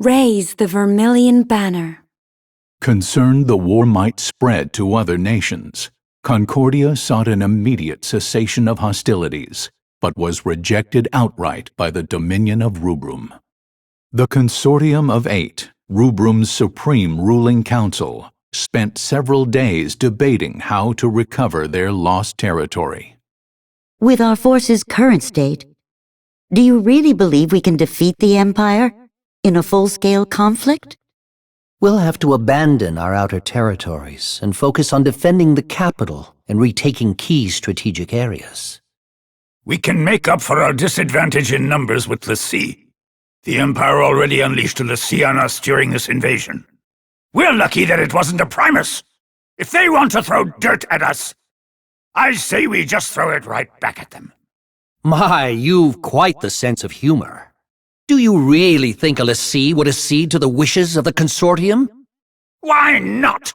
Raise the vermilion banner. Concerned the war might spread to other nations, Concordia sought an immediate cessation of hostilities, but was rejected outright by the Dominion of Rubrum. The Consortium of Eight, Rubrum's supreme ruling council, spent several days debating how to recover their lost territory. With our force's current state, do you really believe we can defeat the Empire in a full-scale conflict? We'll have to abandon our outer territories and focus on defending the capital and retaking key strategic areas. We can make up for our disadvantage in numbers with the sea. The Empire already unleashed a sea on us during this invasion. We're lucky that it wasn't a Primus. If they want to throw dirt at us, I say we just throw it right back at them. My, you've quite the sense of humor. Do you really think a lessee would accede to the wishes of the Consortium? Why not?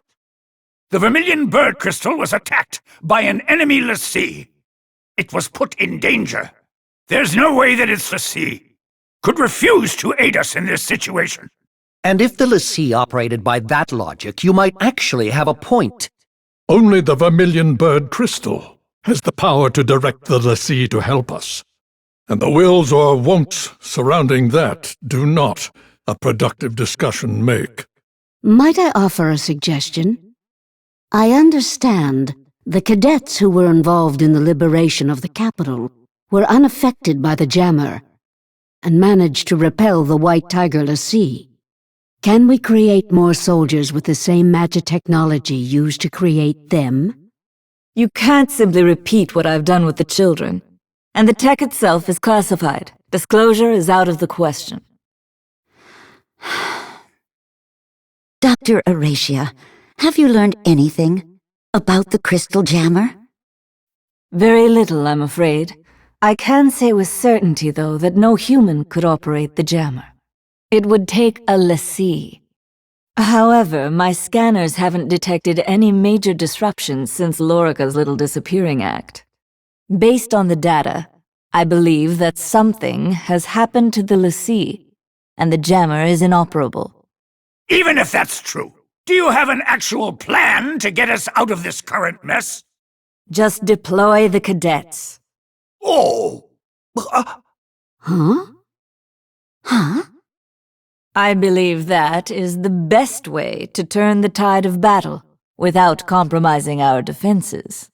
The Vermilion Bird Crystal was attacked by an enemy lessee. It was put in danger. There's no way that its lessee could refuse to aid us in this situation. And if the lessee operated by that logic, you might actually have a point. Only the Vermilion Bird Crystal has the power to direct the lessee to help us. And the wills or won'ts surrounding that do not a productive discussion make. Might I offer a suggestion? I understand the cadets who were involved in the liberation of the capital were unaffected by the jammer and managed to repel the White Tiger lessee. Can we create more soldiers with the same magic technology used to create them? You can't simply repeat what I've done with the children. And the tech itself is classified. Disclosure is out of the question. Dr. Aracia, have you learned anything about the crystal jammer? Very little, I'm afraid. I can say with certainty, though, that no human could operate the jammer. It would take a lessee. However, my scanners haven't detected any major disruptions since Lorica's little disappearing act. Based on the data, I believe that something has happened to the lessee, and the jammer is inoperable. Even if that's true, do you have an actual plan to get us out of this current mess? Just deploy the cadets. Oh! Huh? Huh? I believe that is the best way to turn the tide of battle without compromising our defenses.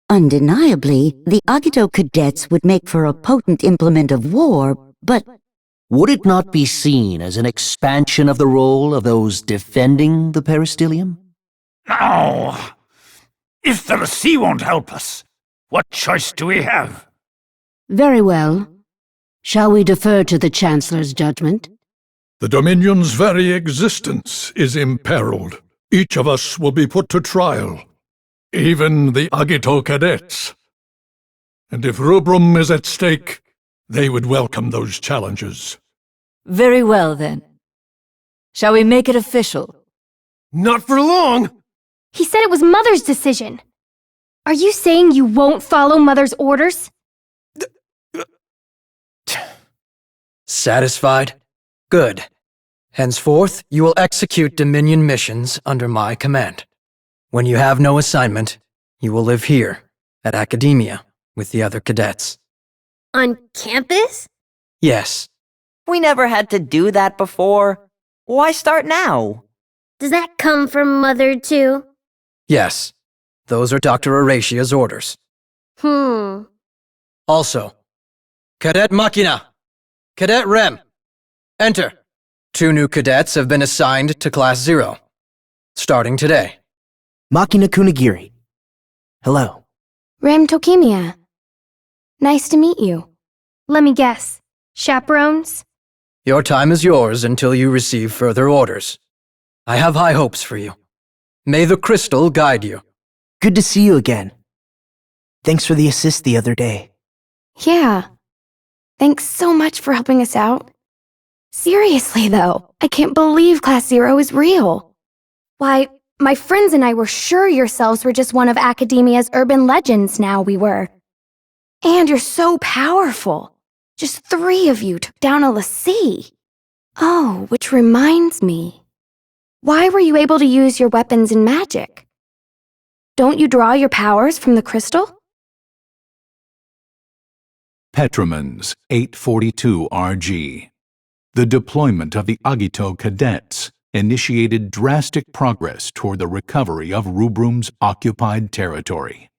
Undeniably, the Agito cadets would make for a potent implement of war, but... Would it not be seen as an expansion of the role of those defending the peristilium? No! If the lessee won't help us, what choice do we have? Very well. Shall we defer to the Chancellor's judgment? The Dominion's very existence is imperiled. Each of us will be put to trial. Even the Agito cadets. And if Rubrum is at stake, they would welcome those challenges. Very well, then. Shall we make it official? Not for long! He said it was Mother's decision. Are you saying you won't follow Mother's orders? Satisfied? Good. Henceforth, you will execute Dominion missions under my command. When you have no assignment, you will live here, at Academia, with the other cadets. On campus? Yes. We never had to do that before. Why start now? Does that come from Mother, too? Yes. Those are Dr. Aracia's orders. Also, Cadet Machina, Cadet Rem, enter. 2 new cadets have been assigned to Class 0, starting today. Machina Kunigiri. Hello. Rem Tokimia. Nice to meet you. Let me guess. Chaperones? Your time is yours until you receive further orders. I have high hopes for you. May the crystal guide you. Good to see you again. Thanks for the assist the other day. Yeah. Thanks so much for helping us out. Seriously, though, I can't believe Class 0 is real. Why, My friends and I were sure yourselves were just one of Academia's urban legends now we were. And you're so powerful. Just 3 of you took down a l'Cie. Oh, which reminds me. Why were you able to use your weapons in magic? Don't you draw your powers from the crystal? Petromans 842 RG. The deployment of the Agito cadets initiated drastic progress toward the recovery of Rubrum's occupied territory.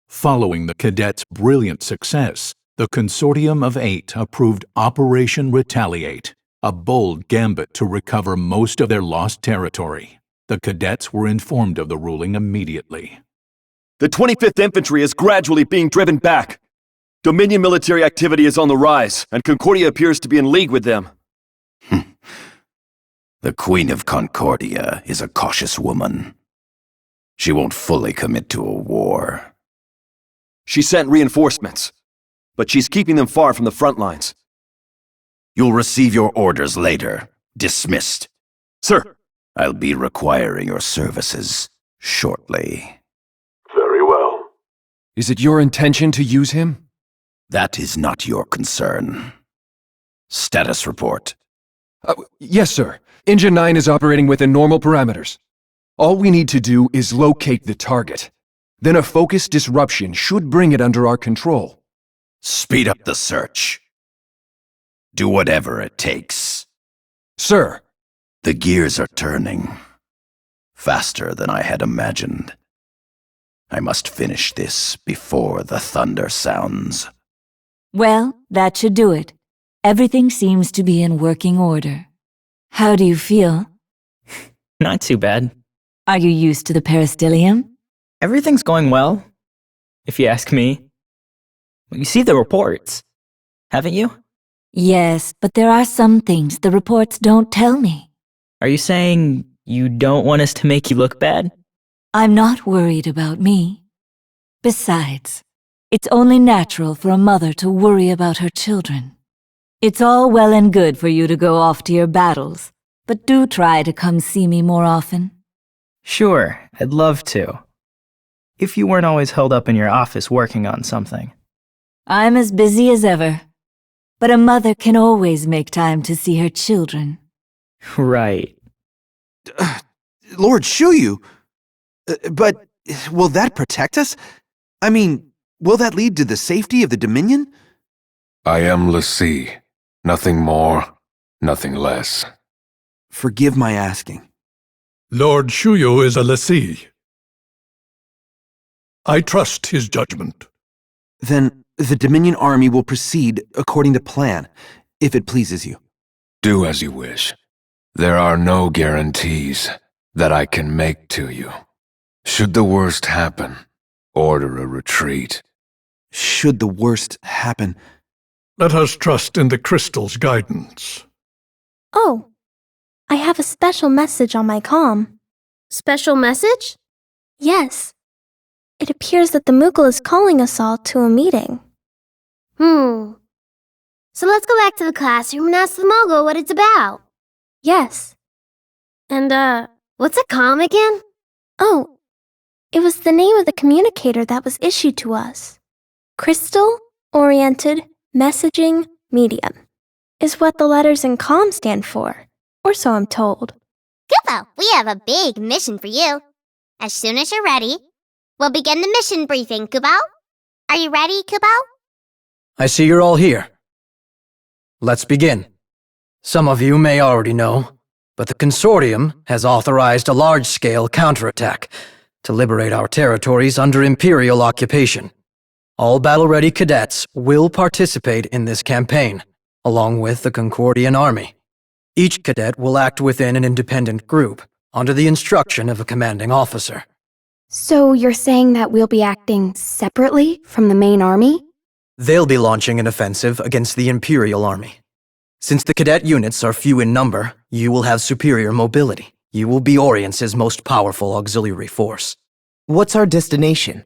Following the cadets' brilliant success, the Consortium of 8 approved Operation Retaliate, a bold gambit to recover most of their lost territory. The cadets were informed of the ruling immediately. The 25th Infantry is gradually being driven back. Dominion military activity is on the rise, and Concordia appears to be in league with them. The Queen of Concordia is a cautious woman. She won't fully commit to a war. She sent reinforcements, but she's keeping them far from the front lines. You'll receive your orders later. Dismissed. Sir! I'll be requiring your services shortly. Very well. Is it your intention to use him? That is not your concern. Status report. Yes, sir. Engine 9 is operating within normal parameters. All we need to do is locate the target. Then a focused disruption should bring it under our control. Speed up the search. Do whatever it takes. Sir. The gears are turning. Faster than I had imagined. I must finish this before the thunder sounds. Well, that should do it. Everything seems to be in working order. How do you feel? Not too bad. Are you used to the peristyllium? Everything's going well, if you ask me. You see the reports, haven't you? Yes, but there are some things the reports don't tell me. Are you saying you don't want us to make you look bad? I'm not worried about me. Besides, it's only natural for a mother to worry about her children. It's all well and good for you to go off to your battles, but do try to come see me more often. Sure, I'd love to. If you weren't always held up in your office working on something. I'm as busy as ever, but a mother can always make time to see her children. Right. Lord Shuyu, but will that protect us? I mean, will that lead to the safety of the Dominion? I am l'Cie. Nothing more, nothing less. Forgive my asking. Lord Shuyu is a l'Cie. I trust his judgment. Then the Dominion army will proceed according to plan, if it pleases you. Do as you wish. There are no guarantees that I can make to you. Should the worst happen, order a retreat. Should the worst happen... Let us trust in the crystal's guidance. Oh, I have a special message on my comm. Special message? Yes. It appears that the Moogle is calling us all to a meeting. So let's go back to the classroom and ask the Moogle what it's about. Yes. And, what's a comm again? Oh, it was the name of the communicator that was issued to us. Crystal-Oriented Messaging Medium is what the letters in comm stand for, or so I'm told. Kupo, we have a big mission for you. As soon as you're ready, we'll begin the mission briefing, Kupo. Are you ready, Kupo? I see you're all here. Let's begin. Some of you may already know, but the Consortium has authorized a large-scale counterattack to liberate our territories under Imperial occupation. All battle-ready cadets will participate in this campaign, along with the Concordian army. Each cadet will act within an independent group, under the instruction of a commanding officer. So you're saying that we'll be acting separately from the main army? They'll be launching an offensive against the Imperial army. Since the cadet units are few in number, you will have superior mobility. You will be Orient's most powerful auxiliary force. What's our destination?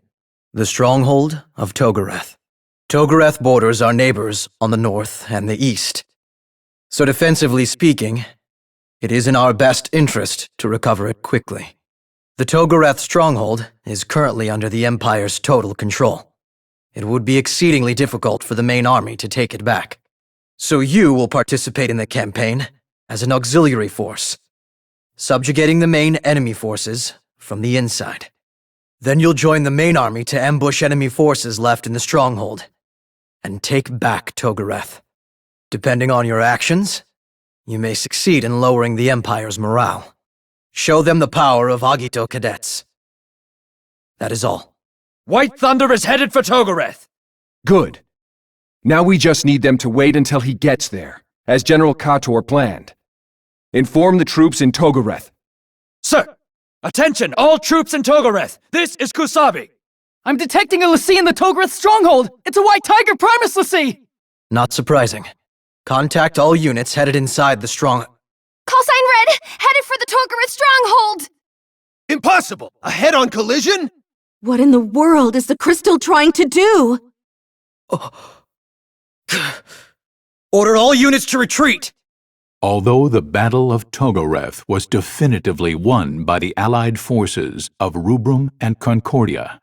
The stronghold of Togar. Togar borders our neighbors on the north and the east. So defensively speaking, it is in our best interest to recover it quickly. The Togareth stronghold is currently under the Empire's total control. It would be exceedingly difficult for the main army to take it back. So you will participate in the campaign as an auxiliary force, subjugating the main enemy forces from the inside. Then you'll join the main army to ambush enemy forces left in the stronghold and take back Togareth. Depending on your actions, you may succeed in lowering the Empire's morale. Show them the power of Agito cadets. That is all. White Thunder is headed for Togareth! Good. Now we just need them to wait until he gets there, as General Kator planned. Inform the troops in Togareth. Sir! Attention, all troops in Togareth! This is Kusabi! I'm detecting a Lassie in the Togareth stronghold! It's a White Tiger Primus Lassie! Not surprising. Contact all units headed inside the strong... Call sign red! Headed for the Togareth stronghold! Impossible! A head-on collision? What in the world is the crystal trying to do? Order all units to retreat! Although the Battle of Togareth was definitively won by the Allied forces of Rubrum and Concordia,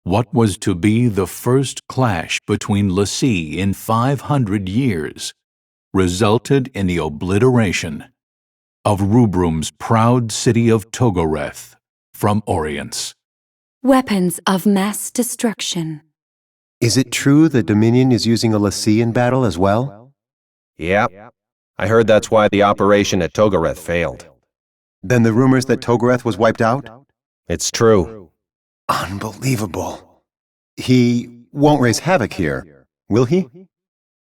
what was to be the first clash between Lassie in 500 years resulted in the obliteration of Rubrum's proud city of Togareth from Orience. Weapons of mass destruction. Is it true the Dominion is using a Lassie in battle as well? Yep. I heard that's why the operation at Togareth failed. Then the rumors that Togareth was wiped out? It's true. Unbelievable. He won't raise havoc here, will he?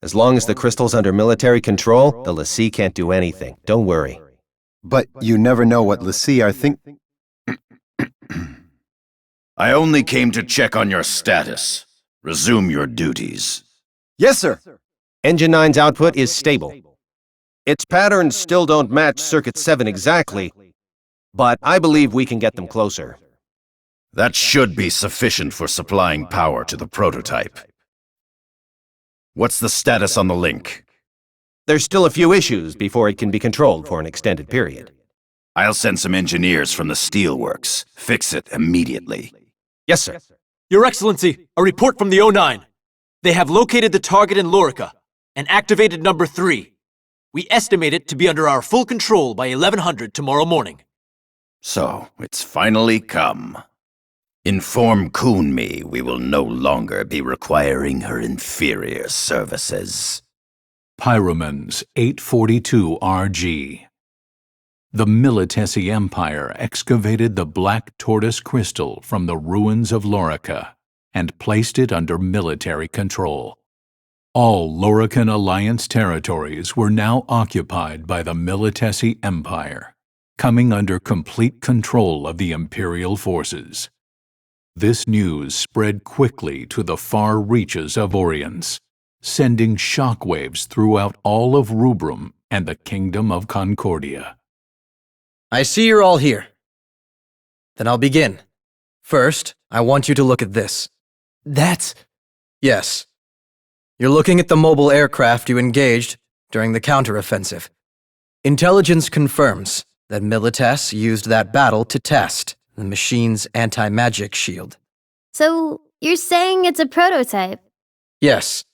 As long as the crystal's under military control, the Lassie can't do anything. Don't worry. But you never know what Lassie are thinking. I only came to check on your status. Resume your duties. Yes, sir. Engine 9's output is stable. Its patterns still don't match Circuit 7 exactly, but I believe we can get them closer. That should be sufficient for supplying power to the prototype. What's the status on the link? There's still a few issues before it can be controlled for an extended period. I'll send some engineers from the steelworks. Fix it immediately. Yes, sir. Your Excellency, a report from the O9. They have located the target in Lorica and activated number 3. We estimate it to be under our full control by 1100 tomorrow morning. So, it's finally come. Inform Kunmi we will no longer be requiring her inferior services. Pyromans 842 RG. The Militesi Empire excavated the Black Tortoise crystal from the ruins of Lorica and placed it under military control. All Lorican Alliance territories were now occupied by the Militesi Empire, coming under complete control of the Imperial forces. This news spread quickly to the far reaches of Orience, sending shockwaves throughout all of Rubrum and the Kingdom of Concordia. I see you're all here. Then I'll begin. First, I want you to look at this. That's... Yes. You're looking at the mobile aircraft you engaged during the counteroffensive. Intelligence confirms that Milites used that battle to test the machine's anti-magic shield. So, you're saying it's a prototype? Yes,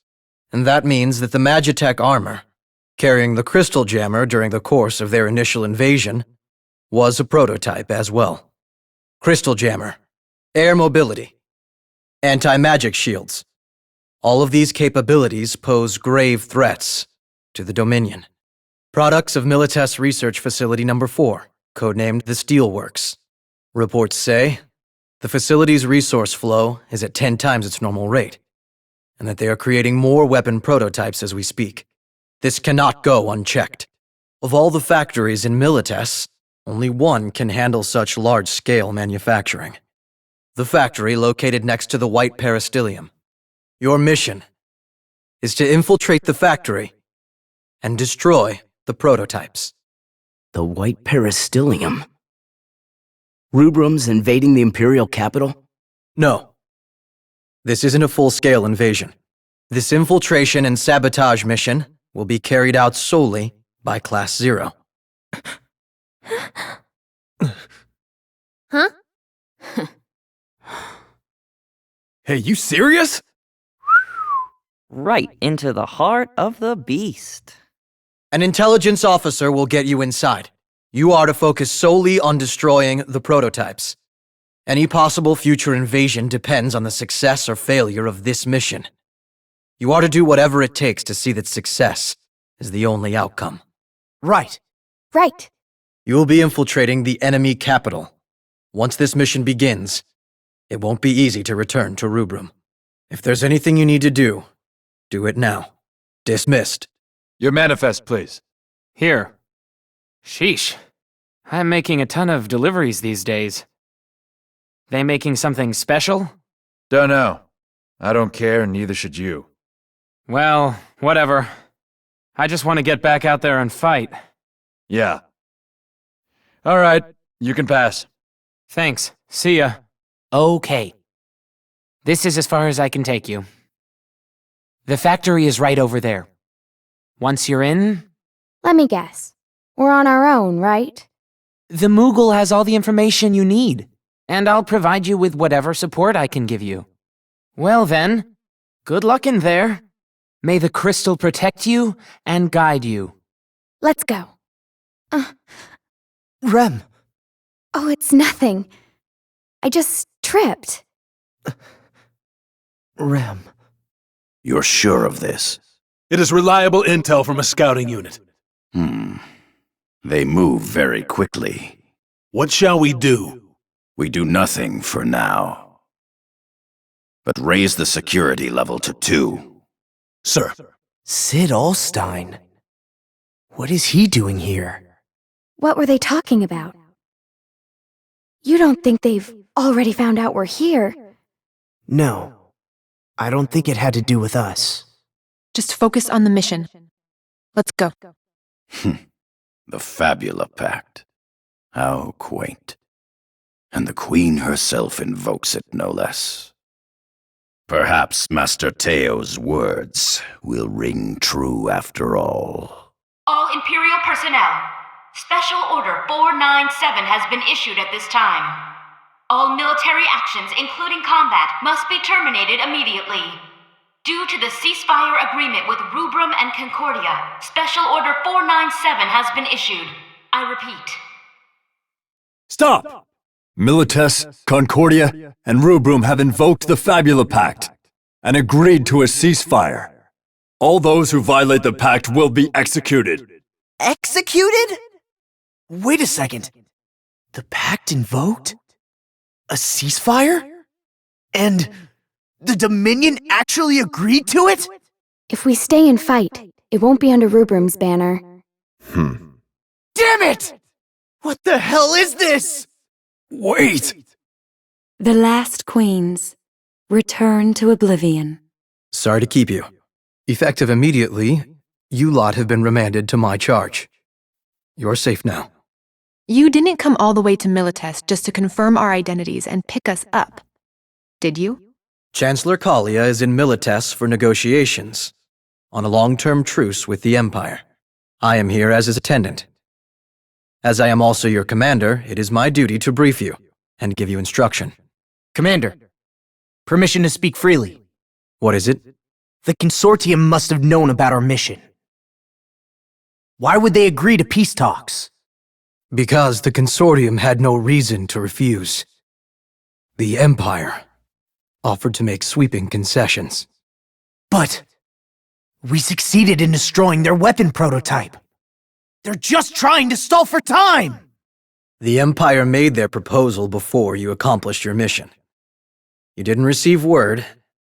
and that means that the Magitech armor, carrying the crystal jammer during the course of their initial invasion, was a prototype as well. Crystal jammer, air mobility, anti-magic shields. All of these capabilities pose grave threats to the Dominion. Products of Milites Research Facility Number 4, codenamed the Steelworks. Reports say the facility's resource flow is at 10 times its normal rate, and that they are creating more weapon prototypes as we speak. This cannot go unchecked. Of all the factories in Milites, only one can handle such large-scale manufacturing. The factory located next to the White Peristyllium. Your mission is to infiltrate the factory and destroy the prototypes. The White Peristyllium? Rubrum's invading the Imperial capital? No. This isn't a full-scale invasion. This infiltration and sabotage mission will be carried out solely by Class 0. Huh? Hey, you serious? Right into the heart of the beast. An intelligence officer will get you inside. You are to focus solely on destroying the prototypes. Any possible future invasion depends on the success or failure of this mission. You are to do whatever it takes to see that success is the only outcome. Right. Right. You will be infiltrating the enemy capital. Once this mission begins, it won't be easy to return to Rubrum. If there's anything you need to do it now. Dismissed. Your manifest, please. Here. Sheesh. I'm making a ton of deliveries these days. They making something special? Don't know. I don't care, and neither should you. Well, whatever. I just want to get back out there and fight. Yeah. All right, you can pass. Thanks. See ya. Okay. This is as far as I can take you. The factory is right over there. Once you're in... Let me guess. We're on our own, right? The Moogle has all the information you need, and I'll provide you with whatever support I can give you. Well then, good luck in there. May the crystal protect you and guide you. Let's go. Rem. Oh, it's nothing. I just tripped. Rem. You're sure of this? It is reliable intel from a scouting unit. They move very quickly. What shall we do? We do nothing for now. But raise the security level to 2. Sir. Sid Alstein. What is he doing here? What were they talking about? You don't think they've already found out we're here? No. I don't think it had to do with us. Just focus on the mission. Let's go. The Fabula Pact. How quaint. And the Queen herself invokes it, no less. Perhaps Master Teo's words will ring true after all. All Imperial personnel, Special Order 497 has been issued at this time. All military actions, including combat, must be terminated immediately. Due to the ceasefire agreement with Rubrum and Concordia, Special Order 497 has been issued. I repeat. Stop! Milites, Concordia, and Rubrum have invoked the Fabula Pact and agreed to a ceasefire. All those who violate the pact will be executed. Executed? Wait a second. The pact invoked? A ceasefire? And the Dominion actually agreed to it? If we stay and fight, it won't be under Rubrum's banner. Damn it! What the hell is this? Wait! The last queens return to oblivion. Sorry to keep you. Effective immediately, you lot have been remanded to my charge. You're safe now. You didn't come all the way to Milites just to confirm our identities and pick us up, did you? Chancellor Kalia is in Milites for negotiations, on a long-term truce with the Empire. I am here as his attendant. As I am also your commander, it is my duty to brief you and give you instruction. Commander, permission to speak freely. What is it? The Consortium must have known about our mission. Why would they agree to peace talks? Because the Consortium had no reason to refuse. The Empire offered to make sweeping concessions. But we succeeded in destroying their weapon prototype. They're just trying to stall for time! The Empire made their proposal before you accomplished your mission. You didn't receive word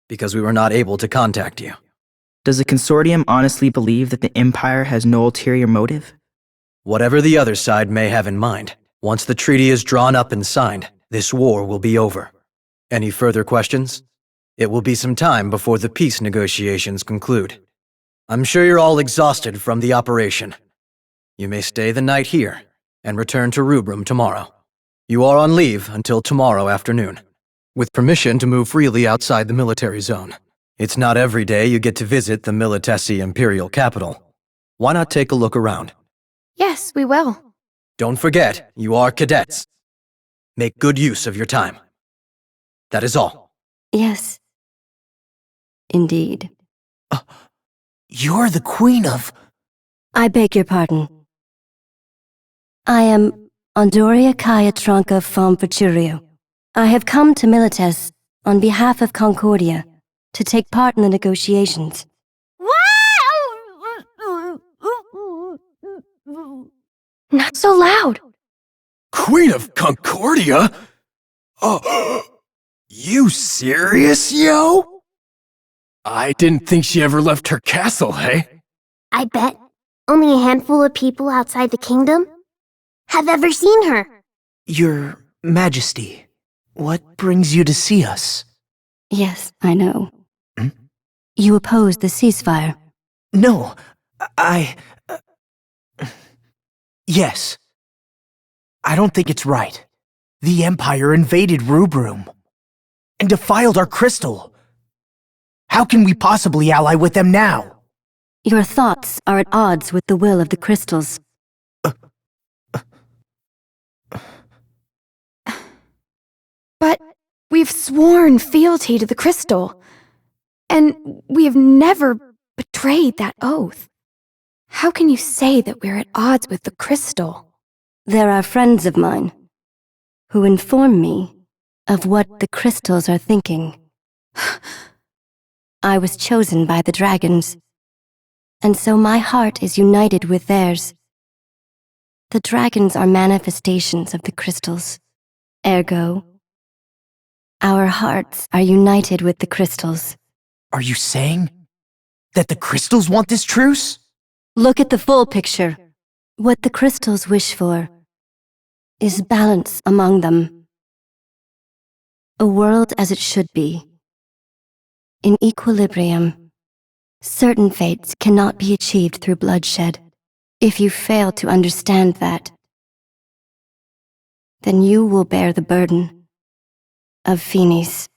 because we were not able to contact you. Does the Consortium honestly believe that the Empire has no ulterior motive? Whatever the other side may have in mind, once the treaty is drawn up and signed, this war will be over. Any further questions? It will be some time before the peace negotiations conclude. I'm sure you're all exhausted from the operation. You may stay the night here and return to Rubrum tomorrow. You are on leave until tomorrow afternoon, with permission to move freely outside the military zone. It's not every day you get to visit the Militesi Imperial capital. Why not take a look around? Yes, we will. Don't forget, you are cadets. Make good use of your time. That is all. Yes. Indeed. You're the queen of... I beg your pardon. I am Andoria Kaya Tronka from Futurio. I have come to Milites on behalf of Concordia to take part in the negotiations. Not so loud. Queen of Concordia? Oh, you serious, yo? I didn't think she ever left her castle, hey? I bet only a handful of people outside the kingdom have ever seen her. Your Majesty, what brings you to see us? Yes, I know. You oppose the ceasefire. No, Yes. I don't think it's right. The Empire invaded Rubrum and defiled our crystal. How can we possibly ally with them now? Your thoughts are at odds with the will of the crystals. But we've sworn fealty to the crystal, and we have never betrayed that oath. How can you say that we're at odds with the crystal? There are friends of mine who inform me of what the crystals are thinking. I was chosen by the dragons, and so my heart is united with theirs. The dragons are manifestations of the crystals. Ergo, our hearts are united with the crystals. Are you saying that the crystals want this truce? Look at the full picture. What the crystals wish for is balance among them. A world as it should be. In equilibrium. Certain fates cannot be achieved through bloodshed. If you fail to understand that, then you will bear the burden of Finis.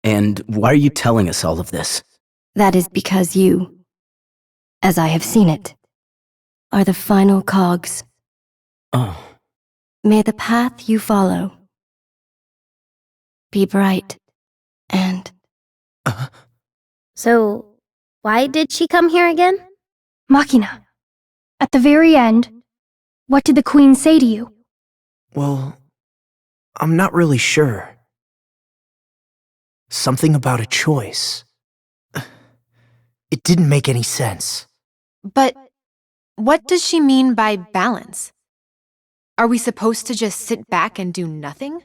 And why are you telling us all of this? That is because you, as I have seen it, are the final cogs. Oh. May the path you follow be bright and... So, why did she come here again? Machina, at the very end, what did the Queen say to you? Well, I'm not really sure. Something about a choice. It didn't make any sense. But what does she mean by balance? Are we supposed to just sit back and do nothing?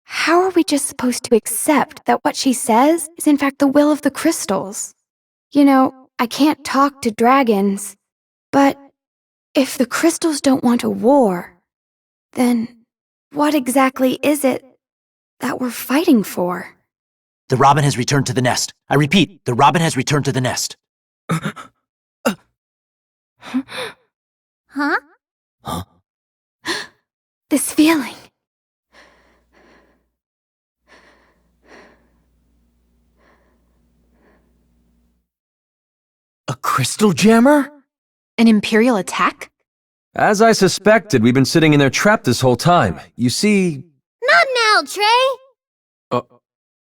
How are we just supposed to accept that what she says is in fact the will of the crystals? You know, I can't talk to dragons, but if the crystals don't want a war, then what exactly is it that we're fighting for? The robin has returned to the nest. I repeat, the robin has returned to the nest. Huh? Huh? This feeling. A crystal jammer? An Imperial attack? As I suspected, we've been sitting in their trap this whole time. You see... Not now, Trey!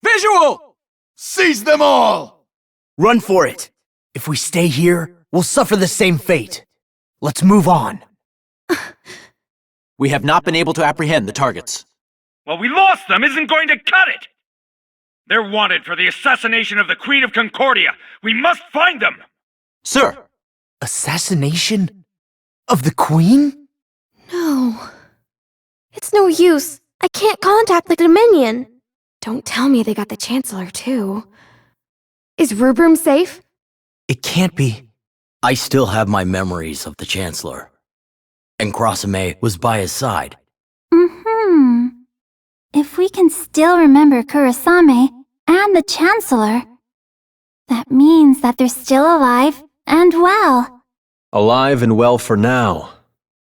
Visual! Seize them all! Run for it. If we stay here, we'll suffer the same fate. Let's move on. We have not been able to apprehend the targets. Well, we lost them isn't going to cut it! They're wanted for the assassination of the Queen of Concordia. We must find them! Sir! Assassination? Of the Queen? No. It's no use. I can't contact the Dominion. Don't tell me they got the Chancellor, too. Is Rubrum safe? It can't be. I still have my memories of the Chancellor. And Crossame was by his side. If we can still remember Kurasame and the Chancellor, that means that they're still alive and well. Alive and well for now.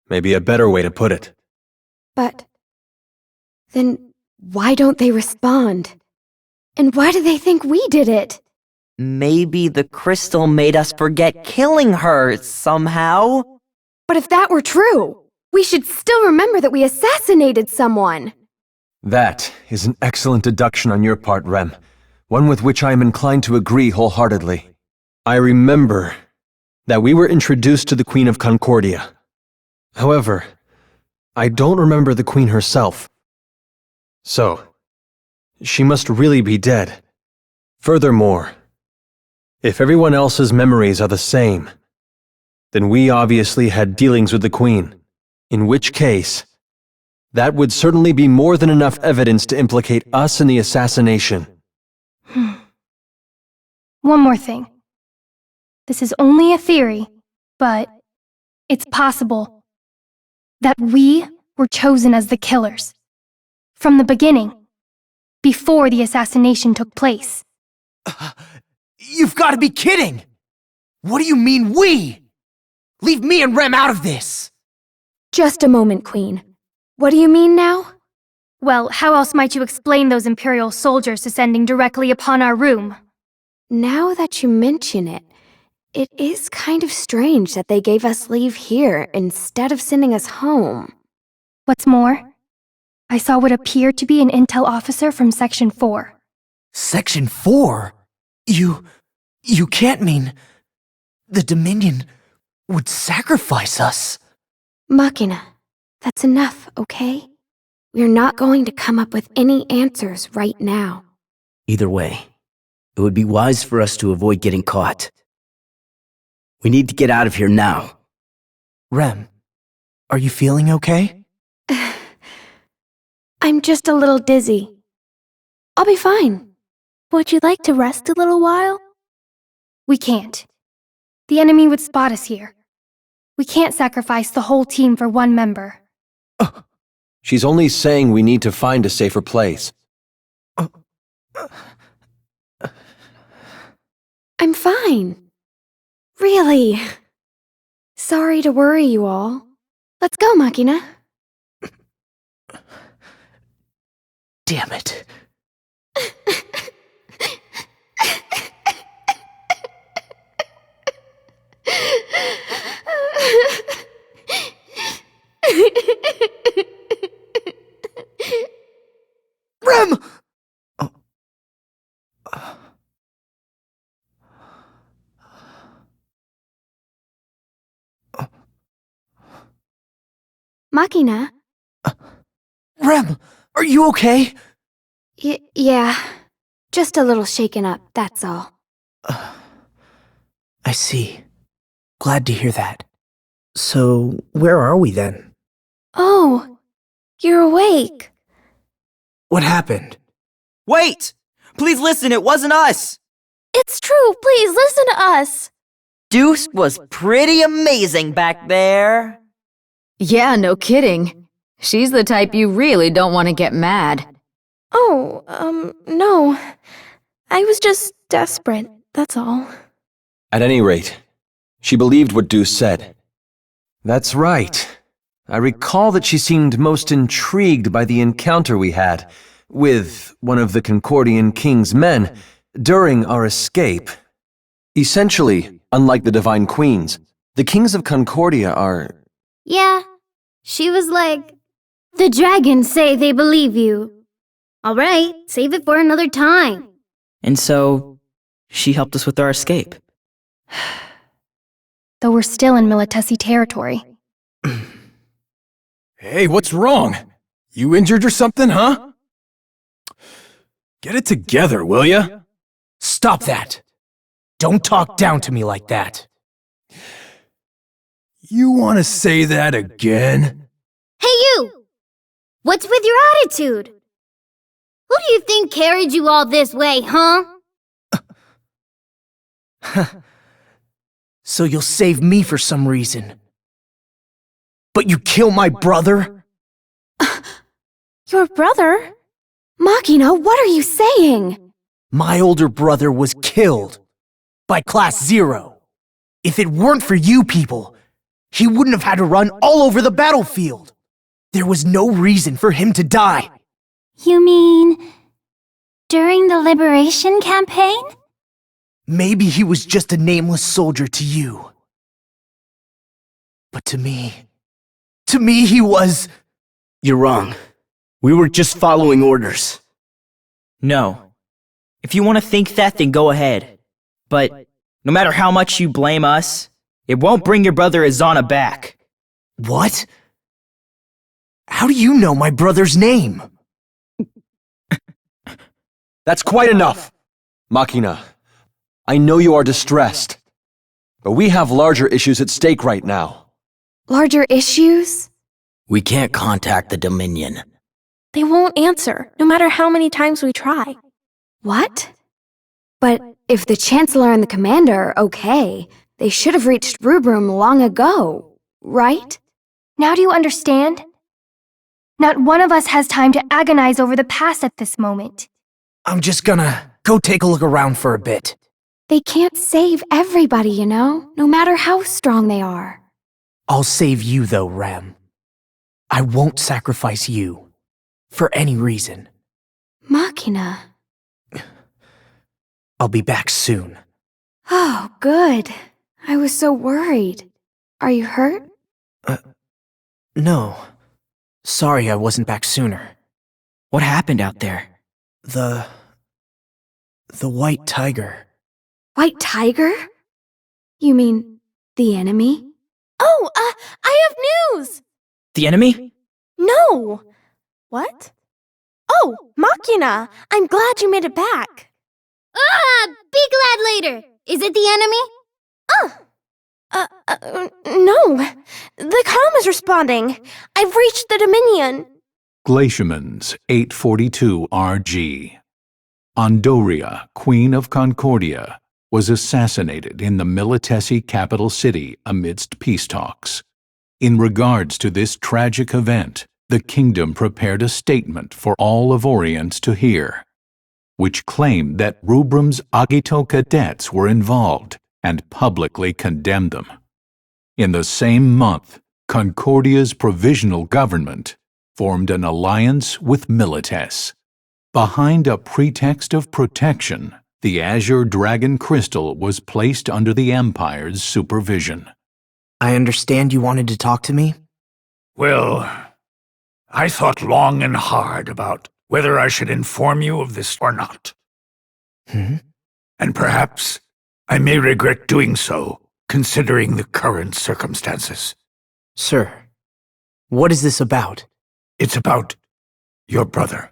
Maybe a better way to put it. But then why don't they respond? And why do they think we did it? Maybe the crystal made us forget killing her somehow. But if that were true, We should still remember that we assassinated someone. That is an excellent deduction on your part, Rem. One with which I am inclined to agree wholeheartedly. I remember that we were introduced to the Queen of Concordia. However, I don't remember the Queen herself. So, she must really be dead. Furthermore, if everyone else's memories are the same, then we obviously had dealings with the Queen, in which case, that would certainly be more than enough evidence to implicate us in the assassination. One more thing. This is only a theory, but it's possible that we were chosen as the killers. From the beginning, before the assassination took place. You've got to be kidding! What do you mean, we? Leave me and Rem out of this! Just a moment, Queen. What do you mean now? Well, how else might you explain those Imperial soldiers descending directly upon our room? Now that you mention it, it is kind of strange that they gave us leave here instead of sending us home. What's more, I saw what appeared to be an intel officer from Section 4. Section 4? You can't mean... the Dominion would sacrifice us. Machina, that's enough, okay? We're not going to come up with any answers right now. Either way, it would be wise for us to avoid getting caught. We need to get out of here now. Rem, are you feeling okay? I'm just a little dizzy. I'll be fine. Would you like to rest a little while? We can't. The enemy would spot us here. We can't sacrifice the whole team for one member. She's only saying we need to find a safer place. I'm fine. Really. Sorry to worry you all. Let's go, Machina. Damn it. Rem! Machina? Rem, are you okay? Yeah. Just a little shaken up, that's all. I see. Glad to hear that. So, where are we then? Oh, you're awake. What happened? Wait! Please listen, it wasn't us! It's true, please listen to us. Deuce was pretty amazing back there. Yeah, no kidding. She's the type you really don't want to get mad. Oh, no. I was just desperate, that's all. At any rate, she believed what Deuce said. That's right. I recall that she seemed most intrigued by the encounter we had with one of the Concordian king's men during our escape. Essentially, unlike the Divine Queens, the kings of Concordia are... Yeah, she was like, the dragons say they believe you. All right, save it for another time. And so, she helped us with our escape. Though we're still in Militesi territory. Hey, what's wrong? You injured or something, huh? Get it together, will ya? Stop that! Don't talk down to me like that. You want to say that again? Hey, you! What's with your attitude? Who do you think carried you all this way, huh? So you'll save me for some reason. But you kill my brother? Your brother? Machina, what are you saying? My older brother was killed by Class 0. If it weren't for you people, he wouldn't have had to run all over the battlefield. There was no reason for him to die. You mean during the Liberation campaign? Maybe he was just a nameless soldier to you. But to me, To me, he was... You're wrong. We were just following orders. No. If you want to think that, then go ahead. But no matter how much you blame us, it won't bring your brother Azana back. What? How do you know my brother's name? That's quite enough! Machina, I know you are distressed, but we have larger issues at stake right now. Larger issues? We can't contact the Dominion. They won't answer, no matter how many times we try. What? But if the Chancellor and the Commander are okay, they should have reached Rubrum long ago, right? Now do you understand? Not one of us has time to agonize over the past at this moment. I'm just gonna go take a look around for a bit. They can't save everybody, you know, no matter how strong they are. I'll save you though, Rem. I won't sacrifice you. For any reason. Machina. I'll be back soon. Oh, good. I was so worried. Are you hurt? No. Sorry I wasn't back sooner. What happened out there? The White Tiger. White Tiger? You mean the enemy? Oh, I have news! The enemy? No! What? Oh, Machina! I'm glad you made it back. Be glad later. Is it the enemy? No. The comm is responding. I've reached the Dominion. Glaciamans 842 RG. Andoria, Queen of Concordia, was assassinated in the Militesi capital city amidst peace talks. In regards to this tragic event, the kingdom prepared a statement for all of Orient to hear, which claimed that Rubrum's Agito cadets were involved and publicly condemned them. In the same month, Concordia's provisional government formed an alliance with Milites. Behind a pretext of protection, the Azure Dragon Crystal was placed under the Empire's supervision. I understand you wanted to talk to me? Well, I thought long and hard about whether I should inform you of this or not. And perhaps I may regret doing so, considering the current circumstances. Sir, what is this about? It's about your brother.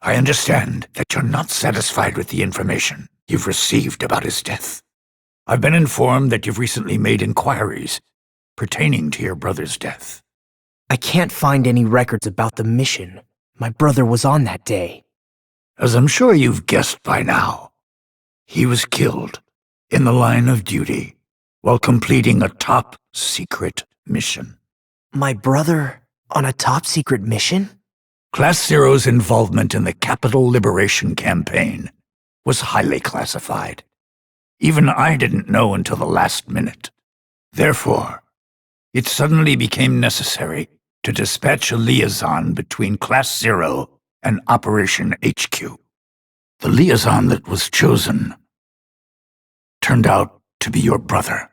I understand that you're not satisfied with the information you've received about his death. I've been informed that you've recently made inquiries pertaining to your brother's death. I can't find any records about the mission my brother was on that day. As I'm sure you've guessed by now, he was killed in the line of duty while completing a top-secret mission. My brother on a top-secret mission? Class Zero's involvement in the Capital Liberation Campaign was highly classified. Even I didn't know until the last minute. Therefore, it suddenly became necessary to dispatch a liaison between Class Zero and Operation HQ. The liaison that was chosen turned out to be your brother.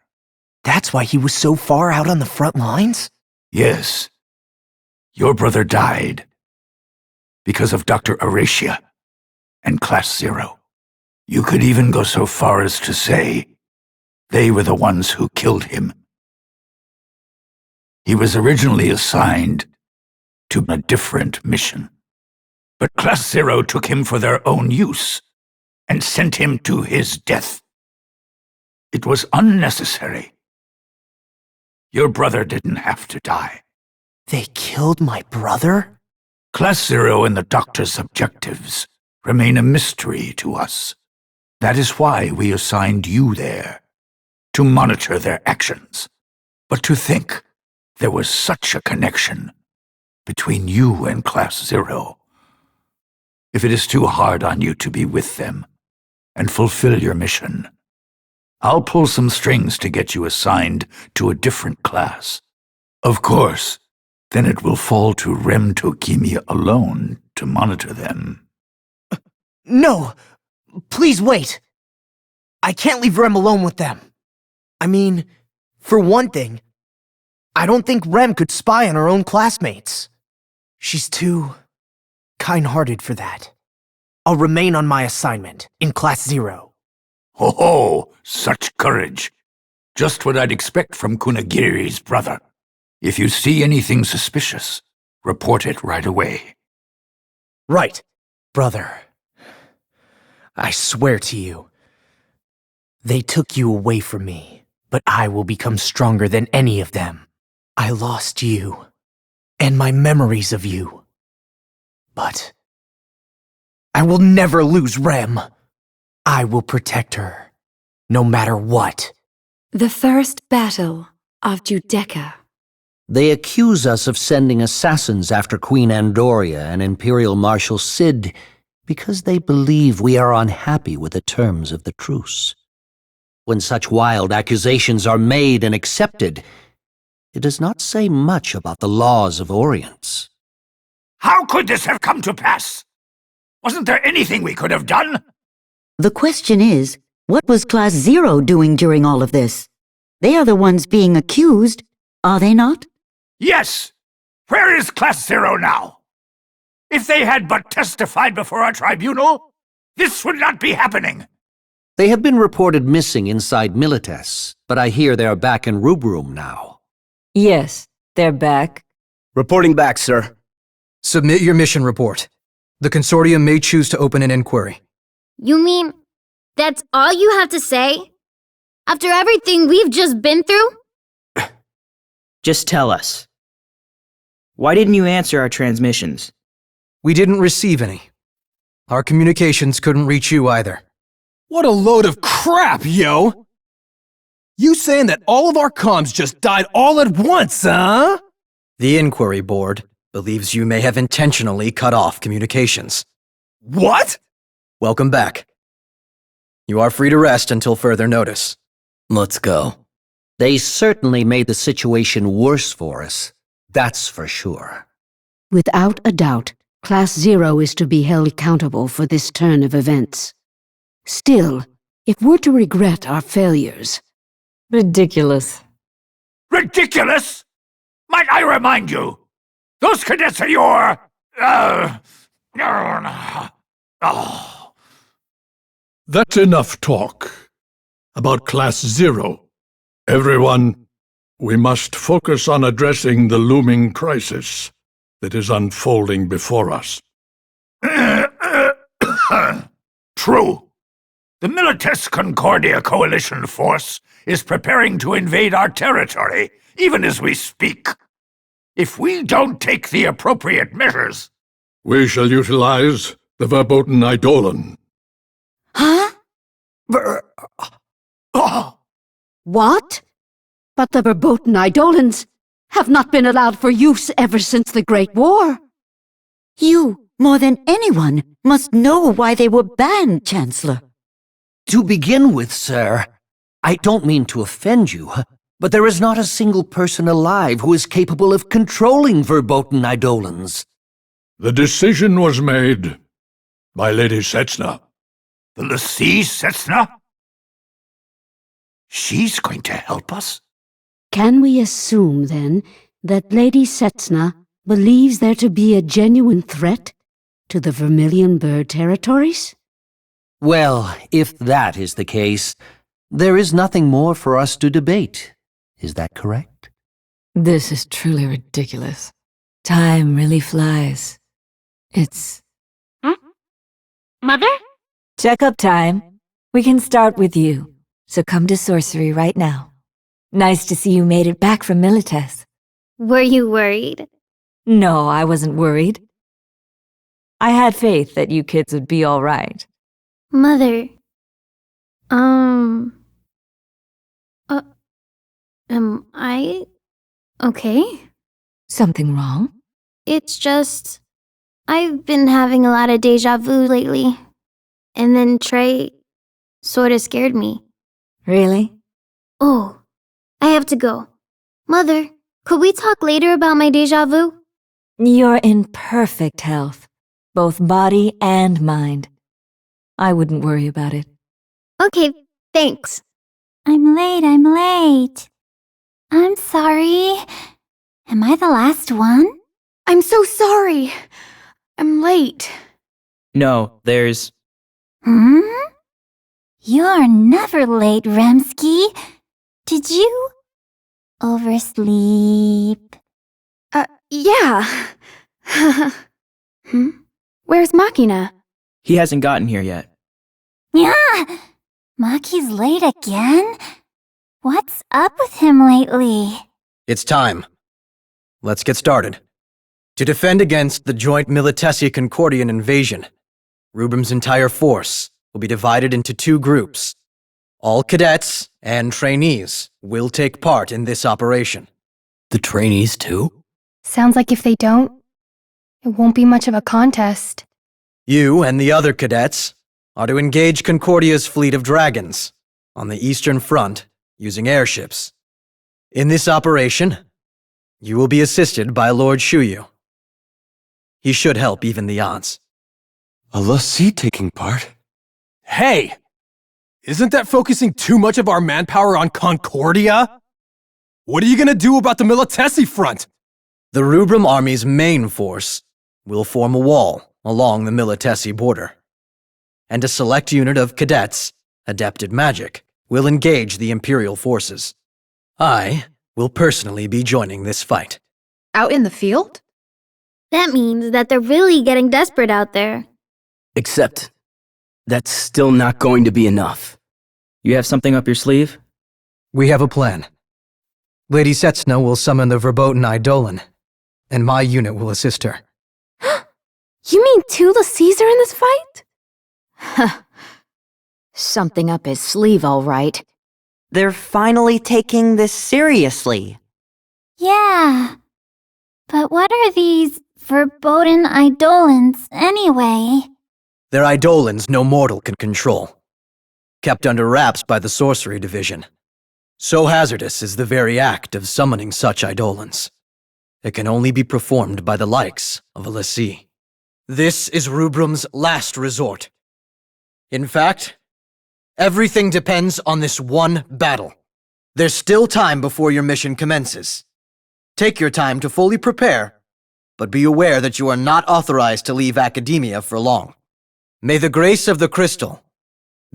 That's why he was so far out on the front lines? Yes. Your brother died because of Dr. Aracia and Class Zero. You could even go so far as to say they were the ones who killed him. He was originally assigned to a different mission, but Class Zero took him for their own use and sent him to his death. It was unnecessary. Your brother didn't have to die. They killed my brother? Class Zero and the Doctor's objectives remain a mystery to us. That is why we assigned you there, to monitor their actions. But to think there was such a connection between you and Class Zero. If it is too hard on you to be with them and fulfill your mission, I'll pull some strings to get you assigned to a different class. Of course, then it will fall to Rem Tokimi alone to monitor them. No! Please wait! I can't leave Rem alone with them. I mean, for one thing, I don't think Rem could spy on her own classmates. She's too kind-hearted for that. I'll remain on my assignment, in Class 0. Ho ho! Such courage. Just what I'd expect from Kunagiri's brother. If you see anything suspicious, report it right away. Right, brother. I swear to you, they took you away from me, but I will become stronger than any of them. I lost you, and my memories of you. But I will never lose Rem. I will protect her, no matter what. The first battle of Judeca. They accuse us of sending assassins after Queen Andoria and Imperial Marshal Cid because they believe we are unhappy with the terms of the truce. When such wild accusations are made and accepted, it does not say much about the laws of Orience. How could this have come to pass? Wasn't there anything we could have done? The question is, what was Class 0 doing during all of this? They are the ones being accused, are they not? Yes! Where is Class 0 now? If they had but testified before our tribunal, this would not be happening. They have been reported missing inside Milites, but I hear they are back in Rubrum now. Yes, they're back. Reporting back, sir. Submit your mission report. The Consortium may choose to open an inquiry. You mean that's all you have to say? After everything we've just been through? Just tell us. Why didn't you answer our transmissions? We didn't receive any. Our communications couldn't reach you either. What a load of crap, yo! You saying that all of our comms just died all at once, huh? The Inquiry Board believes you may have intentionally cut off communications. What? Welcome back. You are free to rest until further notice. Let's go. They certainly made the situation worse for us. That's for sure. Without a doubt, Class 0 is to be held accountable for this turn of events. Still, if we're to regret our failures... Ridiculous. Ridiculous? Might I remind you, those cadets are your... That's enough talk about Class 0. Everyone, we must focus on addressing the looming crisis that is unfolding before us. True. The Milites Concordia coalition force is preparing to invade our territory, even as we speak. If we don't take the appropriate measures... We shall utilize the verboten Eidolon. Huh? What? But the verboten Eidolons have not been allowed for use ever since the Great War. You, more than anyone, must know why they were banned, Chancellor. To begin with, sir, I don't mean to offend you, but there is not a single person alive who is capable of controlling verboten Eidolons. The decision was made by Lady Setsna. The Lessee Setsna? She's going to help us? Can we assume, then, that Lady Setsna believes there to be a genuine threat to the Vermilion Bird territories? Well, if that is the case, there is nothing more for us to debate. Is that correct? This is truly ridiculous. Time really flies. It's... Mother? Checkup time. We can start with you. So come to sorcery right now. Nice to see you made it back from Milites. Were you worried? No, I wasn't worried. I had faith that you kids would be all right. Mother. Am I okay? Something wrong? It's just... I've been having a lot of deja vu lately. And then Trey sorta scared me. Really? Oh, I have to go. Mother, could we talk later about my deja vu? You're in perfect health, both body and mind. I wouldn't worry about it. Okay, thanks. I'm late. I'm sorry. Am I the last one? I'm so sorry. I'm late. No, there's... Hmm? You're never late, Remsky. Did you oversleep? Yeah. Where's Machina? He hasn't gotten here yet. Yeah! Maki's late again? What's up with him lately? It's time. Let's get started. To defend against the joint Militesi-Concordian invasion, Rubrum's entire force will be divided into 2 groups. All cadets and trainees will take part in this operation. The trainees, too? Sounds like if they don't, it won't be much of a contest. You and the other cadets are to engage Concordia's fleet of dragons on the Eastern Front using airships. In this operation, you will be assisted by Lord Shuyu. He should help even the odds. A Lassie taking part? Hey! Isn't that focusing too much of our manpower on Concordia? What are you gonna do about the Militesi front? The Rubrum Army's main force will form a wall along the Militesi border. And a select unit of cadets, adept at magic, will engage the Imperial forces. I will personally be joining this fight. Out in the field? That means that they're really getting desperate out there. Except, that's still not going to be enough. You have something up your sleeve? We have a plan. Lady Setsna will summon the verboten Eidolon, and my unit will assist her. You mean 2 Lassies are in this fight? Huh. Something up his sleeve, all right. They're finally taking this seriously. Yeah. But what are these verboten Eidolons anyway? They're Eidolons no mortal can control, kept under wraps by the Sorcery Division. So hazardous is the very act of summoning such Eidolons. It can only be performed by the likes of a Lassie. This is Rubrum's last resort. In fact, everything depends on this one battle. There's still time before your mission commences. Take your time to fully prepare, but be aware that you are not authorized to leave academia for long. May the grace of the crystal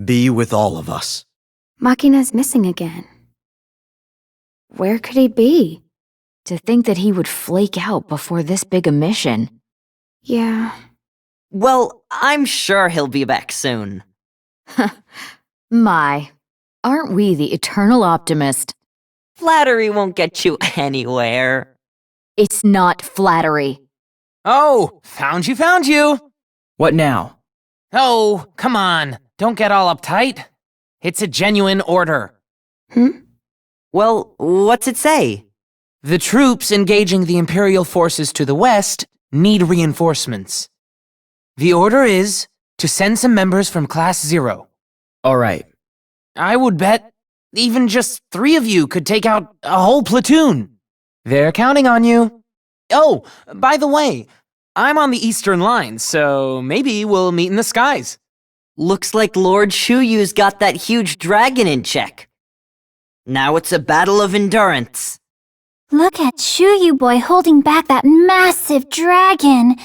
be with all of us. Machina's missing again. Where could he be? To think that he would flake out before this big a mission. Yeah. Well, I'm sure he'll be back soon. My, aren't we the eternal optimist? Flattery won't get you anywhere. It's not flattery. Oh, found you! What now? Oh, come on, don't get all uptight. It's a genuine order. Well, what's it say? The troops engaging the Imperial forces to the west need reinforcements. The order is to send some members from Class 0. All right. I would bet even just 3 of you could take out a whole platoon. They're counting on you. Oh, by the way, I'm on the Eastern Line, so maybe we'll meet in the skies. Looks like Lord Shuyu's got that huge dragon in check. Now it's a battle of endurance. Look at Shuyu Boy holding back that massive dragon.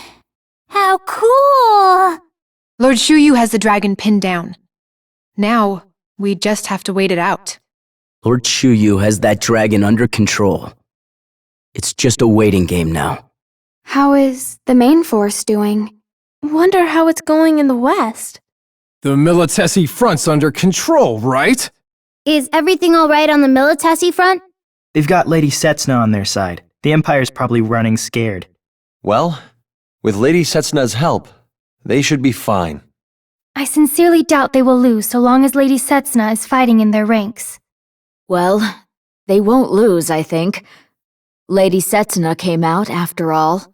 How cool! Lord Shuyu has the dragon pinned down. Now, we just have to wait it out. Lord Shuyu has that dragon under control. It's just a waiting game now. How is the main force doing? Wonder how it's going in the west. The Militesi front's under control, right? Is everything alright on the Militesi front? They've got Lady Setsna on their side. The Empire's probably running scared. Well, with Lady Setsna's help, they should be fine. I sincerely doubt they will lose so long as Lady Setsna is fighting in their ranks. Well, they won't lose, I think. Lady Setsna came out, after all.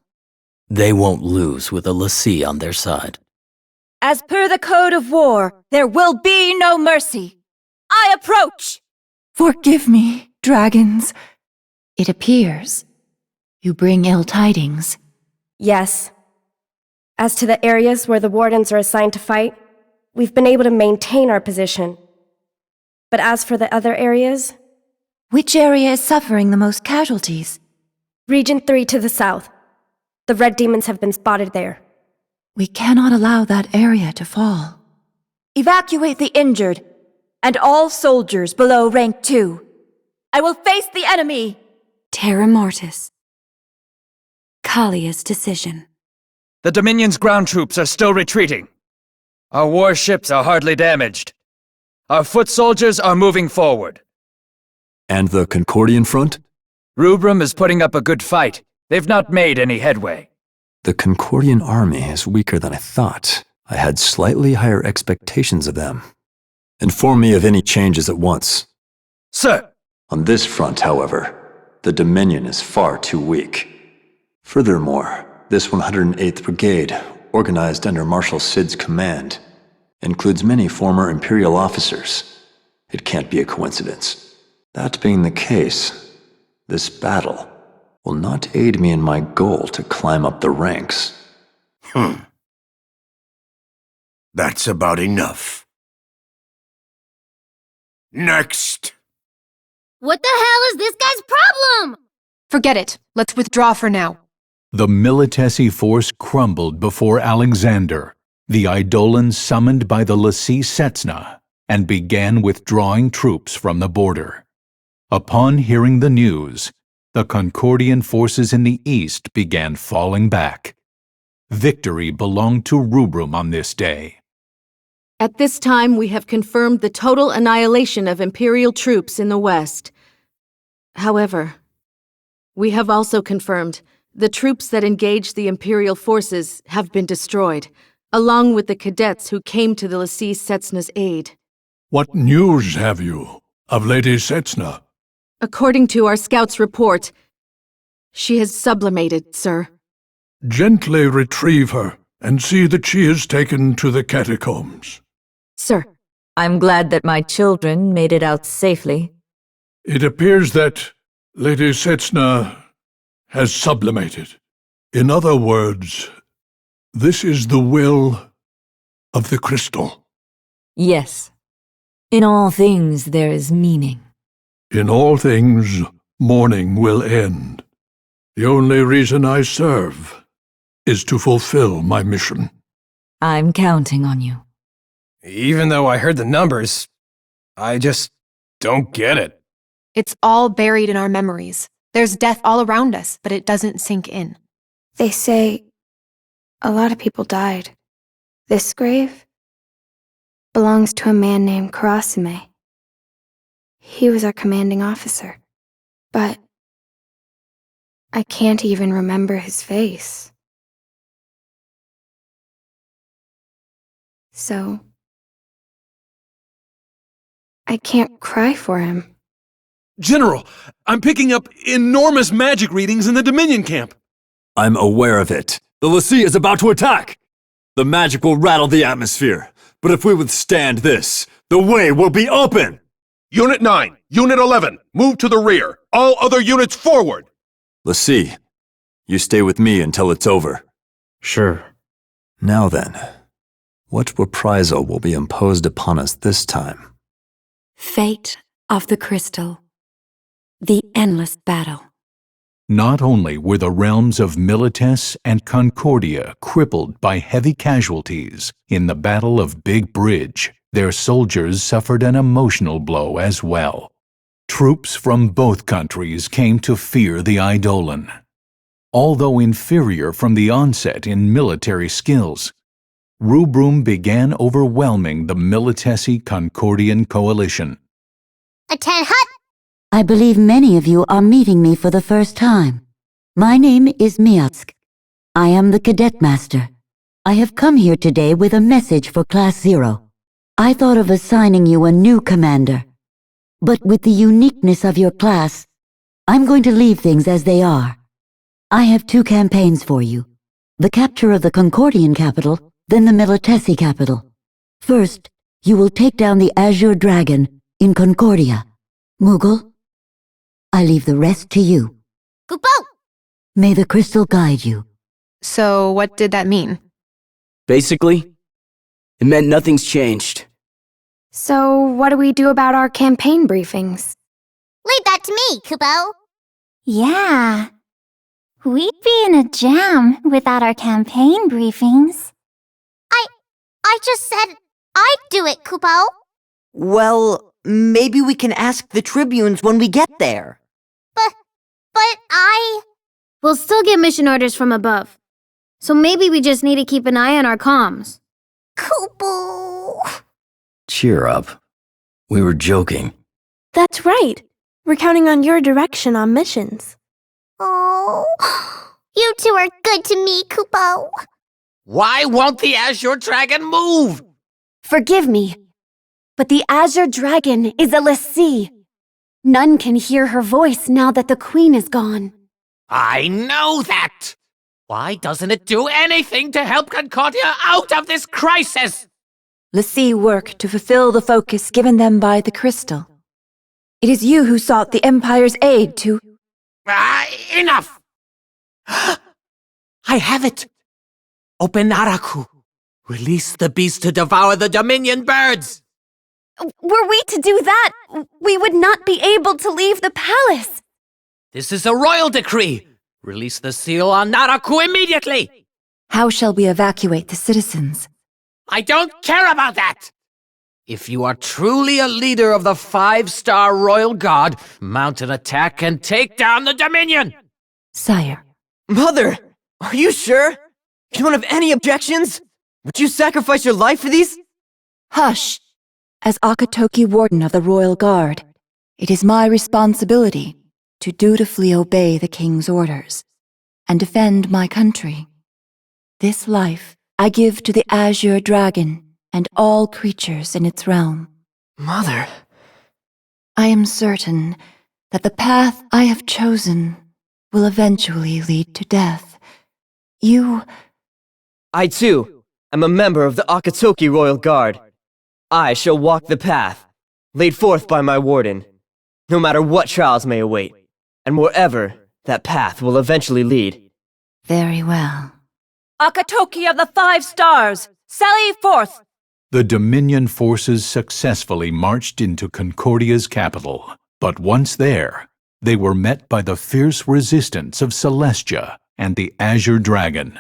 They won't lose with a Lassie on their side. As per the code of war, there will be no mercy. I approach! Forgive me, dragons. It appears you bring ill tidings. Yes. As to the areas where the wardens are assigned to fight, we've been able to maintain our position. But as for the other areas, Which area is suffering the most casualties? Region 3 to the south. The red demons have been spotted there. We cannot allow that area to fall. Evacuate the injured, and all soldiers below rank 2. I will face the enemy! Terra Mortis. Kalia's decision. The Dominion's ground troops are still retreating. Our warships are hardly damaged. Our foot soldiers are moving forward. And the Concordian front? Rubrum is putting up a good fight. They've not made any headway. The Concordian army is weaker than I thought. I had slightly higher expectations of them. Inform me of any changes at once. Sir! On this front, however, the Dominion is far too weak. Furthermore, this 108th Brigade, organized under Marshal Sid's command, includes many former Imperial officers. It can't be a coincidence. That being the case, this battle will not aid me in my goal to climb up the ranks. That's about enough. Next! What the hell is this guy's problem? Forget it. Let's withdraw for now. The Militesi force crumbled before Alexander, the Eidolon summoned by the Lasi Setsna, and began withdrawing troops from the border. Upon hearing the news, the Concordian forces in the east began falling back. Victory belonged to Rubrum on this day. At this time, we have confirmed the total annihilation of Imperial troops in the west. However, we have also confirmed the troops that engaged the Imperial forces have been destroyed, along with the cadets who came to the Lasi Setsna's aid. What news have you of Lady Setsna? According to our scout's report, she has sublimated, sir. Gently retrieve her and see that she is taken to the catacombs. Sir. I'm glad that my children made it out safely. It appears that Lady Setsna has sublimated. In other words, this is the will of the crystal. Yes. In all things there is meaning. In all things, mourning will end. The only reason I serve is to fulfill my mission. I'm counting on you. Even though I heard the numbers, I just don't get it. It's all buried in our memories. There's death all around us, but it doesn't sink in. They say a lot of people died. This grave belongs to a man named Karasume. He was our commanding officer. But I can't even remember his face. So I can't cry for him. General, I'm picking up enormous magic readings in the Dominion camp. I'm aware of it. The Lasi is about to attack. The magic will rattle the atmosphere. But if we withstand this, the way will be open. Unit 9, Unit 11, move to the rear. All other units forward. Lasi, you stay with me until it's over. Sure. Now then, what reprisal will be imposed upon us this time? Fate of the crystal. The endless battle. Not only were the realms of Milites and Concordia crippled by heavy casualties in the Battle of Big Bridge, their soldiers suffered an emotional blow as well. Troops from both countries came to fear the Eidolon. Although inferior from the onset in military skills, Rubrum began overwhelming the Militesi Concordian coalition. Attend hut! I believe many of you are meeting me for the first time. My name is Miatsk. I am the cadet master. I have come here today with a message for Class 0. I thought of assigning you a new commander. But with the uniqueness of your class, I'm going to leave things as they are. I have 2 campaigns for you. The capture of the Concordian capital, then the Militesi capital. First, you will take down the Azure Dragon in Concordia. Mughal, I leave the rest to you. Kupo! May the crystal guide you. So what did that mean? Basically, it meant nothing's changed. So what do we do about our campaign briefings? Leave that back to me, Kupo. Yeah. We'd be in a jam without our campaign briefings. I just said I'd do it, Kupo. Well, maybe we can ask the tribunes when we get there. But We'll still get mission orders from above. So maybe we just need to keep an eye on our comms. Kupo. Cheer up. We were joking. That's right. We're counting on your direction on missions. Oh, you two are good to me, Kupo. Why won't the Azure Dragon move? Forgive me, but the Azure Dragon is a lassie. None can hear her voice now that the Queen is gone. I know that. Why doesn't it do anything to help Concordia out of this crisis? Lassie work to fulfill the focus given them by the crystal. It is you who sought the Empire's aid to... Enough! I have it! Open Araku. Release the beast to devour the Dominion birds! Were we to do that, we would not be able to leave the palace. This is a royal decree. Release the seal on Naraku immediately! How shall we evacuate the citizens? I don't care about that! If you are truly a leader of the 5-star Royal Guard, mount an attack and take down the Dominion! Sire. Mother! Are you sure? You don't have any objections? Would you sacrifice your life for these? Hush! As Akatoki Warden of the Royal Guard, it is my responsibility to dutifully obey the King's orders and defend my country. This life I give to the Azure Dragon and all creatures in its realm. Mother. I am certain that the path I have chosen will eventually lead to death. I too am a member of the Akatoki Royal Guard. I shall walk the path laid forth by my warden, no matter what trials may await, and wherever that path will eventually lead. Very well. Akatoki of the 5 stars, sally forth! The Dominion forces successfully marched into Concordia's capital, but once there, they were met by the fierce resistance of Celestia and the Azure Dragon.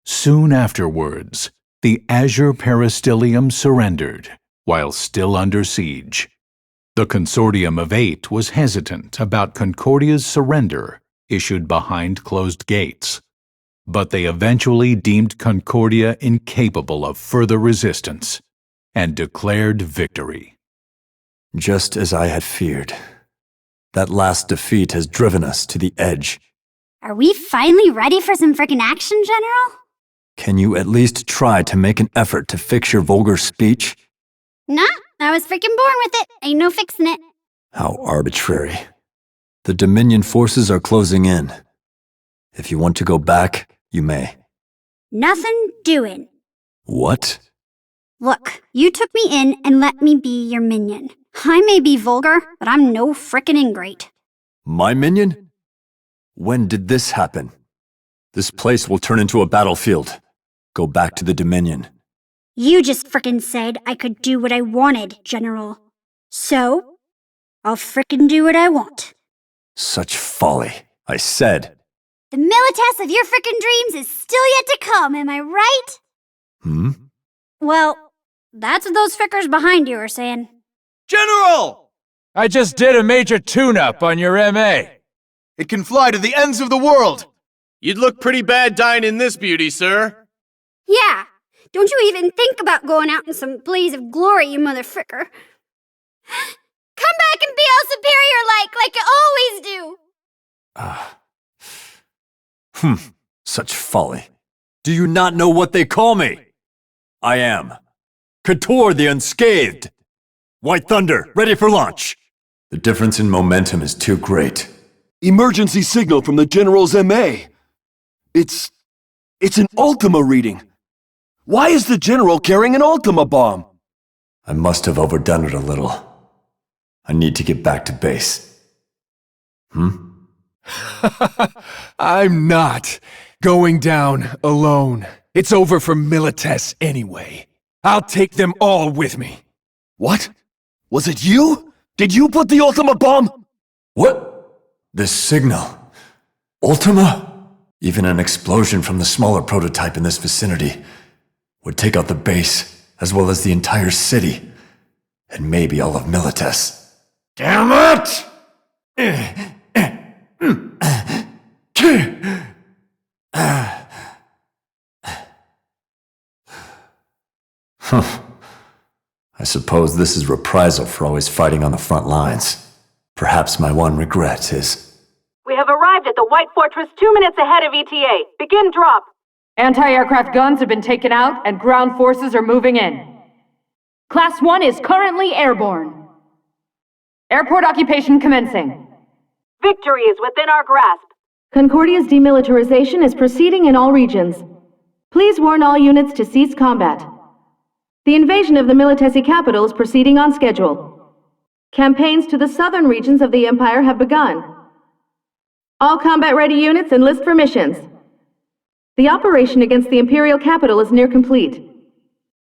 Soon afterwards, the Azure Peristyllium surrendered, while still under siege. The Consortium of 8 was hesitant about Concordia's surrender, issued behind closed gates. But they eventually deemed Concordia incapable of further resistance and declared victory. Just as I had feared. That last defeat has driven us to the edge. Are we finally ready for some frickin' action, General? Can you at least try to make an effort to fix your vulgar speech? Nah, I was frickin' born with it. Ain't no fixin' it. How arbitrary. The Dominion forces are closing in. If you want to go back, you may. Nothing doing. What? Look, you took me in and let me be your minion. I may be vulgar, but I'm no frickin' ingrate. My minion? When did this happen? This place will turn into a battlefield. Go back to the Dominion. You just frickin' said I could do what I wanted, General. So, I'll frickin' do what I want. Such folly. I said. The Milites of your frickin' dreams is still yet to come, am I right? Well, that's what those frickers behind you are saying. General! I just did a major tune-up on your MA. It can fly to the ends of the world. You'd look pretty bad dying in this beauty, sir. Yeah, don't you even think about going out in some blaze of glory, you mother fricker. Come back and be all superior-like you always do! Such folly. Do you not know what they call me? I am Couture the Unscathed. White Thunder, ready for launch. The difference in momentum is too great. Emergency signal from the General's MA. It's an Ultima reading. Why is the General carrying an Ultima bomb? I must have overdone it a little. I need to get back to base. I'm not going down alone. It's over for Milites anyway. I'll take them all with me. What? Was it you? Did you put the Ultima bomb? What? This signal. Ultima? Even an explosion from the smaller prototype in this vicinity would take out the base, as well as the entire city. And maybe all of Milites. Damn it! I suppose this is reprisal for always fighting on the front lines. Perhaps my one regret is... We have arrived at the White Fortress 2 minutes ahead of ETA. Begin drop. Anti-aircraft guns have been taken out and ground forces are moving in. Class 1 is currently airborne. Airport occupation commencing. Victory is within our grasp. Concordia's demilitarization is proceeding in all regions. Please warn all units to cease combat. The invasion of the Militesi capital is proceeding on schedule. Campaigns to the southern regions of the Empire have begun. All combat-ready units enlist for missions. The operation against the Imperial capital is near complete.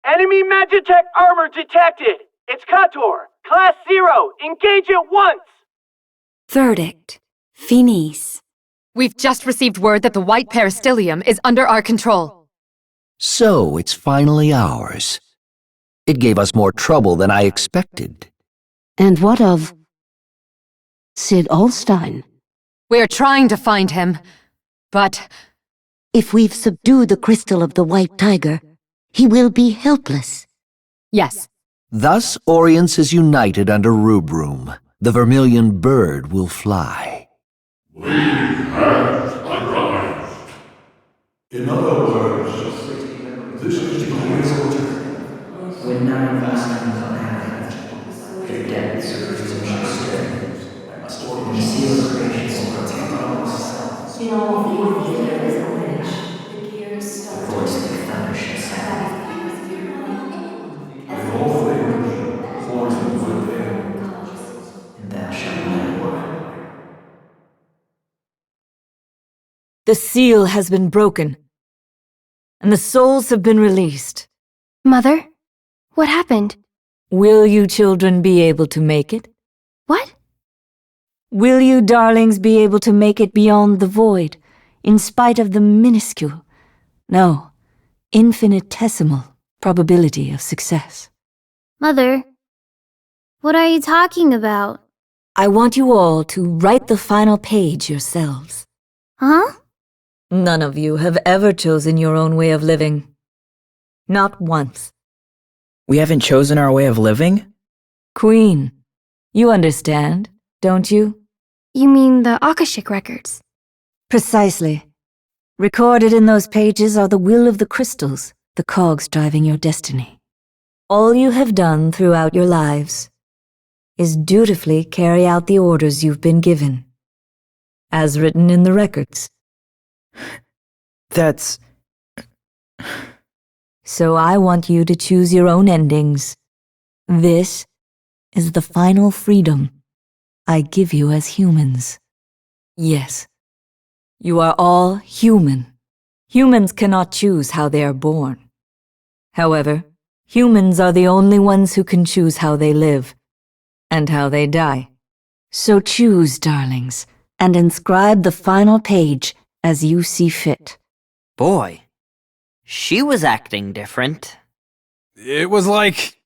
Enemy Magitech armor detected! It's Kator, Class 0, engage at once! Verdict. Finis. We've just received word that the White Peristyllium is under our control. So it's finally ours. It gave us more trouble than I expected. And what of Sid Olstein? We're trying to find him, but... If we've subdued the crystal of the White Tiger, he will be helpless. Yes. Thus Orience is united under Rubrum. The vermilion bird will fly. We have arrived. In other words, this is the when 9 Vascons unhappy, their depths of reason shall stir, and the seal of creation will protect all itself. In all forth there is a ledge, the voice of the thunder shall sound. In all things, horns and wood there. And thou shalt know. The seal has been broken, and the souls have been released. Mother? What happened? Will you children be able to make it? What? Will you darlings be able to make it beyond the void, in spite of the minuscule, no, infinitesimal probability of success? Mother, what are you talking about? I want you all to write the final page yourselves. Huh? None of you have ever chosen your own way of living. Not once. We haven't chosen our way of living? Queen, you understand, don't you? You mean the Akashic records? Precisely. Recorded in those pages are the will of the crystals, the cogs driving your destiny. All you have done throughout your lives is dutifully carry out the orders you've been given, as written in the records. That's... So I want you to choose your own endings. This is the final freedom I give you as humans. Yes, you are all human. Humans cannot choose how they are born. However, humans are the only ones who can choose how they live and how they die. So choose, darlings, and inscribe the final page as you see fit. Boy, she was acting different. It was like...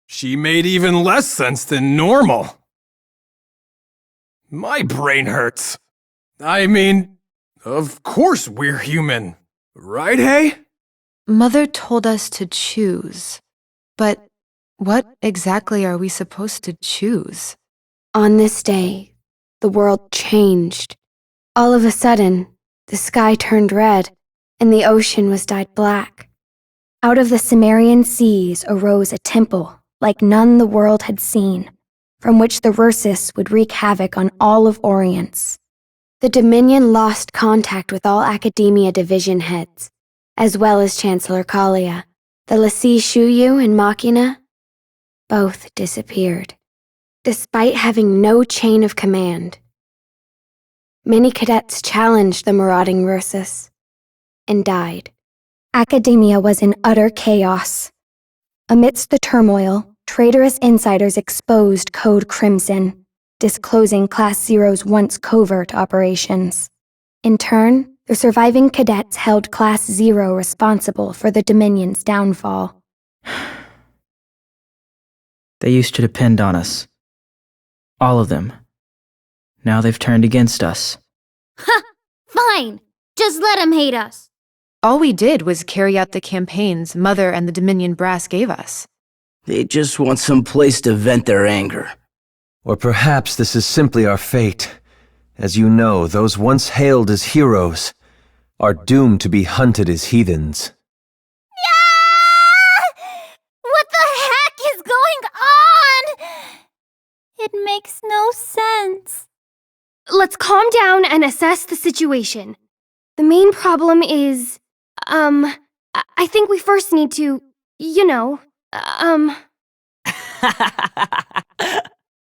she made even less sense than normal. My brain hurts. I mean, of course we're human. Right, hey? Mother told us to choose. But what exactly are we supposed to choose? On this day, the world changed. All of a sudden, the sky turned red, and the ocean was dyed black. Out of the Cimmerian seas arose a temple like none the world had seen, from which the Ursus would wreak havoc on all of Orience. The Dominion lost contact with all Academia division heads, as well as Chancellor Kalia. The Lasi Shuyu and Machina both disappeared, despite having no chain of command. Many cadets challenged the marauding Ursus and died. Academia was in utter chaos. Amidst the turmoil, traitorous insiders exposed Code Crimson, disclosing Class Zero's once covert operations. In turn, the surviving cadets held Class Zero responsible for the Dominion's downfall. They used to depend on us. All of them. Now they've turned against us. Ha! Fine! Just let them hate us. All we did was carry out the campaigns Mother and the Dominion brass gave us. They just want some place to vent their anger. Or perhaps this is simply our fate. As you know, those once hailed as heroes are doomed to be hunted as heathens. What the heck is going on? It makes no sense. Let's calm down and assess the situation. The main problem is, I think we first need to,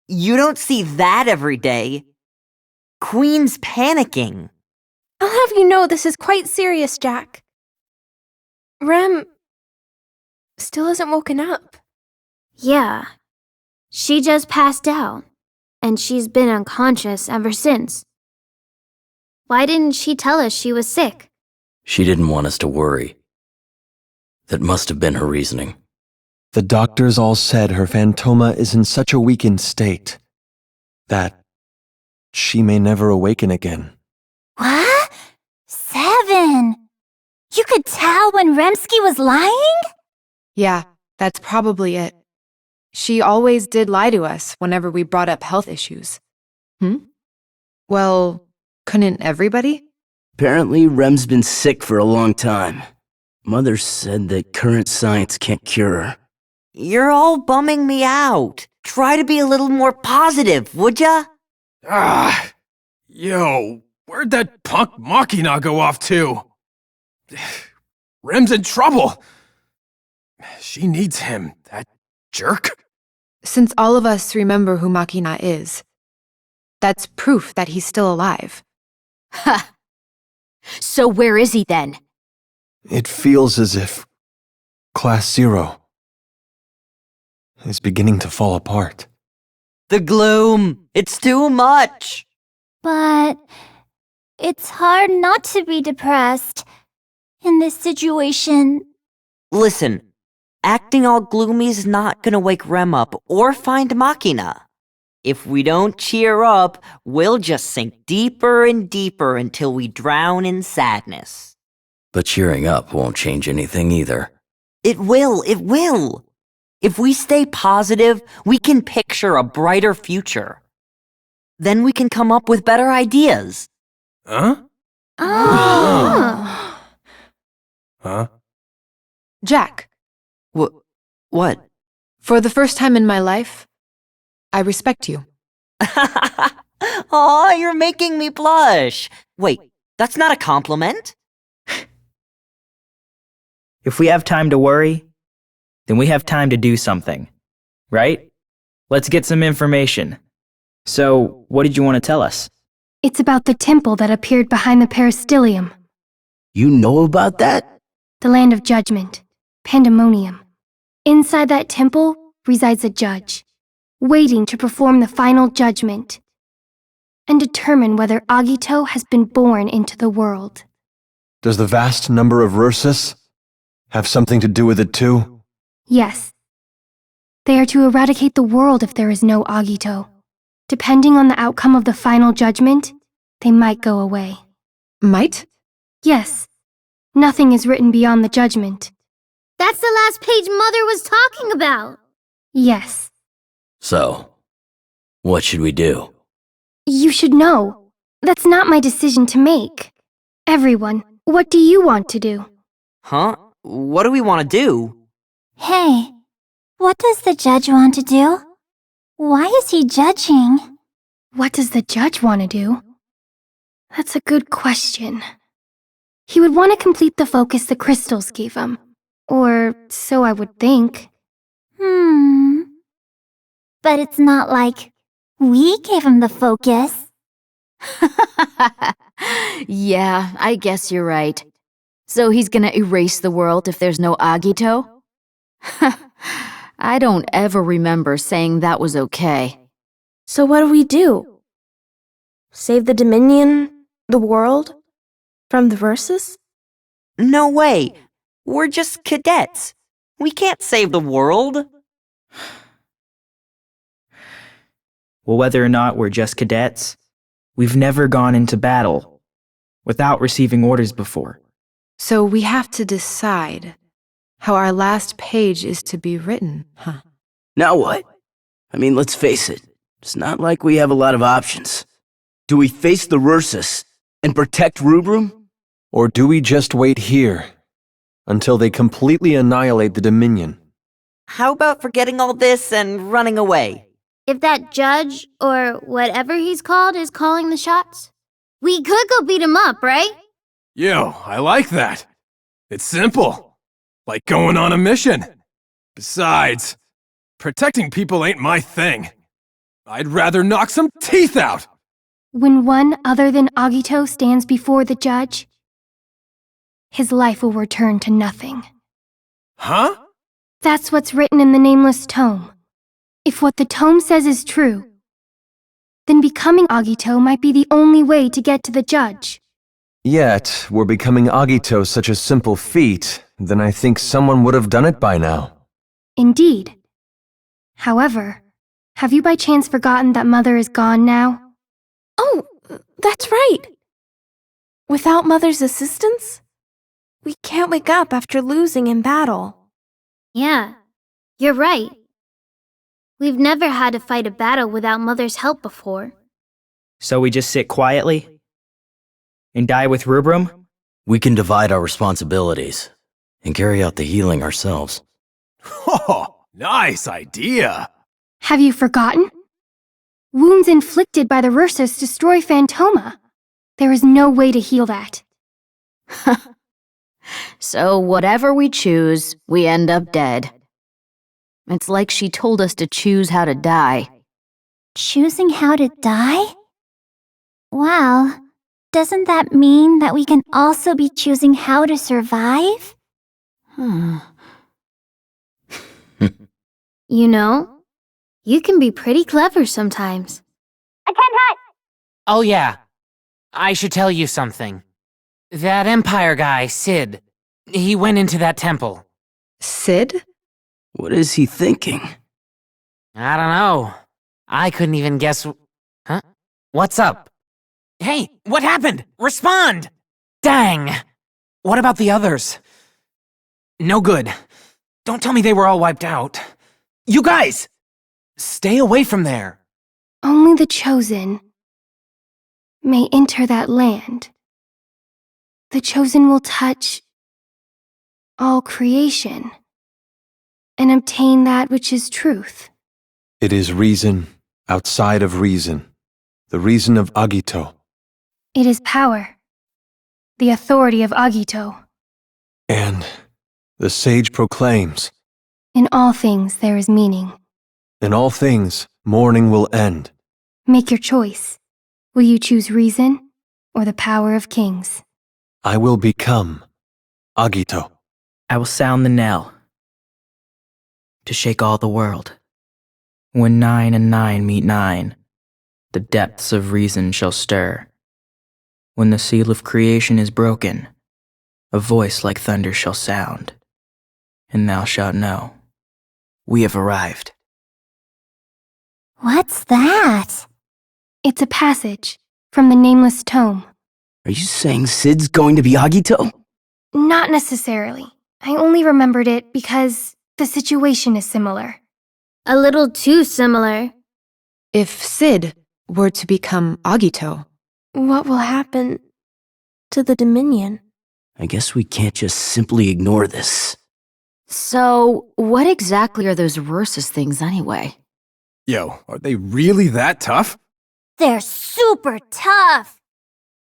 You don't see that every day. Queen's panicking. I'll have you know this is quite serious, Jack. Rem still hasn't woken up. Yeah. She just passed out, and she's been unconscious ever since. Why didn't she tell us she was sick? She didn't want us to worry. That must have been her reasoning. The doctors all said her phantoma is in such a weakened state that she may never awaken again. What? 7! You could tell when Remsky was lying? Yeah, that's probably it. She always did lie to us whenever we brought up health issues. Well, couldn't everybody? Apparently, Rem's been sick for a long time. Mother said that current science can't cure her. You're all bumming me out. Try to be a little more positive, would ya? Yo, where'd that punk Machina go off to? Rem's in trouble. She needs him, that jerk. Since all of us remember who Machina is, that's proof that he's still alive. Ha! So where is he then? It feels as if Class Zero is beginning to fall apart. The gloom! It's too much! But it's hard not to be depressed in this situation. Listen, acting all gloomy is not gonna wake Rem up or find Machina. If we don't cheer up, we'll just sink deeper and deeper until we drown in sadness. But cheering up won't change anything either. It will. If we stay positive, we can picture a brighter future. Then we can come up with better ideas. Huh? Oh. Huh? Jack. What? For the first time in my life, I respect you. Aw, you're making me blush. Wait, that's not a compliment? If we have time to worry, then we have time to do something, right? Let's get some information. So, what did you want to tell us? It's about the temple that appeared behind the peristyllium. You know about that? The land of judgment, Pandemonium. Inside that temple resides a judge, waiting to perform the final judgment and determine whether Agito has been born into the world. Does the vast number of Rursus have something to do with it too? Yes. They are to eradicate the world if there is no Agito. Depending on the outcome of the final judgment, they might go away. Might? Yes. Nothing is written beyond the judgment. That's the last page Mother was talking about. Yes. So, what should we do? You should know. That's not my decision to make. Everyone, what do you want to do? Huh? What do we want to do? Hey, what does the judge want to do? Why is he judging? What does the judge want to do? That's a good question. He would want to complete the focus the crystals gave him. Or so I would think. But it's not like we gave him the focus. Yeah, I guess you're right. So he's gonna erase the world if there's no Agito? I don't ever remember saying that was okay. So what do? Save the Dominion, the world, from the Versus? No way. We're just cadets. We can't save the world. Well, whether or not we're just cadets, we've never gone into battle without receiving orders before. So we have to decide how our last page is to be written, huh? Now what? I mean, let's face it. It's not like we have a lot of options. Do we face the Versus and protect Rubrum? Or do we just wait here until they completely annihilate the Dominion? How about forgetting all this and running away? If that judge, or whatever he's called, is calling the shots, we could go beat him up, right? Yo, I like that. It's simple. Like going on a mission. Besides, protecting people ain't my thing. I'd rather knock some teeth out. When one other than Agito stands before the judge, his life will return to nothing. Huh? That's what's written in the Nameless Tome. If what the tome says is true, then becoming Agito might be the only way to get to the judge. Yet, were becoming Agito such a simple feat, then I think someone would have done it by now. Indeed. However, have you by chance forgotten that Mother is gone now? Oh, that's right. Without Mother's assistance, we can't wake up after losing in battle. Yeah, you're right. We've never had to fight a battle without Mother's help before. So we just sit quietly and die with Rubrum? We can divide our responsibilities and carry out the healing ourselves. Oh, nice idea. Have you forgotten? Wounds inflicted by the Versus destroy Phantoma. There is no way to heal that. So whatever we choose, we end up dead. It's like she told us to choose how to die. Choosing how to die? Wow, doesn't that mean that we can also be choosing how to survive? You know, you can be pretty clever sometimes. Oh yeah, I should tell you something. That Empire guy, Sid, he went into that temple. Sid? What is he thinking? I don't know. I couldn't even guess. Huh? What's up? Hey, what happened? Respond! Dang! What about the others? No good. Don't tell me they were all wiped out. You guys! Stay away from there. Only the chosen may enter that land. The chosen will touch all creation and obtain that which is truth. It is reason outside of reason, the reason of Agito. It is power, the authority of Agito. And the sage proclaims, In all things there is meaning. in all things, mourning will end. Make your choice. Will you choose reason or the power of kings? I will become Agito. I will sound the knell to shake all the world. When 9 and 9 meet 9, the depths of reason shall stir. When the seal of creation is broken, a voice like thunder shall sound, and thou shalt know, we have arrived. What's that? It's a passage from the Nameless Tome. Are you saying Sid's going to be Agito? Not necessarily. I only remembered it because the situation is similar. A little too similar. If Sid were to become Agito, What will happen to the Dominion? I guess we can't just simply ignore this. So, what exactly are those Versus things anyway? Yo, are they really that tough? They're super tough.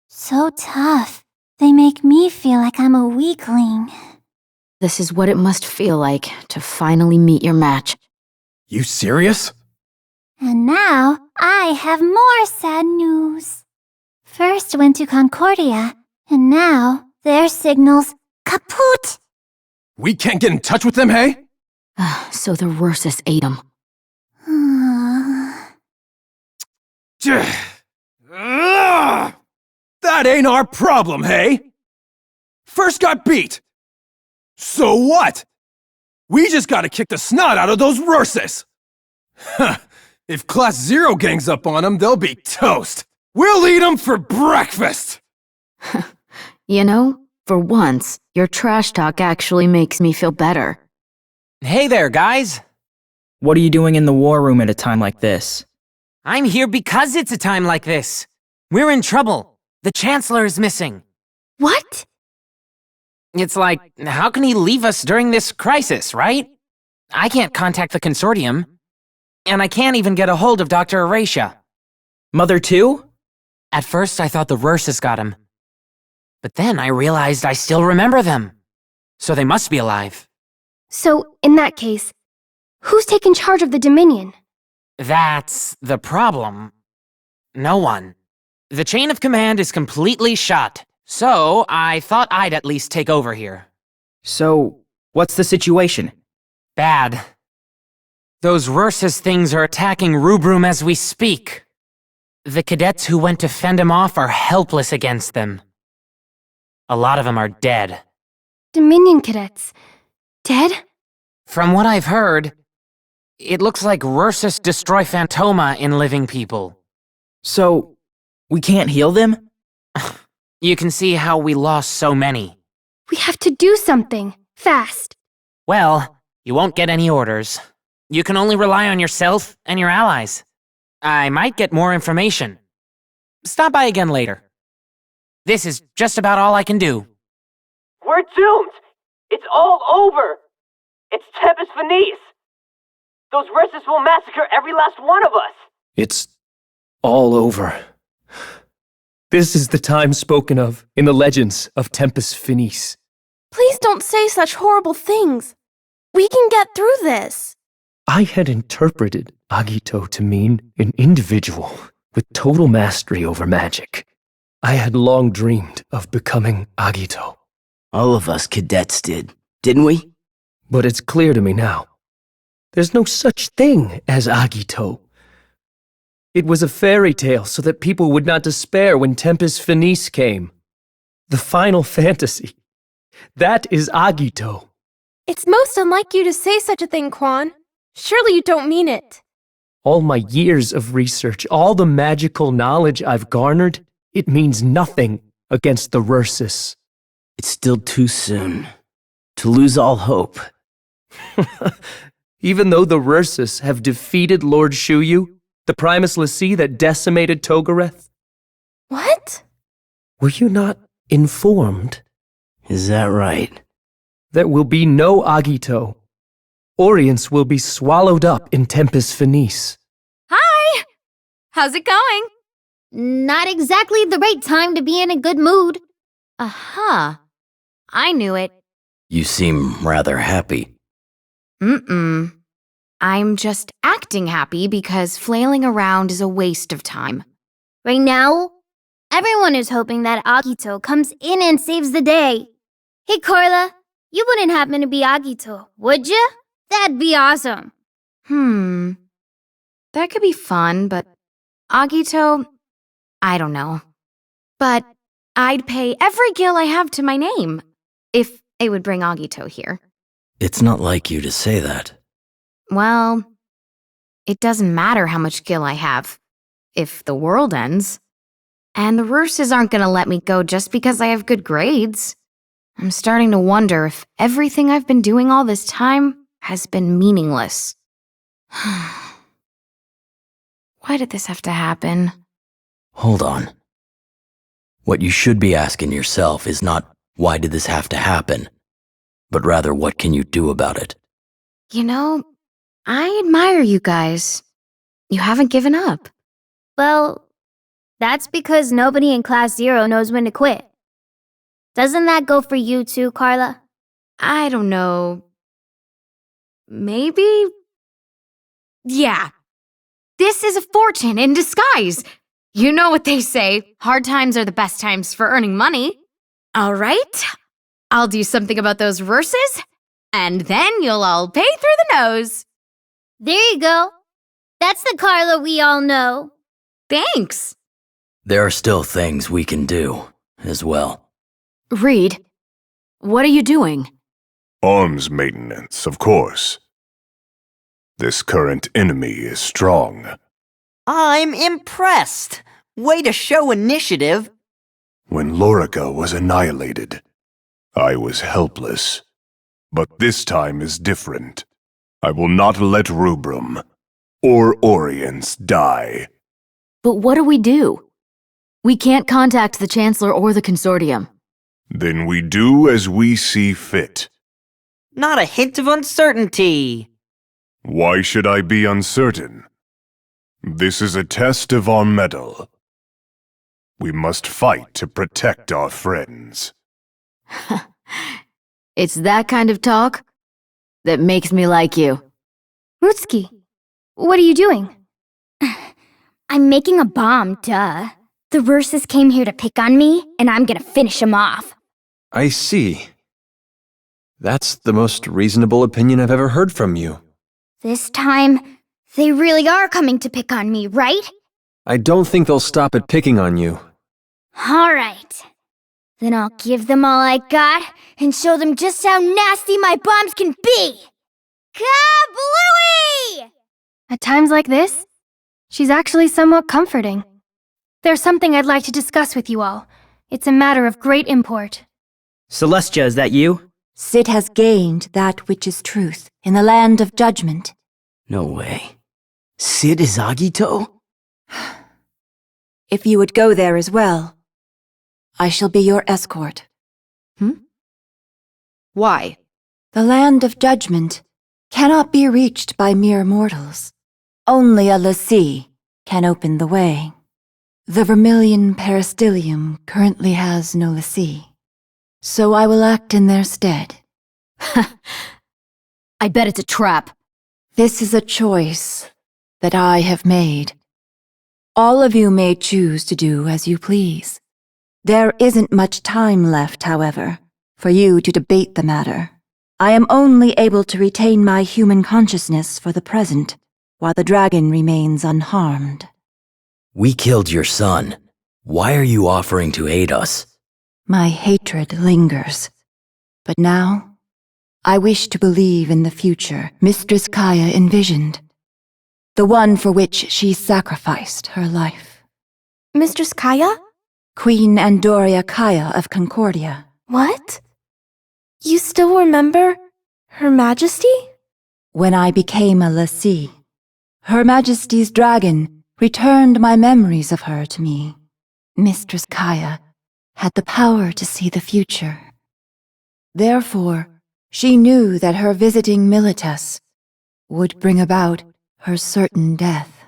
So tough, they make me feel like I'm a weakling. This is what it must feel like to finally meet your match. You serious? And now, I have more sad news. First went to Concordia, and now their signal's kaput. We can't get in touch with them, hey? So the Versus ate him. That ain't our problem, hey? First got beat. So what? We just gotta kick the snot out of those Rursus. Huh. If Class Zero gangs up on them, they'll be toast. We'll eat them for breakfast. You know, for once, your trash talk actually makes me feel better. Hey there, guys. What are you doing in the war room at a time like this? I'm here because it's a time like this. We're in trouble. The Chancellor is missing. What? It's like, how can he leave us during this crisis, right? I can't contact the Consortium. And I can't even get a hold of Dr. Erasia. Mother too? At first I thought the Rursus got him. But then I realized I still remember them. So they must be alive. So, in that case, who's taken charge of the Dominion? That's the problem. No one. The chain of command is completely shot. So I thought I'd at least take over here. So, what's the situation? Bad. Those Rursus things are attacking Rubrum as we speak. The cadets who went to fend them off are helpless against them. A lot of them are dead. Dominion cadets. Dead? From what I've heard, it looks like Rursus destroy Phantoma in living people. So, we can't heal them? You can see how we lost so many. We have to do something. Fast. Well, you won't get any orders. You can only rely on yourself and your allies. I might get more information. Stop by again later. This is just about all I can do. We're doomed! It's all over! It's Tempest Finis! Those Rursus will massacre every last one of us! It's all over. This is the time spoken of in the legends of Tempest Finis. Please don't say such horrible things. We can get through this. I had interpreted Agito to mean an individual with total mastery over magic. I had long dreamed of becoming Agito. All of us cadets did, didn't we? But it's clear to me now. There's no such thing as Agito. It was a fairy tale so that people would not despair when Tempest Finis came. The final fantasy. That is Agito. It's most unlike you to say such a thing, Quan. Surely you don't mean it. All my years of research, all the magical knowledge I've garnered, it means nothing against the Rursus. It's still too soon to lose all hope. Even though the Rursus have defeated Lord Shuyu, the Primus Lassie that decimated Togareth? What? Were you not informed? Is that right? There will be no Agito. Orience will be swallowed up in Tempest Finis. Hi! How's it going? Not exactly the right time to be in a good mood. Aha. I knew it. You seem rather happy. I'm just acting happy because flailing around is a waste of time. Right now, everyone is hoping that Agito comes in and saves the day. Hey, Carla, you wouldn't happen to be Agito, would ya? That'd be awesome. That could be fun, but Agito, I don't know. But I'd pay every gil I have to my name if it would bring Agito here. It's not like you to say that. Well, it doesn't matter how much gil I have if the world ends. And the Rursus aren't gonna let me go just because I have good grades. I'm starting to wonder if everything I've been doing all this time has been meaningless. Why did this have to happen? Hold on. What you should be asking yourself is not, why did this have to happen? But rather, what can you do about it? You know, I admire you guys. You haven't given up. Well, that's because nobody in Class Zero knows when to quit. Doesn't that go for you too, Carla? I don't know. Maybe? Yeah. This is a fortune in disguise. You know what they say, hard times are the best times for earning money. All right, I'll do something about those Rursus, and then you'll all pay through the nose. There you go. That's the Carla we all know. Thanks. There are still things we can do, as well. Reed, what are you doing? Arms maintenance, of course. This current enemy is strong. I'm impressed. Way to show initiative. When Lorica was annihilated, I was helpless. But this time is different. I will not let Rubrum or Orients die. But what do we do? We can't contact the Chancellor or the Consortium. Then we do as we see fit. Not a hint of uncertainty. Why should I be uncertain? This is a test of our mettle. We must fight to protect our friends. It's that kind of talk that makes me like you. Mutsuki, what are you doing? I'm making a bomb, duh. The Rursus came here to pick on me, and I'm gonna finish him off. I see. That's the most reasonable opinion I've ever heard from you. This time, they really are coming to pick on me, right? I don't think they'll stop at picking on you. Alright. Then I'll give them all I got and show them just how nasty my bombs can be! Kablooey! At times like this, she's actually somewhat comforting. There's something I'd like to discuss with you all. It's a matter of great import. Celestia, is that you? Sid has gained that which is truth in the land of judgment. No way. Sid is Agito? If you would go there as well, I shall be your escort. Why? The land of judgment cannot be reached by mere mortals. Only a Lassie can open the way. The Vermilion Peristilium currently has no Lassie, so I will act in their stead. I bet it's a trap. This is a choice that I have made. All of you may choose to do as you please. There isn't much time left, however, for you to debate the matter. I am only able to retain my human consciousness for the present, while the dragon remains unharmed. We killed your son. Why are you offering to aid us? My hatred lingers. But now, I wish to believe in the future Mistress Kaya envisioned. The one for which she sacrificed her life. Mistress Kaya? Queen Andoria Kaya of Concordia. What? You still remember Her Majesty? When I became a Lassie, Her Majesty's dragon returned my memories of her to me. Mistress Kaya had the power to see the future. Therefore, she knew that her visiting Milites would bring about her certain death.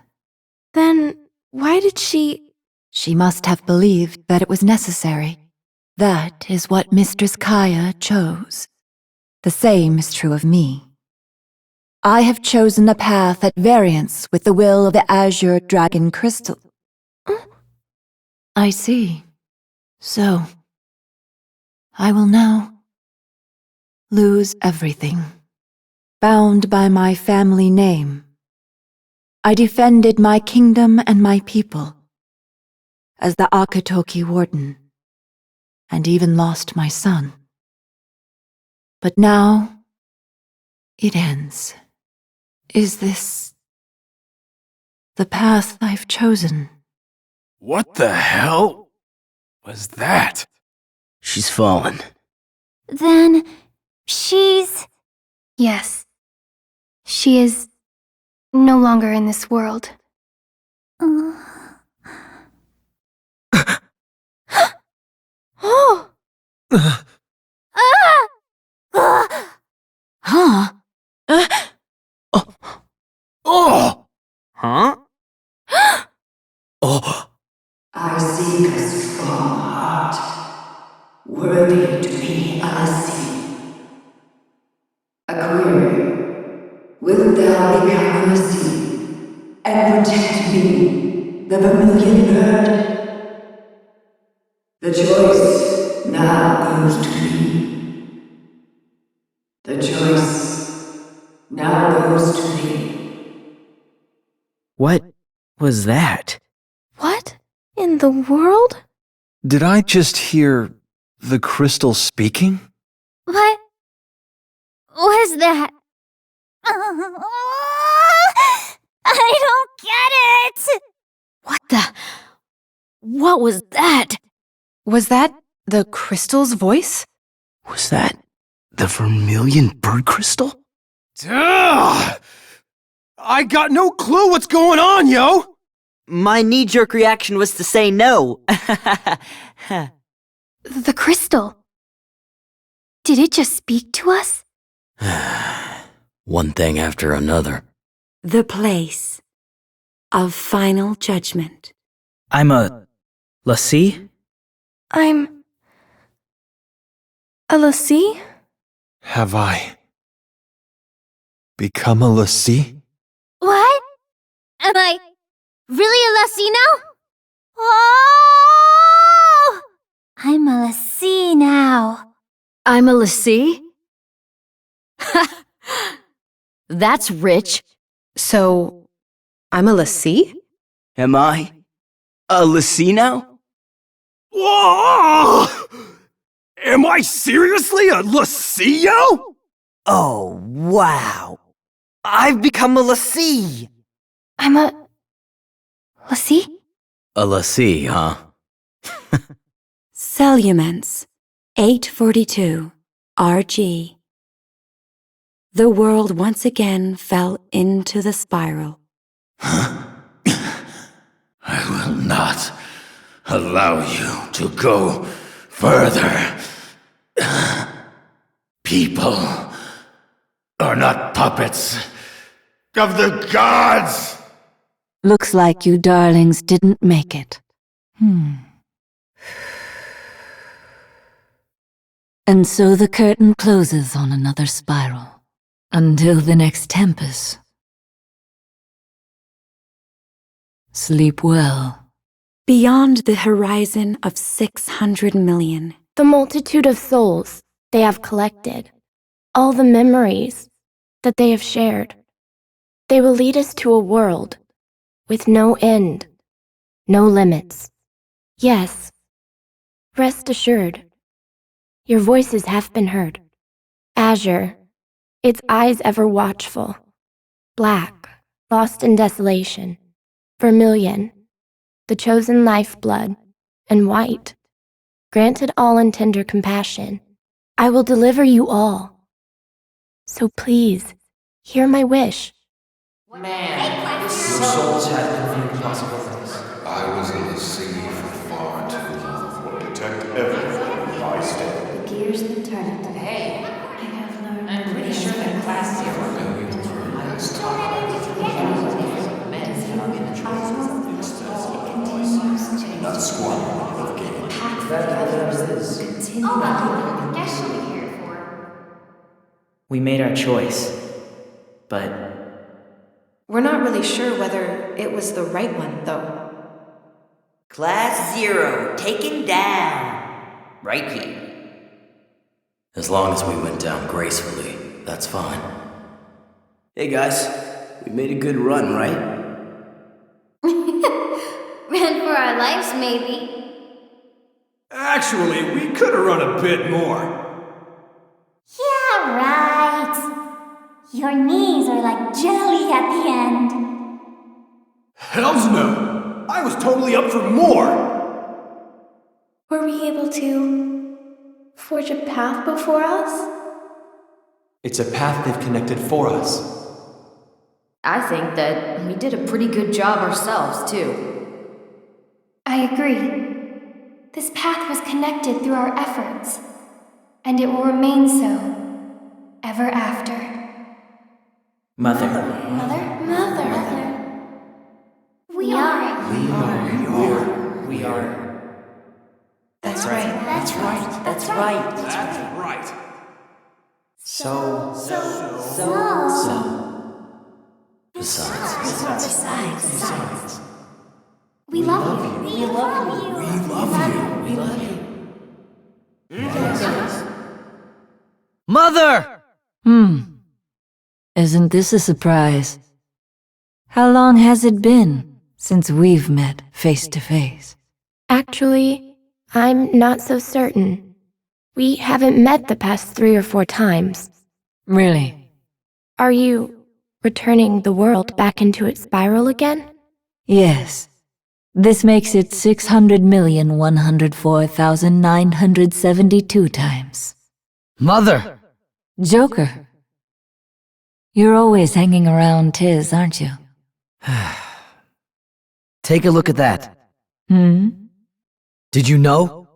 Then why did she... She must have believed that it was necessary. That is what Mistress Kaya chose. The same is true of me. I have chosen a path at variance with the will of the Azure Dragon Crystal. I see. So, I will now lose everything. Bound by my family name, I defended my kingdom and my people as the Akatoki Warden, and even lost my son. But now, it ends. Is this the path I've chosen? What the hell was that? She's fallen. Then, she's... Yes. She is no longer in this world. Oh! Huh? Oh! Huh? Oh! I seek a strong heart, worthy to be a Lassie. A query. Wilt thou become a Lassie and protect me, the Vermilion Bird? The choice now goes to me. The choice now goes to thee. What was that? the world? Did I just hear the crystal speaking? What was that? I don't get it! What was that? Was that the crystal's voice? Was that the vermilion bird crystal? Duh! I got no clue what's going on, yo! My knee-jerk reaction was to say no. The crystal. Did it just speak to us? One thing after another. The place of final judgment. I'm a lassie? I'm a lassie? Have I become a lassie? What? Am I really a lassie now? Oh! I'm a lassie now. I'm a lassie? That's rich. So, I'm a lassie? Am I a lassie now? Whoa! Am I seriously a lassie, yo? Oh, wow. I've become a lassie. I'm a lassie? A lassie, huh? Celluments, 842, RG. The world once again fell into the spiral. I will not allow you to go further. People are not puppets of the gods! Looks like you darlings didn't make it. And so the curtain closes on another spiral. Until the next tempest. Sleep well. Beyond the horizon of 600 million. The multitude of souls they have collected, all the memories that they have shared. They will lead us to a world with no end, no limits. Yes, rest assured, your voices have been heard. Azure, its eyes ever watchful, black, lost in desolation, vermilion, the chosen lifeblood, and white, granted all in tender compassion. I will deliver you all. So please, hear my wish. Man, your souls had confused possible things. I was in the sea for far too long. Protect everyone by staying. The gears that turn it. Hey, I have learned. I'm pretty sure that class zero. I was taught how to men in the trousers. Not squandering of game. Continue. Oh, well, guess she'll be cared for. We made our choice, but We're not really sure whether it was the right one, though. Class 0, taken down. Right here. As long as we went down gracefully, that's fine. Hey guys, we made a good run, right? Ran for our lives, maybe. Actually, we could have run a bit more. Yeah, right. Your knees are like jelly at the end. Hells no! I was totally up for more! Were we able to forge a path before us? It's a path they've connected for us. I think that we did a pretty good job ourselves, too. I agree. This path was connected through our efforts, and it will remain so, ever after. Mother. Mother. We are. We are. That's right. That's right. That's right. That's right. So. Besides. We love you. We love you. Mother! Isn't this a surprise? How long has it been since we've met face to face? Actually, I'm not so certain. We haven't met the past 3 or 4 times. Really? Are you returning the world back into its spiral again? Yes. This makes it 600,104,972 times. Mother! Joker. You're always hanging around Tiz, aren't you? Take a look at that. Hmm? Did you know?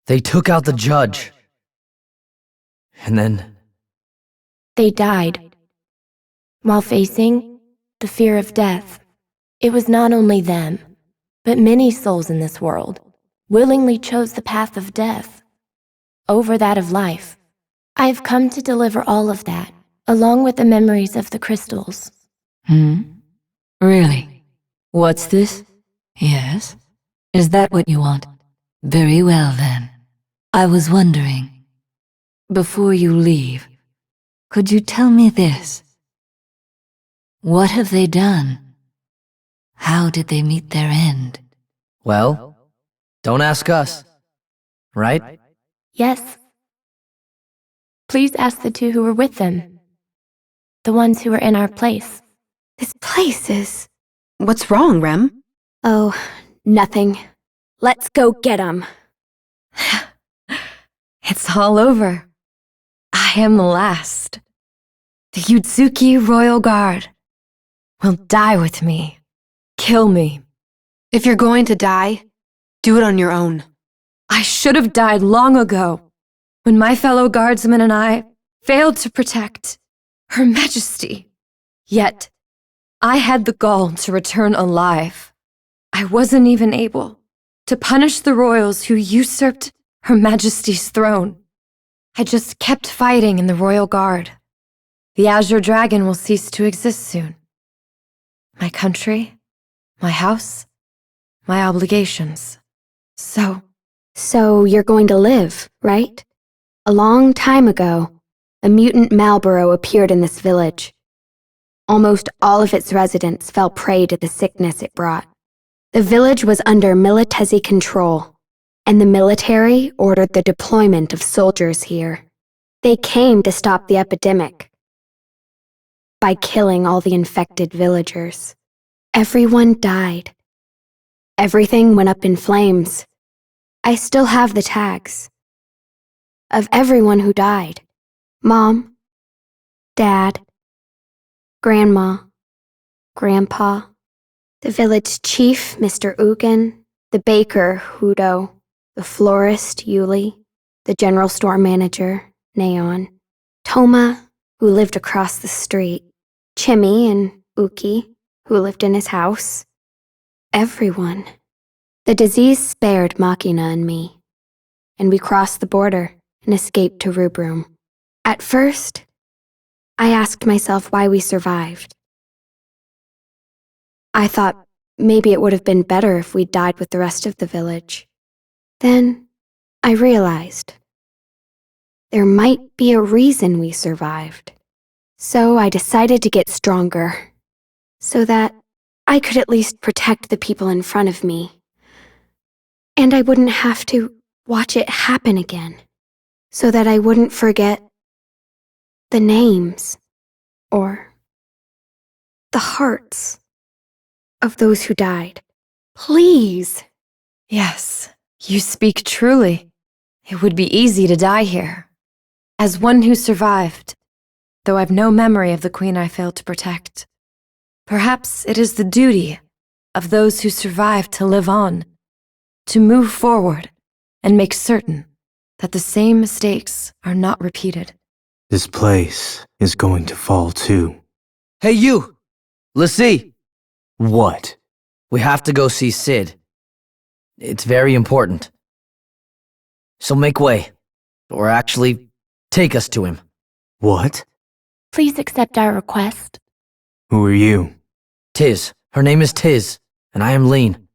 They took out the judge. And then... They died. While facing the fear of death, it was not only them, but many souls in this world willingly chose the path of death over that of life. I have come to deliver all of that, along with the memories of the crystals. Really? What's this? Yes? Is that what you want? Very well then. I was wondering, before you leave, could you tell me this? What have they done? How did they meet their end? Well, don't ask us. Right? Yes. Please ask the 2 who were with them. The ones who were in our place. This place is... What's wrong, Rem? Oh, nothing. Let's go get 'em. It's all over. I am the last. The Yutsuki Royal Guard will die with me. Kill me. If you're going to die, do it on your own. I should have died long ago, when my fellow guardsmen and I failed to protect Her Majesty. Yet, I had the gall to return alive. I wasn't even able to punish the royals who usurped Her Majesty's throne. I just kept fighting in the Royal Guard. The Azure Dragon will cease to exist soon. My country, my house, my obligations. So you're going to live, right? A long time ago, a mutant Malboro appeared in this village. Almost all of its residents fell prey to the sickness it brought. The village was under Militesi control, and the military ordered the deployment of soldiers here. They came to stop the epidemic by killing all the infected villagers. Everyone died. Everything went up in flames. I still have the tags of everyone who died. Mom, Dad, Grandma, Grandpa, the village chief, Mr. Ugen, the baker, Hudo, the florist, Yuli, the general store manager, Neon, Toma, who lived across the street, Chimmy and Uki, who lived in his house. Everyone. The disease spared Machina and me, and we crossed the border and escaped to Rubrum. At first, I asked myself why we survived. I thought maybe it would have been better if we died with the rest of the village. Then I realized there might be a reason we survived. So I decided to get stronger, so that I could at least protect the people in front of me. And I wouldn't have to watch it happen again, so that I wouldn't forget the names or the hearts of those who died. Please. yes, you speak truly. It would be easy to die here. As one who survived, though I've no memory of the queen I failed to protect. Perhaps it is the duty of those who survived to live on, to move forward and make certain that the same mistakes are not repeated. This place is going to fall too. Hey you! Lassie! What? We have to go see Sid. It's very important. So make way. Or actually, take us to him. What? Please accept our request. Who are you? Tiz. Her name is Tiz, and I am Lean.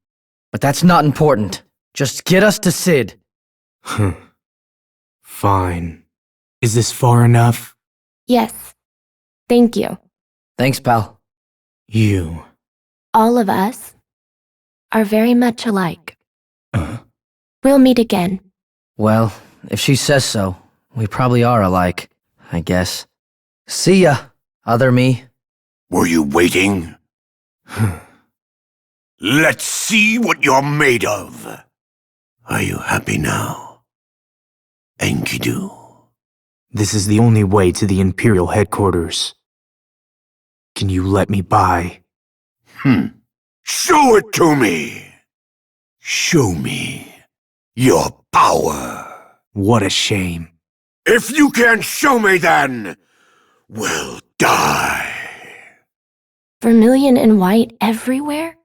But that's not important. Just get us to Sid. Fine. Is this far enough? Yes. Thank you. Thanks, pal. You. All of us. are very much alike. We'll meet again. Well, if she says so, we probably are alike, I guess. See ya, other me. Were you waiting? Let's see what you're made of. Are you happy now, Enkidu? This is the only way to the Imperial headquarters. Can you let me by? Show it to me! Show me your power. What a shame. If you can't show me then, we'll die. Vermilion and white everywhere?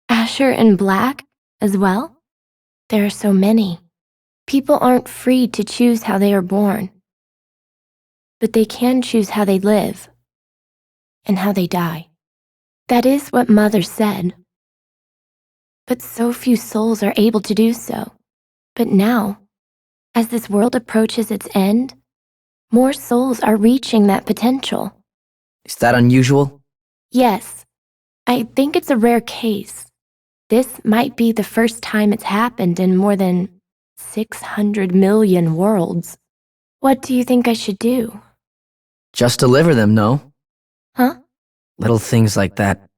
Asher and black as well? There are so many. People aren't free to choose how they are born. But they can choose how they live. And how they die. That is what Mother said. But so few souls are able to do so. But now, as this world approaches its end, more souls are reaching that potential. Is that unusual? Yes, I think it's a rare case. This might be the first time it's happened in more than 600 million worlds. What do you think I should do? Just deliver them, no? Huh? Little things like that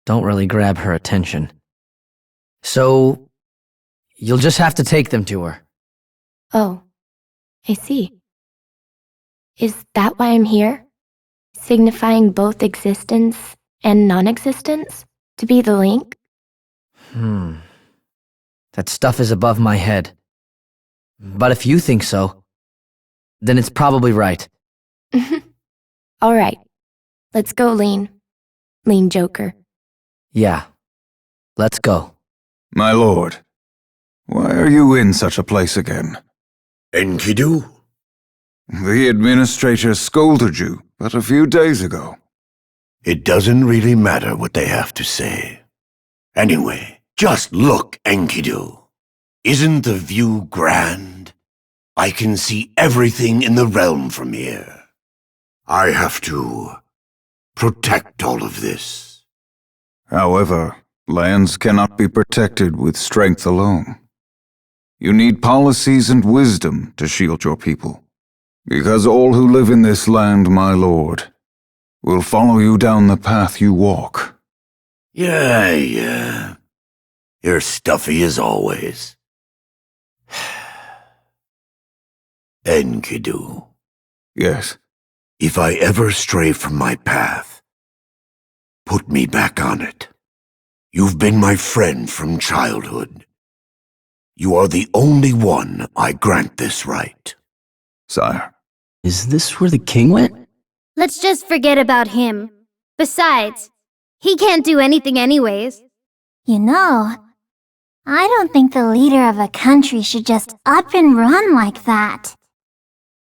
don't really grab her attention. So, you'll just have to take them to her. Oh, I see. Is that why I'm here? Signifying both existence and non-existence? To be the link? That stuff is above my head. But if you think so, then it's probably right. All right. Let's go, Lean. Lean Joker. Yeah. Let's go. My lord, why are you in such a place again? Enkidu? The administrator scolded you but a few days ago. It doesn't really matter what they have to say. Anyway, just look, Enkidu. Isn't the view grand? I can see everything in the realm from here. I have to protect all of this. However, lands cannot be protected with strength alone. You need policies and wisdom to shield your people. Because all who live in this land, my lord, will follow you down the path you walk. Yeah. You're stuffy as always. Enkidu. Yes? If I ever stray from my path, put me back on it. You've been my friend from childhood. You are the only one I grant this right. Sire. Is this where the king went? Let's just forget about him. Besides, he can't do anything anyways. You know, I don't think the leader of a country should just up and run like that.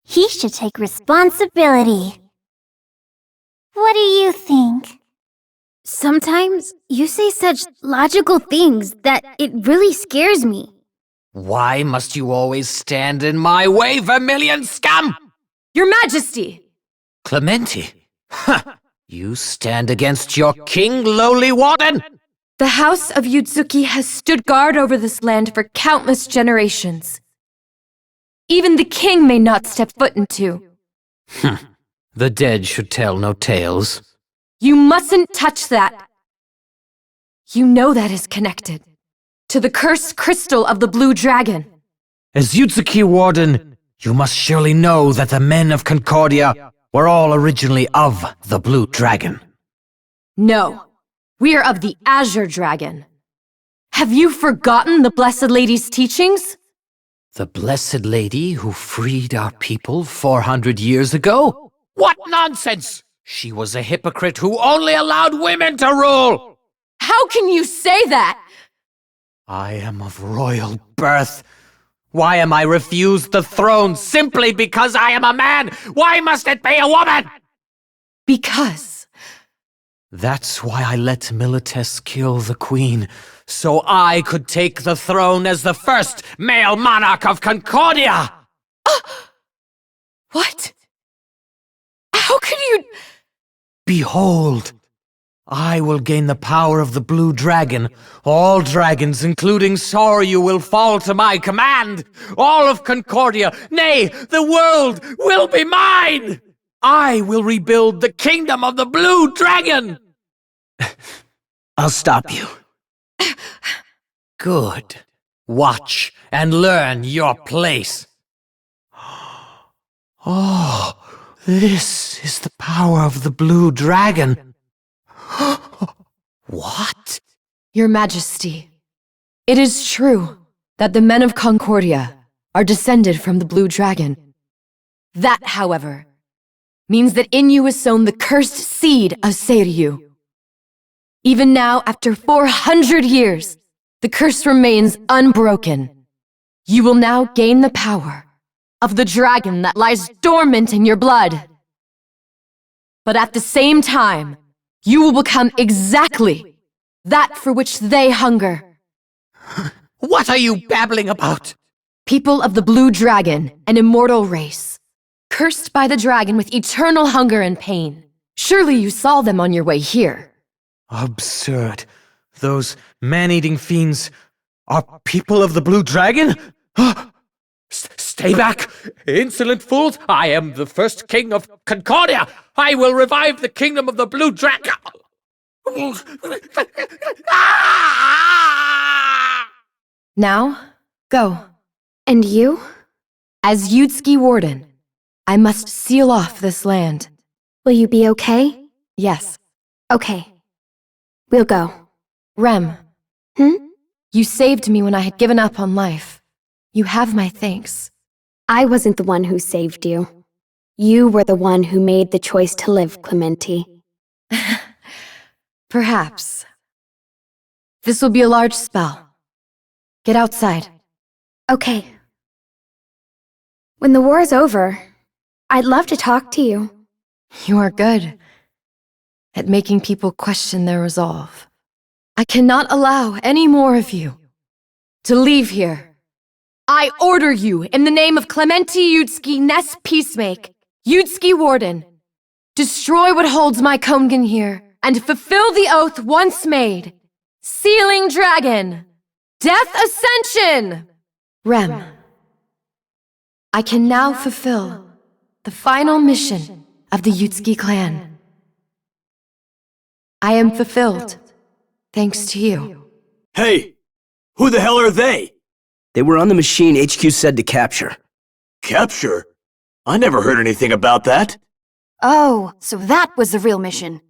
He should take responsibility. What do you think? Sometimes you say such logical things that it really scares me. Why must you always stand in my way, Vermilion scum? Your Majesty! Clementi? You stand against your king, lowly warden? The House of Yutsuki has stood guard over this land for countless generations. Even the king may not step foot into. The dead should tell no tales. You mustn't touch that. You know that is connected to the cursed crystal of the Blue Dragon. As Yutsuki Warden, you must surely know that the men of Concordia were all originally of the Blue Dragon. No, we are of the Azure Dragon. Have you forgotten the Blessed Lady's teachings? The Blessed Lady who freed our people 400 years ago? What nonsense! She was a hypocrite who only allowed women to rule! How can you say that? I am of royal birth. Why am I refused the throne simply because I am a man? Why must it be a woman? Because. That's why I let Milites kill the queen, so I could take the throne as the first male monarch of Concordia! What? How could you... Behold, I will gain the power of the blue dragon. All dragons, including Soryu, will fall to my command. All of Concordia, nay, the world, will be mine! I will rebuild the kingdom of the blue dragon! I'll stop you. Good. Watch and learn your place. Oh, this is the power of the blue dragon. What? Your Majesty, it is true that the men of Concordia are descended from the blue dragon. That, however, means that in you is sown the cursed seed of Seiryu. Even now, after 400 years, the curse remains unbroken. You will now gain the power of the dragon that lies dormant in your blood. But at the same time, you will become exactly that for which they hunger. What are you babbling about? People of the blue dragon, an immortal race, cursed by the dragon with eternal hunger and pain. Surely you saw them on your way here. Absurd. Those man-eating fiends are people of the blue dragon? Stay back, insolent fools! I am the first king of Concordia! I will revive the kingdom of the blue dragon! Now, go. And you? As Yudski Warden, I must seal off this land. Will you be okay? Yes. Okay. We'll go. Rem. You saved me when I had given up on life. You have my thanks. I wasn't the one who saved you. You were the one who made the choice to live, Clementi. Perhaps. This will be a large spell. Get outside. Okay. When the war is over, I'd love to talk to you. You are good at making people question their resolve. I cannot allow any more of you to leave here. I order you, in the name of Clementi Yudski Ness Peacemake, Yudski Warden, destroy what holds my Kongen here, and fulfill the oath once made. Sealing Dragon! Death Ascension! Rem, I can now fulfill the final mission of the Yudski clan. I am fulfilled, thanks to you. Hey! Who the hell are they? They were on the machine HQ said to capture. Capture? I never heard anything about that. Oh, so that was the real mission.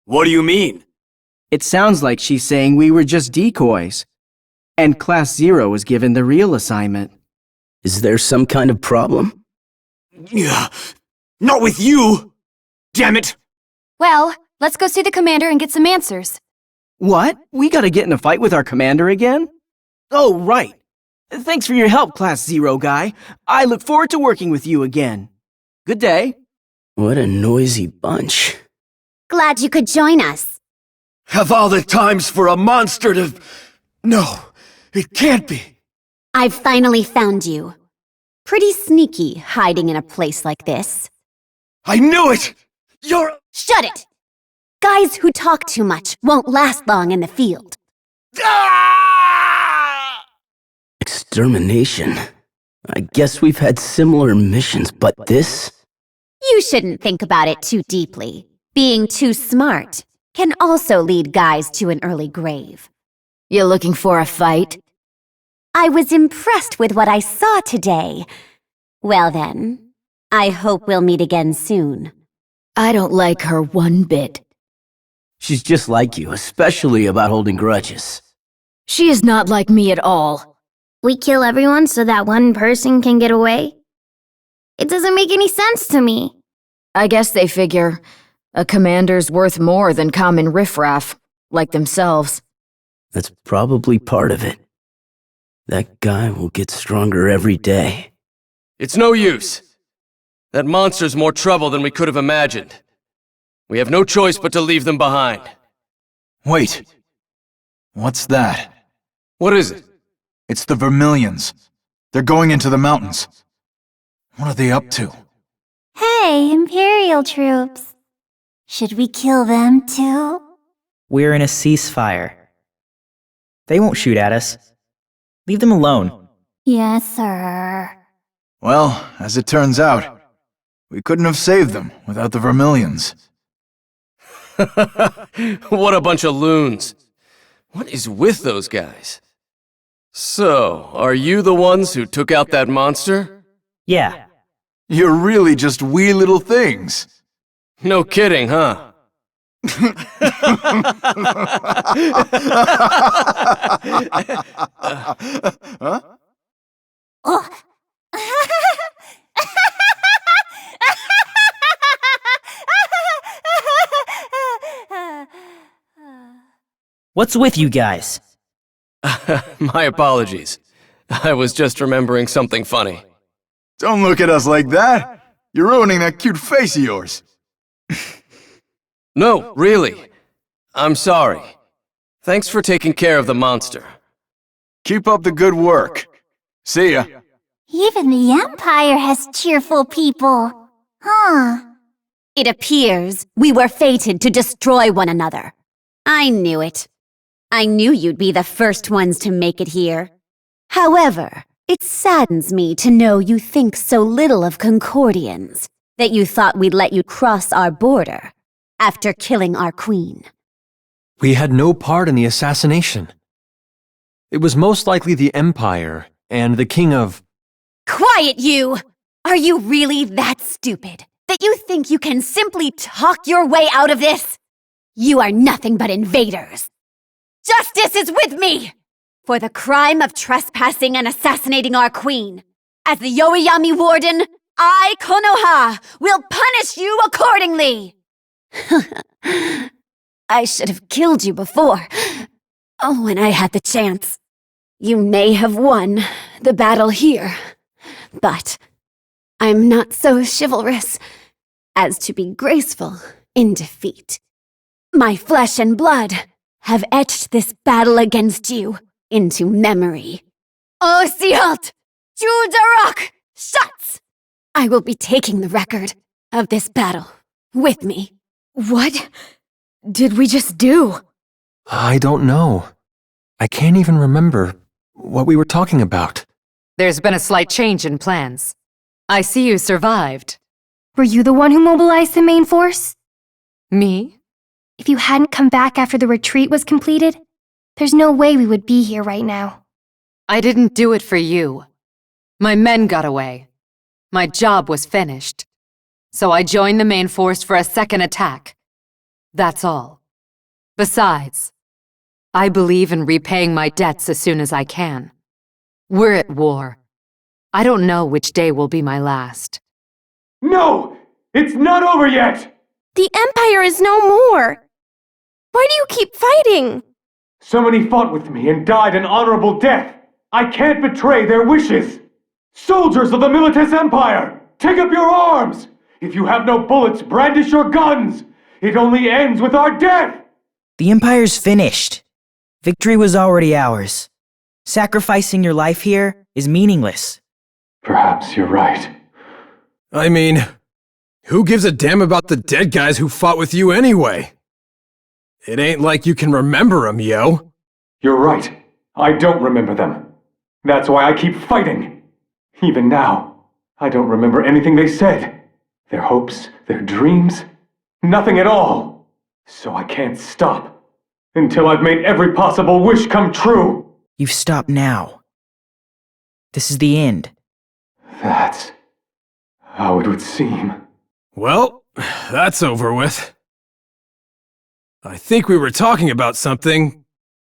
What do you mean? It sounds like she's saying we were just decoys. And Class 0 was given the real assignment. Is there some kind of problem? Yeah, not with you! Damn it! Well, let's go see the commander and get some answers. What? We gotta get in a fight with our commander again? Oh, right. Thanks for your help, Class 0 guy. I look forward to working with you again. Good day. What a noisy bunch. Glad you could join us. Have all the times for a monster to... No, it can't be. I've finally found you. Pretty sneaky, hiding in a place like this. I knew it! You're... Shut it! Guys who talk too much won't last long in the field. Extermination. I guess we've had similar missions, but this? You shouldn't think about it too deeply. Being too smart can also lead guys to an early grave. You looking for a fight? I was impressed with what I saw today. Well then, I hope we'll meet again soon. I don't like her one bit. She's just like you, especially about holding grudges. She is not like me at all. We kill everyone so that one person can get away? It doesn't make any sense to me. I guess they figure a commander's worth more than common riffraff, like themselves. That's probably part of it. That guy will get stronger every day. It's no use. That monster's more trouble than we could have imagined. We have no choice but to leave them behind. Wait. What's that? What is it? It's the Vermilions. They're going into the mountains. What are they up to? Hey, Imperial troops. Should we kill them too? We're in a ceasefire. They won't shoot at us. Leave them alone. Yes, sir. Well, as it turns out, we couldn't have saved them without the Vermilions. What a bunch of loons. What is with those guys? So, are you the ones who took out that monster? Yeah. You're really just wee little things. No kidding, huh? Huh? Oh. What's with you guys? My apologies. I was just remembering something funny. Don't look at us like that. You're ruining that cute face of yours. No, really. I'm sorry. Thanks for taking care of the monster. Keep up the good work. See ya. Even the Empire has cheerful people. Huh. It appears we were fated to destroy one another. I knew it. I knew you'd be the first ones to make it here. However, it saddens me to know you think so little of Concordians, that you thought we'd let you cross our border after killing our queen. We had no part in the assassination. It was most likely the Empire and the King of... Quiet, you! Are you really that stupid that you think you can simply talk your way out of this? You are nothing but invaders. Justice is with me! For the crime of trespassing and assassinating our queen. As the Yoiyami warden, I, Konoha, will punish you accordingly! I should have killed you before. Oh, when I had the chance. You may have won the battle here, but I'm not so chivalrous as to be graceful in defeat. My flesh and blood have etched this battle against you into memory. Oh, Sialt! Judarok! Shuts! I will be taking the record of this battle with me. What did we just do? I don't know. I can't even remember what we were talking about. There's been a slight change in plans. I see you survived. Were you the one who mobilized the main force? Me? If you hadn't come back after the retreat was completed, there's no way we would be here right now. I didn't do it for you. My men got away. My job was finished. So I joined the main force for a second attack. That's all. Besides, I believe in repaying my debts as soon as I can. We're at war. I don't know which day will be my last. No! It's not over yet! The Empire is no more! Why do you keep fighting? So many fought with me and died an honorable death. I can't betray their wishes. Soldiers of the Milites Empire, take up your arms! If you have no bullets, brandish your guns! It only ends with our death! The Empire's finished. Victory was already ours. Sacrificing your life here is meaningless. Perhaps you're right. I mean, who gives a damn about the dead guys who fought with you anyway? It ain't like you can remember them, yo. You're right. I don't remember them. That's why I keep fighting. Even now, I don't remember anything they said. Their hopes, their dreams, nothing at all. So I can't stop until I've made every possible wish come true. You've stopped now. This is the end. That's how it would seem. Well, that's over with. I think we were talking about something,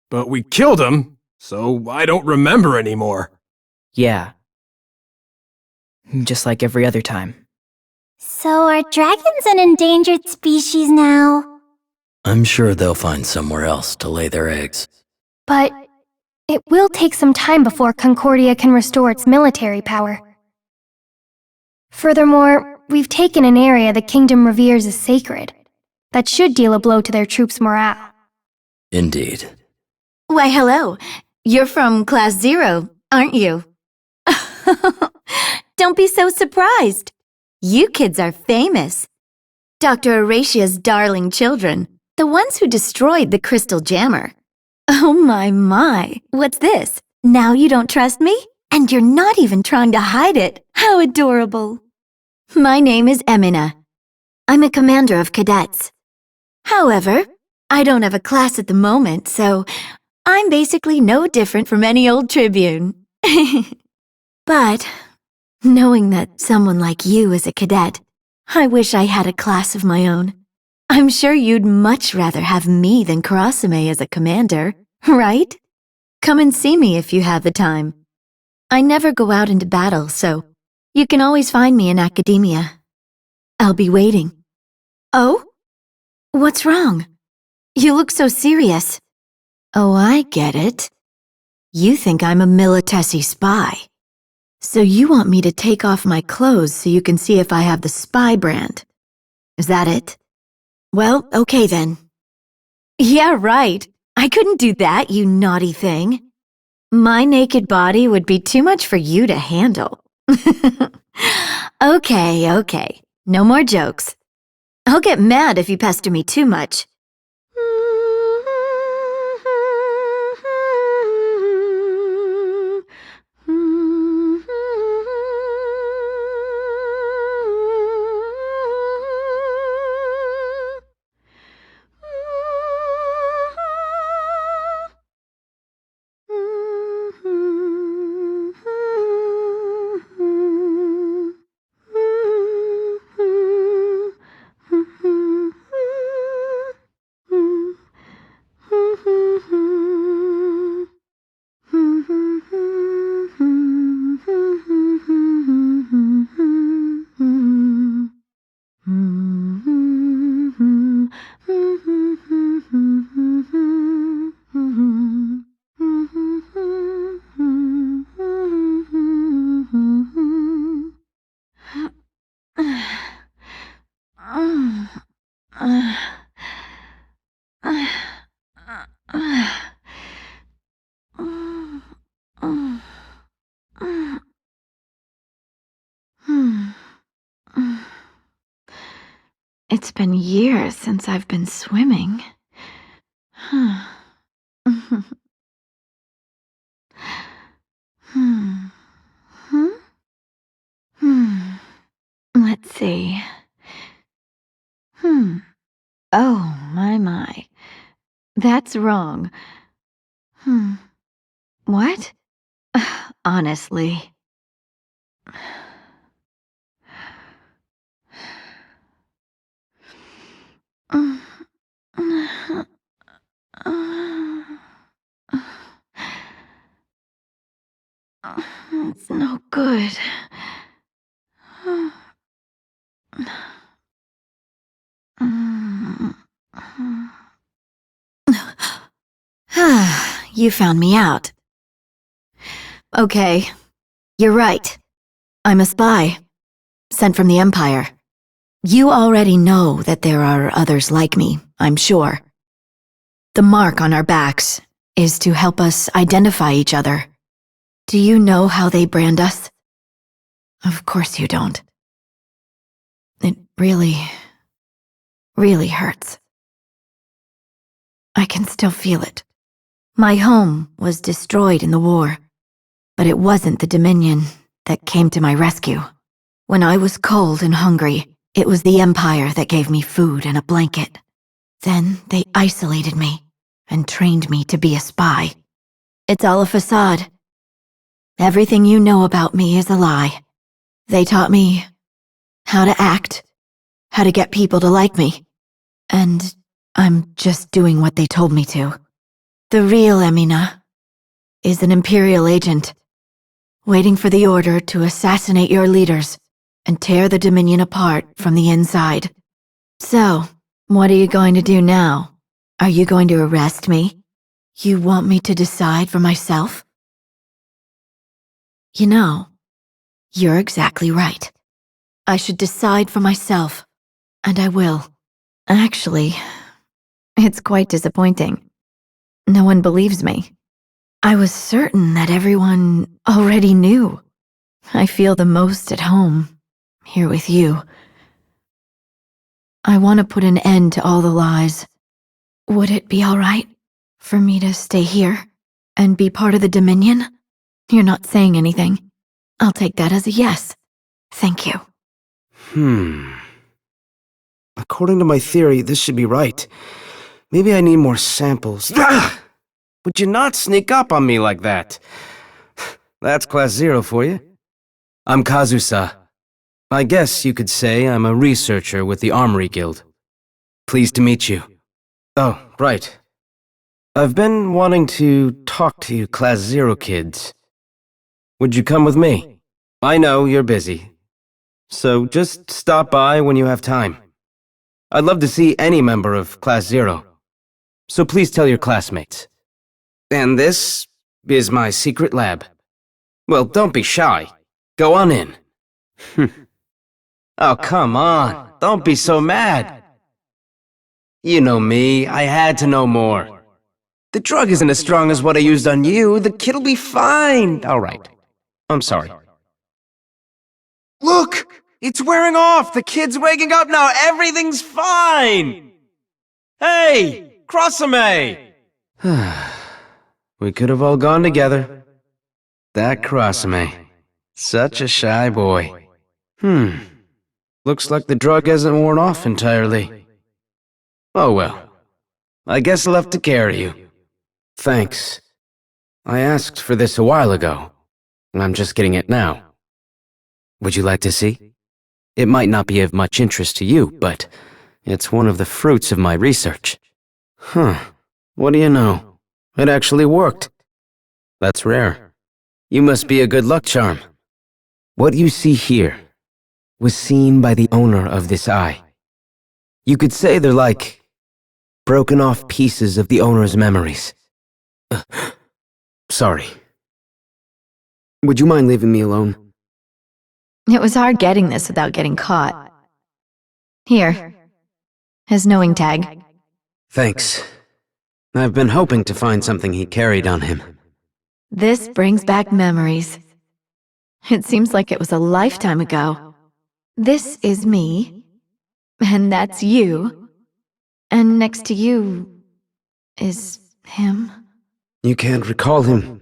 but we killed him, so I don't remember anymore. Yeah. Just like every other time. So are dragons an endangered species now? I'm sure they'll find somewhere else to lay their eggs. But it will take some time before Concordia can restore its military power. Furthermore, we've taken an area the kingdom reveres as sacred. That should deal a blow to their troops' morale. Indeed. Why, hello. You're from Class 0, aren't you? Don't be so surprised. You kids are famous. Dr. Horatia's darling children. The ones who destroyed the crystal jammer. Oh my, what's this? Now you don't trust me? And you're not even trying to hide it. How adorable. My name is Emina. I'm a commander of cadets. However, I don't have a class at the moment, so I'm basically no different from any old tribune. But, knowing that someone like you is a cadet, I wish I had a class of my own. I'm sure you'd much rather have me than Karasume as a commander, right? Come and see me if you have the time. I never go out into battle, so you can always find me in academia. I'll be waiting. Oh? What's wrong? You look so serious. Oh, I get it. You think I'm a Militesi spy. So you want me to take off my clothes so you can see if I have the spy brand. Is that it? Well, okay then. Yeah, right. I couldn't do that, you naughty thing. My naked body would be too much for you to handle. Okay. No more jokes. I'll get mad if you pester me too much. It's been years since I've been swimming. Let's see. Oh, my. That's wrong. What? Honestly. It's no good. You found me out. Okay, you're right. I'm a spy, sent from the Empire. You already know that there are others like me, I'm sure. The mark on our backs is to help us identify each other. Do you know how they brand us? Of course you don't. It really hurts. I can still feel it. My home was destroyed in the war, but it wasn't the Dominion that came to my rescue. When I was cold and hungry, it was the Empire that gave me food and a blanket. Then they isolated me and trained me to be a spy. It's all a facade. Everything you know about me is a lie. They taught me how to act, how to get people to like me, and I'm just doing what they told me to. The real Emina is an Imperial agent, waiting for the order to assassinate your leaders and tear the Dominion apart from the inside. So, what are you going to do now? Are you going to arrest me? You want me to decide for myself? You know, you're exactly right. I should decide for myself, and I will. Actually, it's quite disappointing. No one believes me. I was certain that everyone already knew. I feel the most at home, here with you. I want to put an end to all the lies. Would it be all right for me to stay here and be part of the Dominion? You're not saying anything. I'll take that as a yes. Thank you. According to my theory, this should be right. Maybe I need more samples. Would you not sneak up on me like that? That's Class 0 for you. I'm Kazusa. I guess you could say I'm a researcher with the Armory Guild. Pleased to meet you. Oh, right. I've been wanting to talk to you Class 0 kids. Would you come with me? I know you're busy, so just stop by when you have time. I'd love to see any member of Class 0, so please tell your classmates. And this is my secret lab. Well, don't be shy. Go on in. Oh, come on. Don't be so mad. You know me. I had to know more. The drug isn't as strong as what I used on you. The kid'll be fine. All right. I'm sorry. Look! It's wearing off! The kid's waking up now! Everything's fine! Hey! Crossame! We could have all gone together. That Crossame. Such a shy boy. Looks like the drug hasn't worn off entirely. Oh well. I guess I'll have to carry you. Thanks. I asked for this a while ago. I'm just getting it now. Would you like to see? It might not be of much interest to you, but it's one of the fruits of my research. What do you know? It actually worked. That's rare. You must be a good luck charm. What you see here was seen by the owner of this eye. You could say they're like broken off pieces of the owner's memories. Sorry. Would you mind leaving me alone? It was hard getting this without getting caught. Here. His knowing tag. Thanks. I've been hoping to find something he carried on him. This brings back memories. It seems like it was a lifetime ago. This is me. And that's you. And next to you is him. You can't recall him,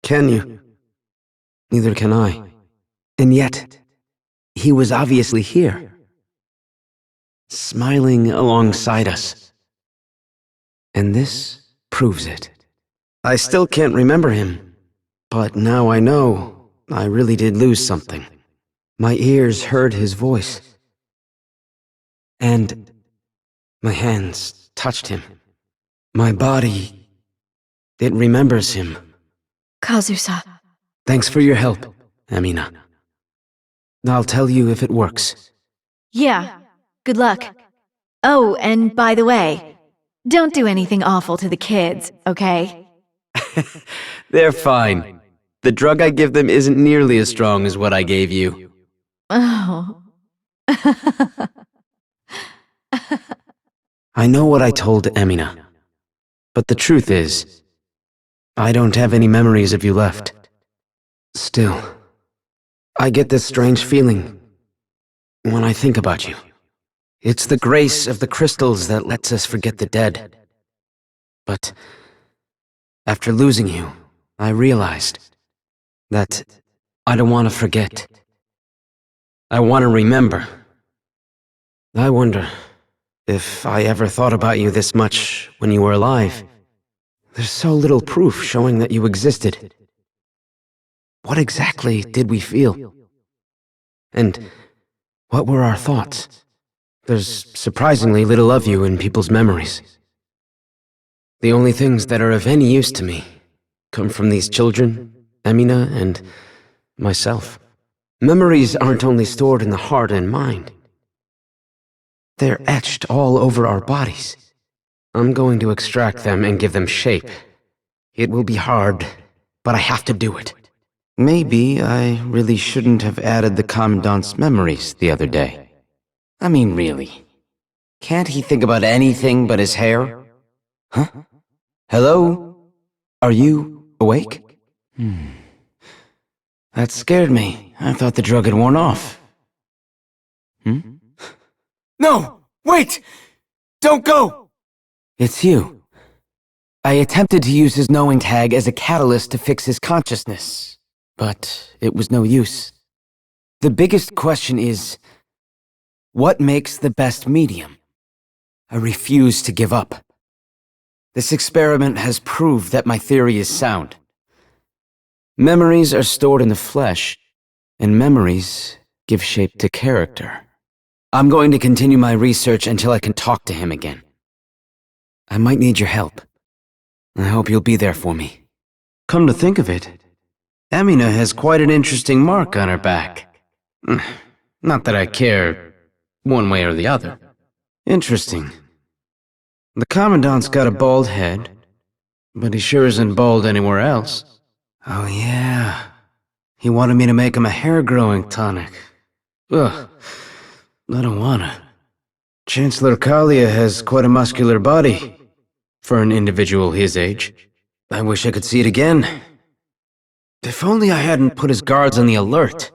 can you? Neither can I. And yet, he was obviously here. Smiling alongside us. And this proves it. I still can't remember him, but now I know I really did lose something. My ears heard his voice. And my hands touched him. My body, it remembers him. Kazusa. Thanks for your help, Amina. I'll tell you if it works. Yeah, good luck. Oh, and by the way, don't do anything awful to the kids, okay? They're fine. The drug I give them isn't nearly as strong as what I gave you. Oh. I know what I told Amina, but the truth is, I don't have any memories of you left. Still, I get this strange feeling when I think about you. It's the grace of the crystals that lets us forget the dead. But after losing you, I realized that I don't want to forget. I want to remember. I wonder if I ever thought about you this much when you were alive. There's so little proof showing that you existed. What exactly did we feel? And what were our thoughts? There's surprisingly little of you in people's memories. The only things that are of any use to me come from these children, Amina, and myself. Memories aren't only stored in the heart and mind. They're etched all over our bodies. I'm going to extract them and give them shape. It will be hard, but I have to do it. Maybe I really shouldn't have added the Commandant's memories the other day. I mean, really. Can't he think about anything but his hair? Huh? Hello? Are you awake? That scared me. I thought the drug had worn off. No! Wait! Don't go! It's you. I attempted to use his knowing tag as a catalyst to fix his consciousness, but it was no use. The biggest question is, what makes the best medium? I refuse to give up. This experiment has proved that my theory is sound. Memories are stored in the flesh, and memories give shape to character. I'm going to continue my research until I can talk to him again. I might need your help. I hope you'll be there for me. Come to think of it, Amina has quite an interesting mark on her back. Not that I care one way or the other. Interesting. The Commandant's got a bald head, but he sure isn't bald anywhere else. Oh yeah. He wanted me to make him a hair-growing tonic. Ugh. I don't wanna. Chancellor Kalia has quite a muscular body for an individual his age. I wish I could see it again. If only I hadn't put his guards on the alert.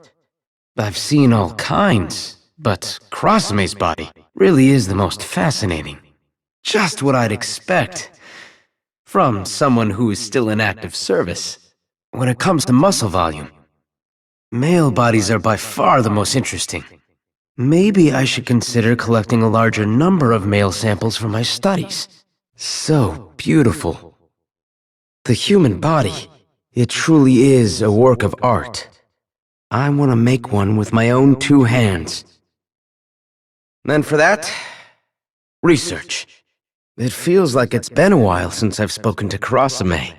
I've seen all kinds, but Crossame's body really is the most fascinating. Just what I'd expect from someone who is still in active service. When it comes to muscle volume, male bodies are by far the most interesting. Maybe I should consider collecting a larger number of male samples for my studies. So beautiful. The human body, it truly is a work of art. I want to make one with my own 2 hands. And for that, research. It feels like it's been a while since I've spoken to Crossame.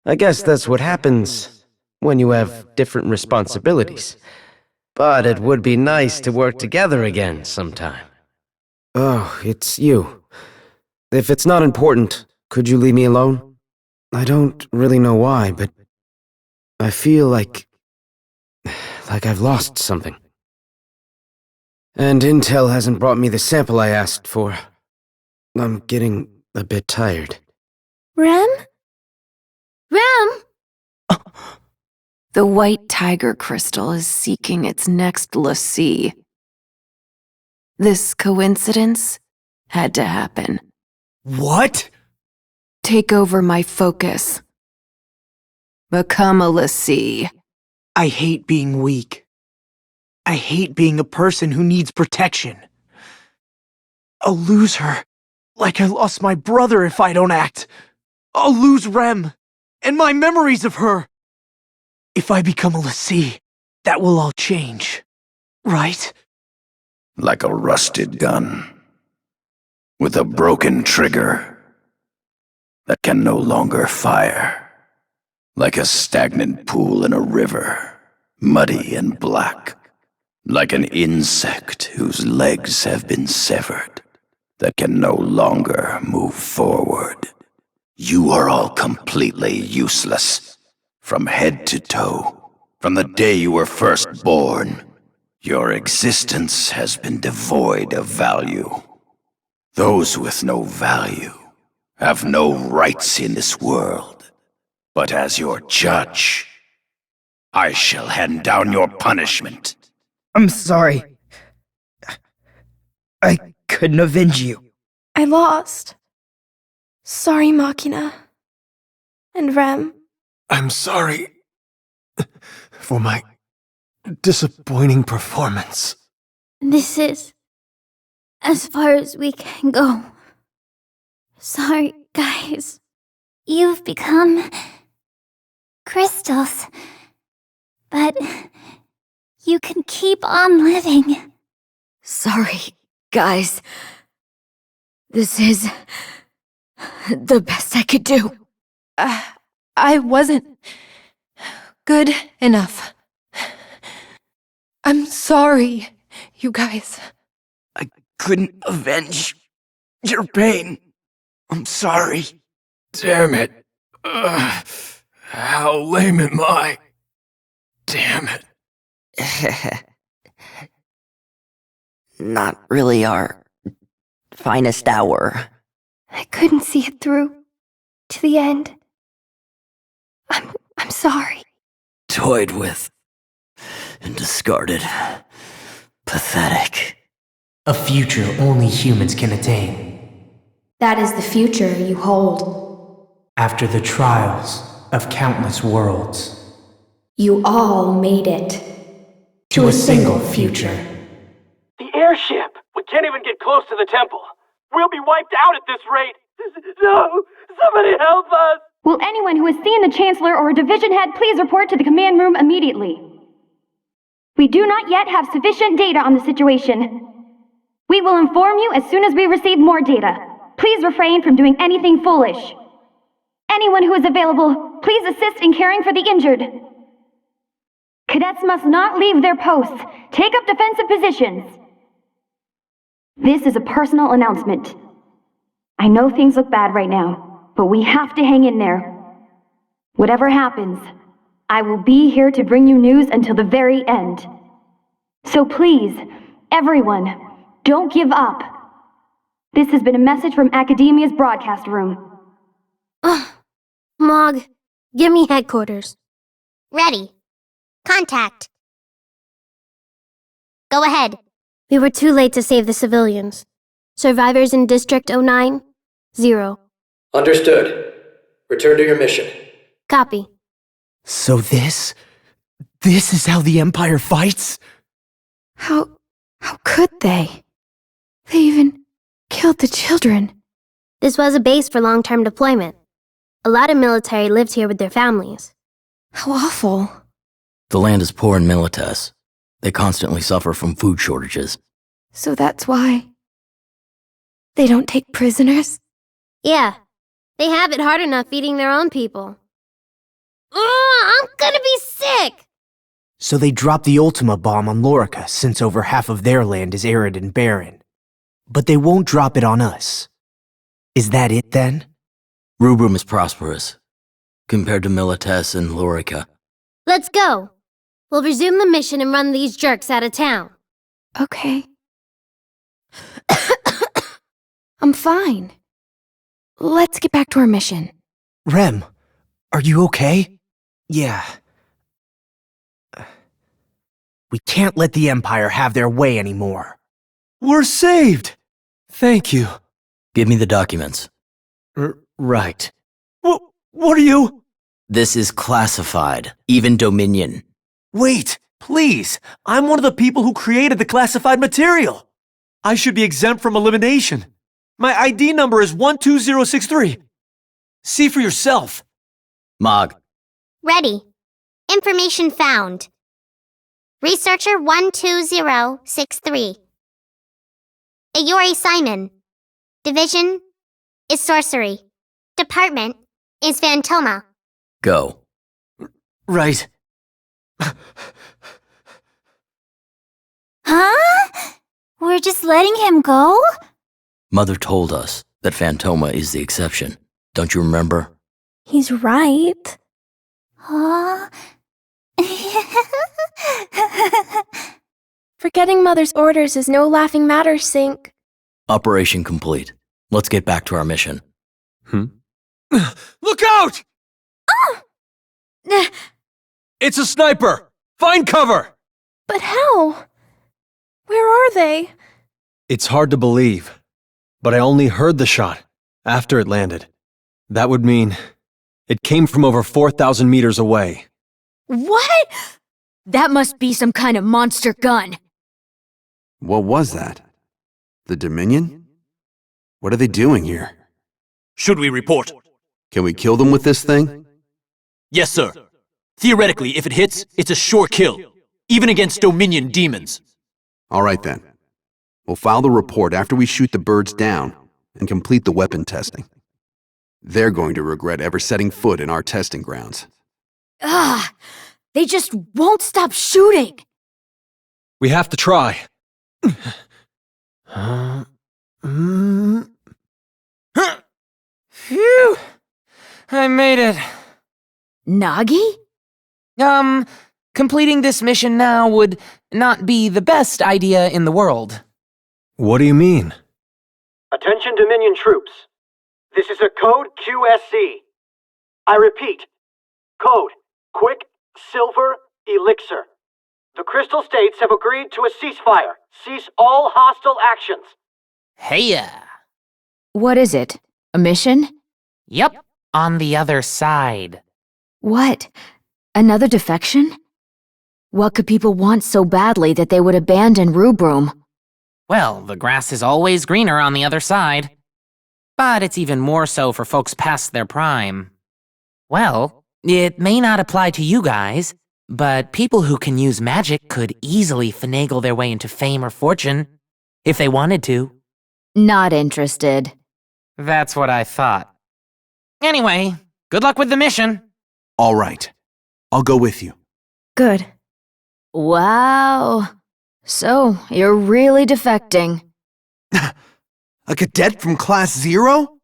I guess that's what happens when you have different responsibilities. But it would be nice to work together again sometime. Oh, it's you. If it's not important, could you leave me alone? I don't really know why, but I feel like I've lost something. And Intel hasn't brought me the sample I asked for. I'm getting a bit tired. Rem? Rem? The white tiger crystal is seeking its next lessee. This coincidence had to happen. What? Take over my focus. Become a lessee. I hate being weak. I hate being a person who needs protection. I'll lose her, like I lost my brother if I don't act. I'll lose Rem, and my memories of her. If I become a lessee, that will all change, right? Like a rusted gun, with a broken trigger that can no longer fire. Like a stagnant pool in a river, muddy and black. Like an insect whose legs have been severed, that can no longer move forward. You are all completely useless, from head to toe. From the day you were first born, your existence has been devoid of value. Those with no value have no rights in this world. But as your judge, I shall hand down your punishment. I'm sorry. I couldn't avenge you. I lost. Sorry, Machina. And Rem. I'm sorry for my disappointing performance. This is as far as we can go. Sorry, guys. You've become crystals, but you can keep on living. Sorry, guys. This is the best I could do. I wasn't good enough. I'm sorry, you guys. I couldn't avenge your pain. I'm sorry. Damn it. How lame am I? Damn it. Not really our finest hour. I couldn't see it through to the end. I'm sorry. Toyed with and discarded. Pathetic. A future only humans can attain. That is the future you hold. After the trials of countless worlds. You all made it. To a single future. The airship! We can't even get close to the temple. We'll be wiped out at this rate. No! Somebody help us! Will anyone who has seen the Chancellor or a division head please report to the command room immediately? We do not yet have sufficient data on the situation. We will inform you as soon as we receive more data. Please refrain from doing anything foolish. Anyone who is available, please assist in caring for the injured. Cadets must not leave their posts. Take up defensive positions. This is a personal announcement. I know things look bad right now, but we have to hang in there. Whatever happens, I will be here to bring you news until the very end. So please, everyone, don't give up. This has been a message from Academia's broadcast room. Mog, give me headquarters. Ready. Contact. Go ahead. We were too late to save the civilians. Survivors in District 09, 0. Understood. Return to your mission. Copy. So this is how the Empire fights? How could they? They even killed the children. This was a base for long-term deployment. A lot of military lived here with their families. How awful. The land is poor in Milites. They constantly suffer from food shortages. So that's why they don't take prisoners? Yeah, they have it hard enough feeding their own people. I'm gonna be sick! So they dropped the Ultima bomb on Lorica since over half of their land is arid and barren. But they won't drop it on us. Is that it then? Rubrum is prosperous, compared to Milites and Lorica. Let's go. We'll resume the mission and run these jerks out of town. Okay. I'm fine. Let's get back to our mission. Rem, are you okay? Yeah. We can't let the Empire have their way anymore. We're saved! Thank you. Give me the documents. Right. What are you? This is classified, even Dominion. Wait, please. I'm one of the people who created the classified material. I should be exempt from elimination. My ID number is 12063. See for yourself. Mog. Ready. Information found. Researcher 12063. Ayori Simon. Division is sorcery. Department is Phantoma. Go. Right. Huh? We're just letting him go? Mother told us that Phantoma is the exception. Don't you remember? He's right. Huh? Forgetting Mother's orders is no laughing matter, Sync. Operation complete. Let's get back to our mission. Look out! It's a sniper! Find cover! But how? Where are they? It's hard to believe, but I only heard the shot after it landed. That would mean it came from over 4,000 meters away. What? That must be some kind of monster gun. What was that? The Dominion? What are they doing here? Should we report? Can we kill them with this thing? Yes, sir. Theoretically, if it hits, it's a sure kill, even against Dominion demons. All right then. We'll file the report after we shoot the birds down and complete the weapon testing. They're going to regret ever setting foot in our testing grounds. They just won't stop shooting. We have to try. Phew! I made it. Nagi? Completing this mission now would not be the best idea in the world. What do you mean? Attention Dominion troops. This is a code QSC. I repeat. Code Quick Silver Elixir. The Crystal States have agreed to a ceasefire. Cease all hostile actions. Heya! What is it? A mission? Yep, on the other side. What? Another defection? What could people want so badly that they would abandon Rubrum? Well, the grass is always greener on the other side. But it's even more so for folks past their prime. Well, it may not apply to you guys, but people who can use magic could easily finagle their way into fame or fortune, if they wanted to. Not interested. That's what I thought. Anyway, good luck with the mission. All right. I'll go with you. Good. Wow. So, you're really defecting. A cadet from Class 0?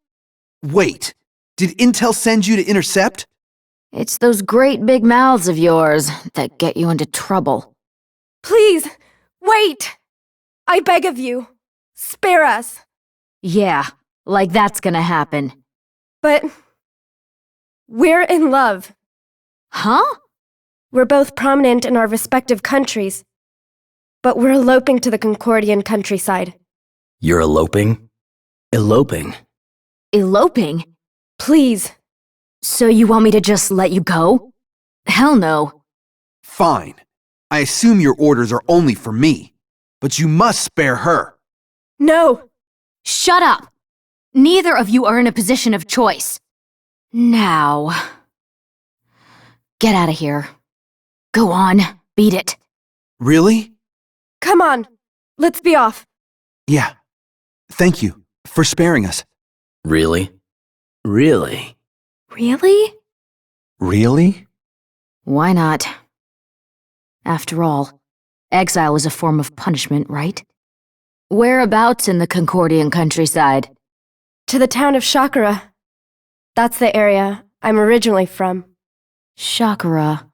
Wait, did Intel send you to intercept? It's those great big mouths of yours that get you into trouble. Please, wait! I beg of you, spare us. Yeah, like that's gonna happen. But we're in love. Huh? We're both prominent in our respective countries, but we're eloping to the Concordian countryside. You're eloping? Eloping? Eloping? Please. So you want me to just let you go? Hell no. Fine. I assume your orders are only for me, but you must spare her. No! Shut up! Neither of you are in a position of choice. Now... Get out of here. Go on, beat it. Really? Come on, let's be off. Yeah. Thank you for sparing us. Really? Really? Really? Really? Why not? After all, exile is a form of punishment, right? Whereabouts in the Concordian countryside? To the town of Shakara. That's the area I'm originally from. Shakara.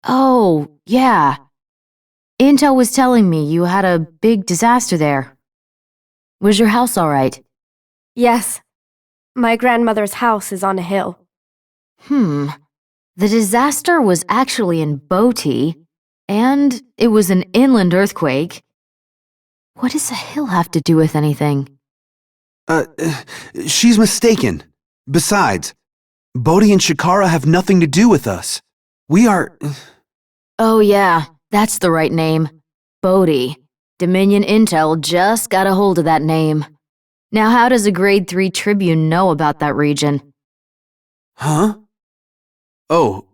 Oh, yeah. Intel was telling me you had a big disaster there. Was your house all right? Yes. My grandmother's house is on a hill. The disaster was actually in Boti, and it was an inland earthquake. What does a hill have to do with anything? She's mistaken. Besides, Bodhi and Shikara have nothing to do with us. We are... Oh yeah, that's the right name. Bodhi. Dominion Intel just got a hold of that name. Now how does a Grade 3 Tribune know about that region? Huh? Oh,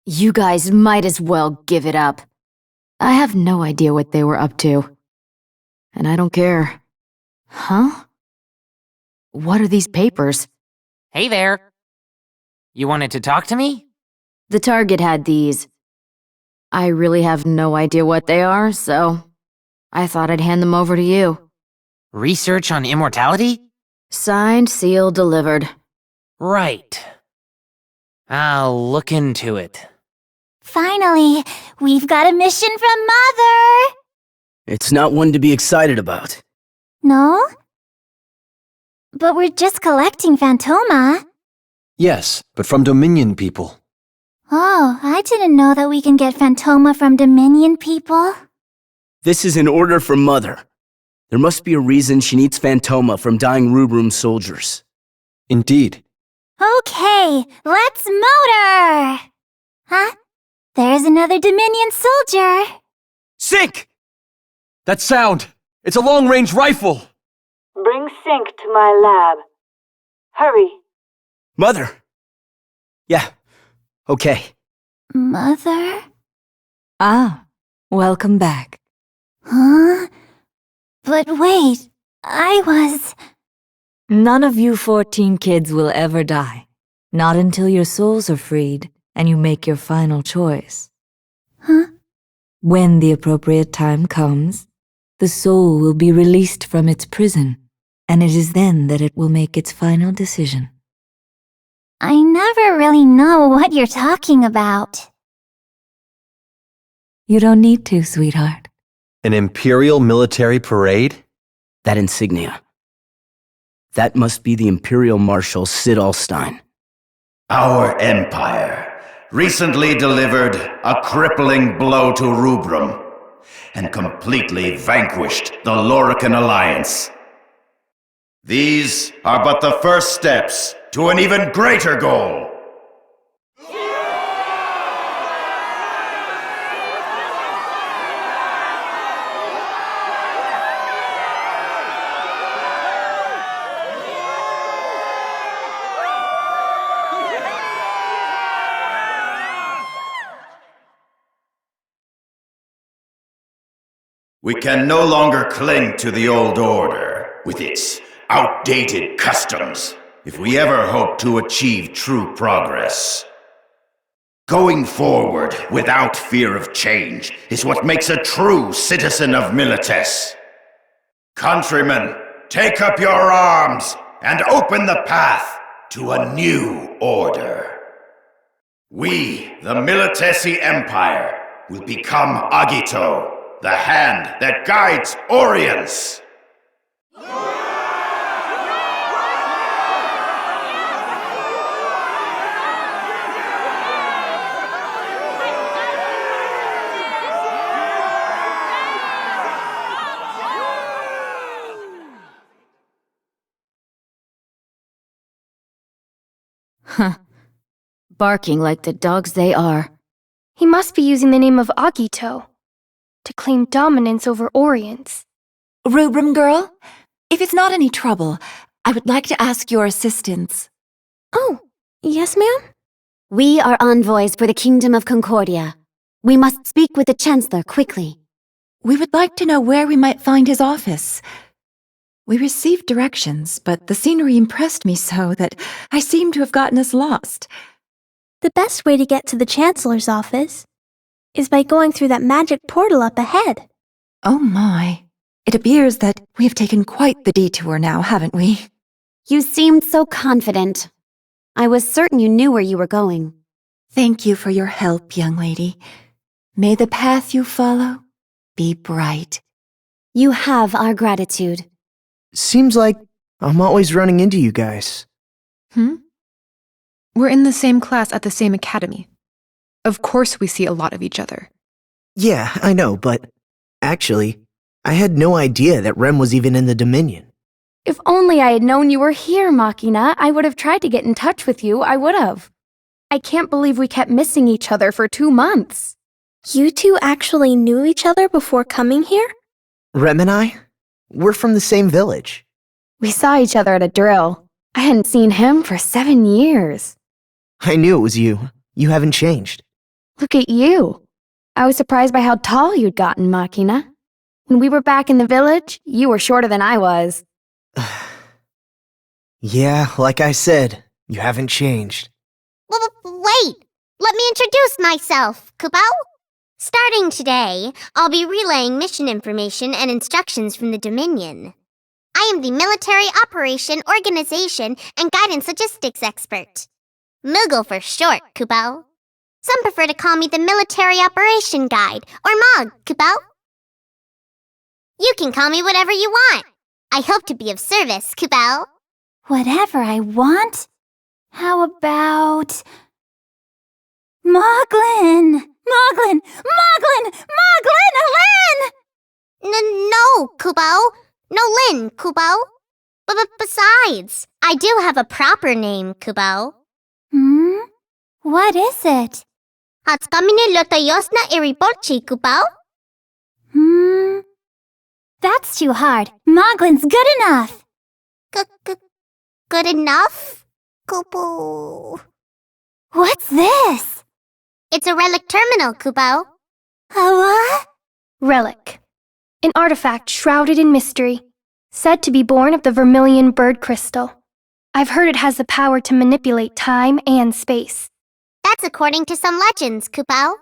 You guys might as well give it up. I have no idea what they were up to. And I don't care. Huh? What are these papers? Hey there. You wanted to talk to me? The target had these. I really have no idea what they are, so I thought I'd hand them over to you. Research on immortality? Signed, sealed, delivered. Right. I'll look into it. Finally, we've got a mission from Mother! It's not one to be excited about. No? But we're just collecting Phantoma. Yes, but from Dominion people. Oh, I didn't know that we can get Phantoma from Dominion people. This is an order from Mother. There must be a reason she needs Phantoma from dying Rubrum soldiers. Indeed. Okay, let's motor! Huh? There's another Dominion soldier. Sync! That sound! It's a long-range rifle! Bring Sync to my lab. Hurry. Mother! Yeah, okay. Mother? Ah, welcome back. Huh? But wait, I was... None of you 14 kids will ever die. Not until your souls are freed and you make your final choice. Huh? When the appropriate time comes, the soul will be released from its prison, and it is then that it will make its final decision. I never really know what you're talking about. You don't need to, sweetheart. An Imperial military parade? That insignia. That must be the Imperial Marshal Sid Alstein. Our empire recently delivered a crippling blow to Rubrum and completely vanquished the Lorican Alliance. These are but the first steps to an even greater goal. We can no longer cling to the old order with its outdated customs if we ever hope to achieve true progress. Going forward without fear of change is what makes a true citizen of Milites. Countrymen, take up your arms and open the path to a new order. We, the Militesi Empire, will become Agito, the hand that guides Orients! Huh. Barking like the dogs they are. He must be using the name of Agito to claim dominance over Orients. Rubrum girl, if it's not any trouble, I would like to ask your assistance. Oh, yes, ma'am? We are envoys for the Kingdom of Concordia. We must speak with the Chancellor quickly. We would like to know where we might find his office. We received directions, but the scenery impressed me so that I seem to have gotten us lost. The best way to get to the Chancellor's office is by going through that magic portal up ahead. Oh my. It appears that we have taken quite the detour now, haven't we? You seemed so confident. I was certain you knew where you were going. Thank you for your help, young lady. May the path you follow be bright. You have our gratitude. Seems like I'm always running into you guys. We're in the same class at the same academy. Of course we see a lot of each other. Yeah, I know, but actually, I had no idea that Rem was even in the Dominion. If only I had known you were here, Machina, I would have tried to get in touch with you, I would have. I can't believe we kept missing each other for 2 months. You two actually knew each other before coming here? Rem and I? We're from the same village. We saw each other at a drill. I hadn't seen him for 7 years. I knew it was you. You haven't changed. Look at you. I was surprised by how tall you'd gotten, Machina. When we were back in the village, you were shorter than I was. Yeah, like I said, you haven't changed. Wait! Let me introduce myself, Kupo. Starting today, I'll be relaying mission information and instructions from the Dominion. I am the Military Operation Organization and Guidance Logistics Expert. Moogle for short, Kupo. Some prefer to call me the Military Operation Guide, or MOG, Kupo. You can call me whatever you want. I hope to be of service, Kupo. Whatever I want? How about... Moglin! Moglin! Moglin! Moglin! Lin! No, Kupo. No Lin, Kupo. Besides, I do have a proper name, Kupo. What is it? Hatskamine Lotayosna Iripolchi, Kupo. That's too hard. Moglin's good enough. Good enough? Kupo. What's this? It's a relic terminal, Kupo. A what? Relic. An artifact shrouded in mystery, said to be born of the vermilion bird crystal. I've heard it has the power to manipulate time and space. That's according to some legends, Kupo.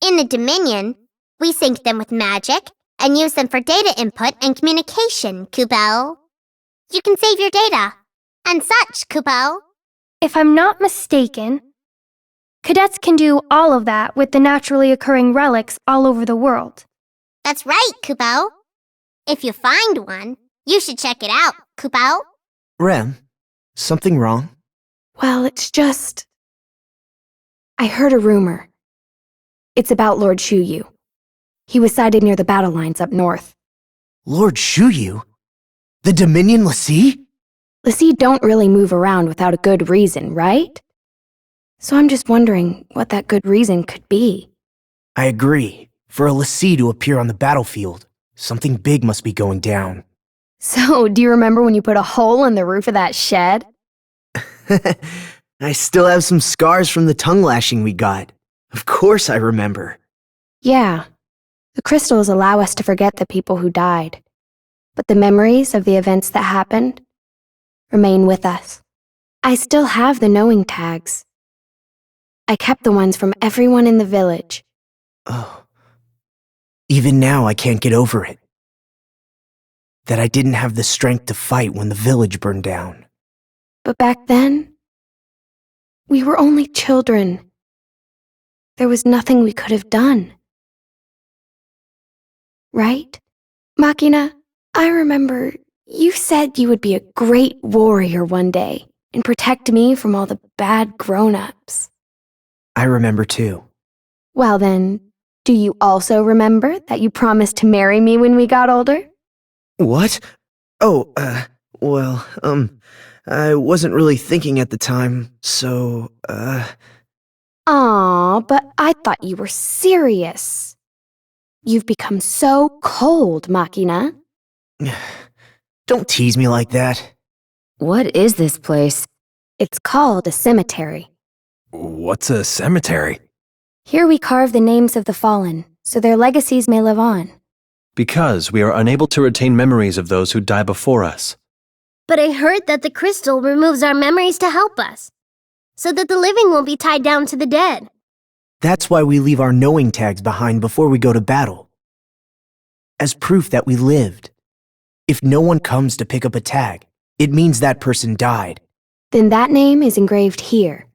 In the Dominion, we sync them with magic and use them for data input and communication, Kupo. You can save your data and such, Kupo. If I'm not mistaken, cadets can do all of that with the naturally occurring relics all over the world. That's right, Kupo. If you find one, you should check it out, Kupo. Rem, something wrong? Well, it's just... I heard a rumor. It's about Lord Shuyu. He was sighted near the battle lines up north. Lord Shuyu? The Dominion Lassie? Lassie don't really move around without a good reason, right? So I'm just wondering what that good reason could be. I agree. For a Lassie to appear on the battlefield, something big must be going down. So, do you remember when you put a hole in the roof of that shed? I still have some scars from the tongue lashing we got. Of course I remember. Yeah. The crystals allow us to forget the people who died. But the memories of the events that happened remain with us. I still have the knowing tags. I kept the ones from everyone in the village. Oh. Even now I can't get over it. That I didn't have the strength to fight when the village burned down. But back then, we were only children. There was nothing we could have done. Right? Machina, I remember you said you would be a great warrior one day and protect me from all the bad grown-ups. I remember too. Well then, do you also remember that you promised to marry me when we got older? What? Oh, I wasn't really thinking at the time, so, Aw, but I thought you were serious. You've become so cold, Machina. Don't tease me like that. What is this place? It's called a cemetery. What's a cemetery? Here we carve the names of the fallen, so their legacies may live on. Because we are unable to retain memories of those who die before us. But I heard that the crystal removes our memories to help us, so that the living won't be tied down to the dead. That's why we leave our knowing tags behind before we go to battle. As proof that we lived. If no one comes to pick up a tag, it means that person died. Then that name is engraved here,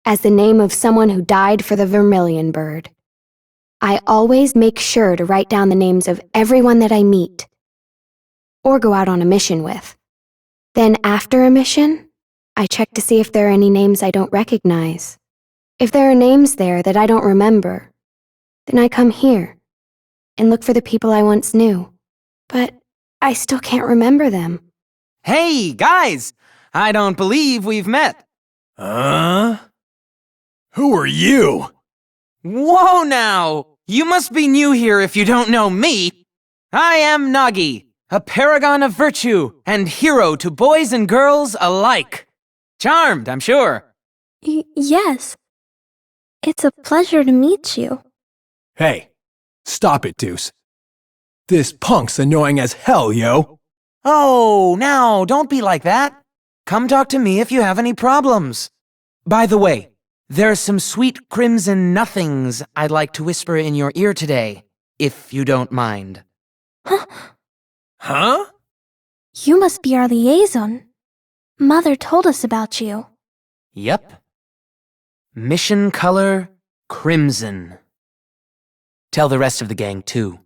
as the name of someone who died for the vermilion bird. I always make sure to write down the names of everyone that I meet, or go out on a mission with. Then after a mission, I check to see if there are any names I don't recognize. If there are names there that I don't remember, then I come here and look for the people I once knew. But I still can't remember them. Hey, guys! I don't believe we've met. Huh? Who are you? Whoa now! You must be new here if you don't know me. I am Nagi, a paragon of virtue and hero to boys and girls alike. Charmed, I'm sure. Yes. It's a pleasure to meet you. Hey, stop it, Deuce. This punk's annoying as hell, yo. Oh, now, don't be like that. Come talk to me if you have any problems. By the way, there's some sweet crimson nothings I'd like to whisper in your ear today, if you don't mind. Huh? You must be our liaison. Mother told us about you. Yep. Mission color, crimson. Tell the rest of the gang, too.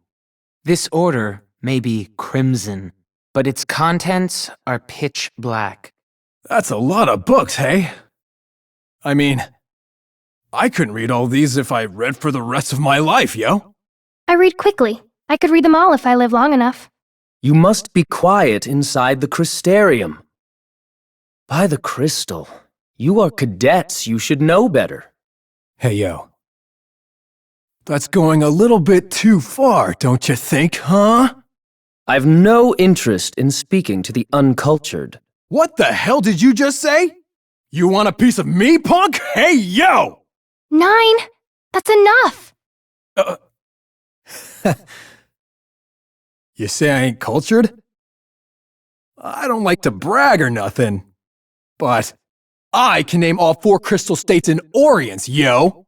This order may be crimson, but its contents are pitch black. That's a lot of books, hey? I mean, I couldn't read all these if I read for the rest of my life, yo. I read quickly. I could read them all if I live long enough. You must be quiet inside the crystarium. By the crystal, you are cadets, you should know better. Hey, yo. That's going a little bit too far, don't you think, huh? I've no interest in speaking to the uncultured. What the hell did you just say? You want a piece of me, punk? Hey, yo! 9? That's enough! You say I ain't cultured? I don't like to brag or nothing, but I can name all 4 crystal states in Orients, yo!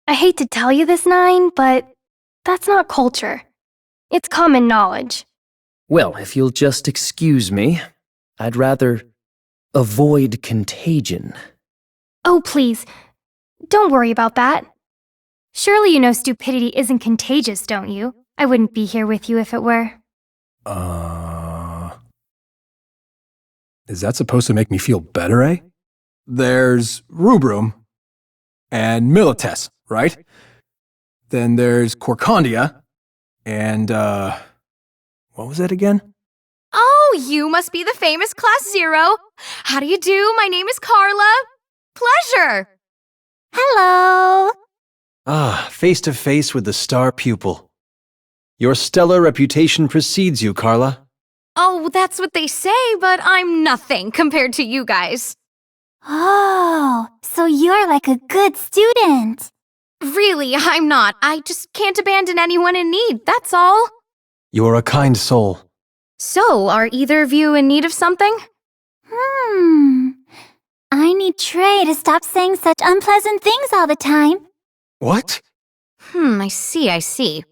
I hate to tell you this, 9, but that's not culture. It's common knowledge. Well, if you'll just excuse me, I'd rather avoid contagion. Oh, please. Don't worry about that. Surely you know stupidity isn't contagious, don't you? I wouldn't be here with you if it were. Is that supposed to make me feel better, eh? There's Rubrum and Milites, right? Then there's Concordia and, what was that again? Oh, you must be the famous Class Zero. How do you do? My name is Carla. Pleasure. Hello. Ah, face to face with the star pupil. Your stellar reputation precedes you, Carla. Oh, that's what they say, but I'm nothing compared to you guys. Oh, so you're like a good student. Really, I'm not. I just can't abandon anyone in need, that's all. You're a kind soul. So, are either of you in need of something? I need Trey to stop saying such unpleasant things all the time. What? I see.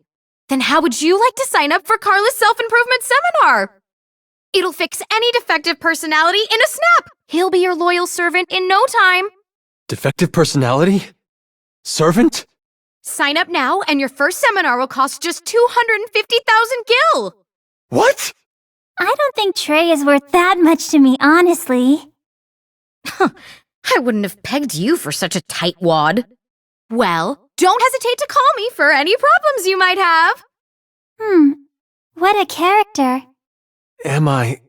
Then how would you like to sign up for Carla's self-improvement seminar? It'll fix any defective personality in a snap. He'll be your loyal servant in no time. Defective personality? Servant? Sign up now, and your first seminar will cost just 250,000 gil. What? I don't think Trey is worth that much to me, honestly. I wouldn't have pegged you for such a tightwad. Well, don't hesitate to call me for any problems you might have. What a character. Am I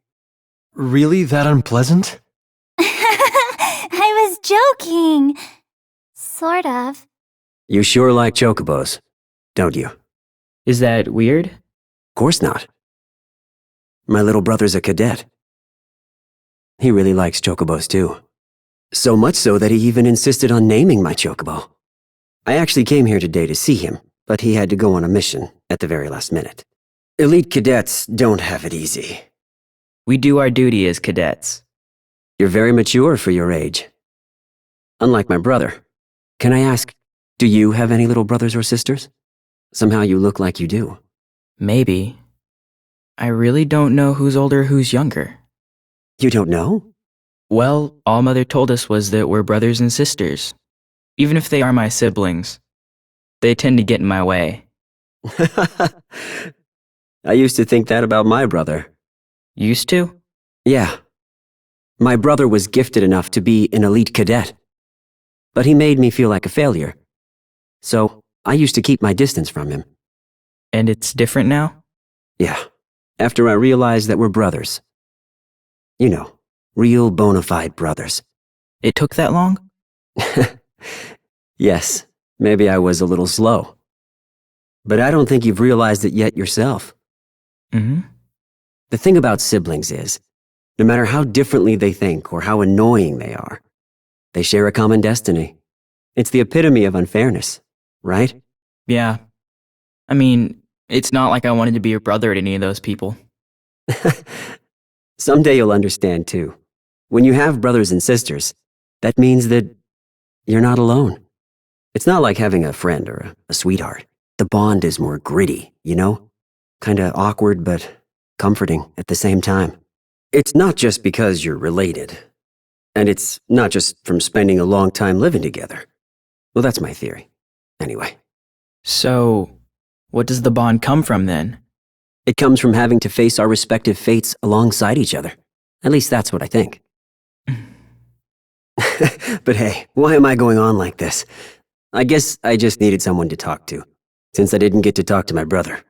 really that unpleasant? I was joking. Sort of. You sure like chocobos, don't you? Is that weird? Of course not. My little brother's a cadet. He really likes chocobos too. So much so that he even insisted on naming my chocobo. I actually came here today to see him, but he had to go on a mission at the very last minute. Elite cadets don't have it easy. We do our duty as cadets. You're very mature for your age. Unlike my brother. Can I ask, do you have any little brothers or sisters? Somehow you look like you do. Maybe. I really don't know who's older, who's younger. You don't know? Well, all Mother told us was that we're brothers and sisters. Even if they are my siblings, they tend to get in my way. I used to think that about my brother. Used to? Yeah. My brother was gifted enough to be an elite cadet. But he made me feel like a failure. So I used to keep my distance from him. And it's different now? Yeah. After I realized that we're brothers. You know, real bona fide brothers. It took that long? Yes, maybe I was a little slow. But I don't think you've realized it yet yourself. The thing about siblings is, no matter how differently they think or how annoying they are, they share a common destiny. It's the epitome of unfairness, right? Yeah. I mean, it's not like I wanted to be a brother to any of those people. Someday you'll understand too. When you have brothers and sisters, that means that you're not alone. It's not like having a friend or a sweetheart. The bond is more gritty, you know? Kinda awkward, but comforting at the same time. It's not just because you're related. And it's not just from spending a long time living together. Well, that's my theory. Anyway. So, what does the bond come from then? It comes from having to face our respective fates alongside each other. At least that's what I think. But hey, why am I going on like this? I guess I just needed someone to talk to, since I didn't get to talk to my brother.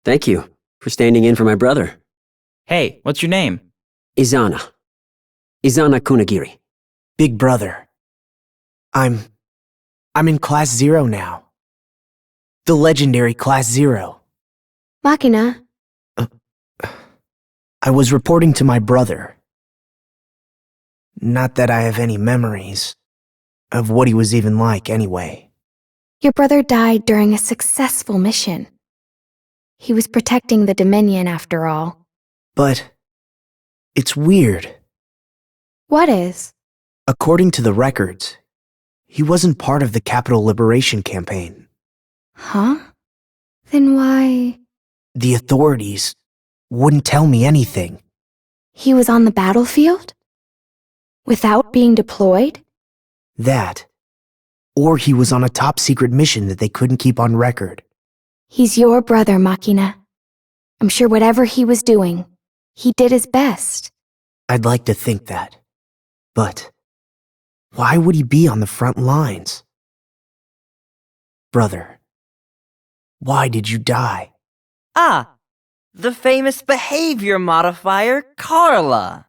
Thank you for standing in for my brother. Hey, what's your name? Izana. Izana Kunagiri. Big brother. I'm in Class 0 now. The legendary Class 0. Machina. I was reporting to my brother. Not that I have any memories of what he was even like anyway. Your brother died during a successful mission. He was protecting the Dominion after all. But it's weird. What is? According to the records, he wasn't part of the Capital Liberation Campaign. Huh? Then why? The authorities wouldn't tell me anything. He was on the battlefield? Without being deployed? That. Or he was on a top-secret mission that they couldn't keep on record. He's your brother, Machina. I'm sure whatever he was doing, he did his best. I'd like to think that. But why would he be on the front lines? Brother, why did you die? Ah, The famous behavior modifier, Carla.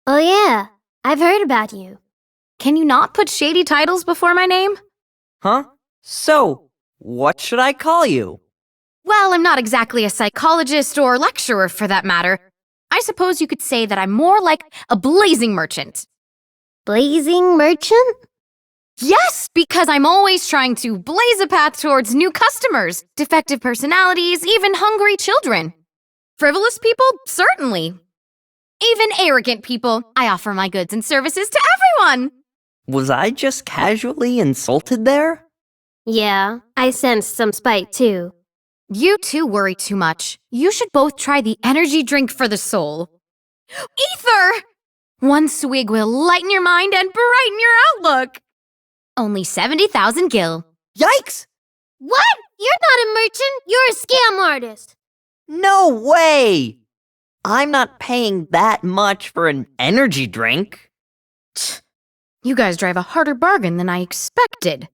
Oh yeah, I've heard about you. Can you not put shady titles before my name? Huh? So, what should I call you? Well, I'm not exactly a psychologist or lecturer for that matter. I suppose you could say that I'm more like a blazing merchant. Blazing merchant? Yes, because I'm always trying to blaze a path towards new customers, defective personalities, even hungry children. Frivolous people? Certainly. Even arrogant people. I offer my goods and services to everyone. Was I just casually insulted there? Yeah, I sensed some spite too. You two worry too much. You should both try the energy drink for the soul. Ether! One swig will lighten your mind and brighten your outlook. Only 70,000 gil. Yikes! What? You're not a merchant. You're a scam artist. No way! I'm not paying that much for an energy drink. You guys drive a harder bargain than I expected.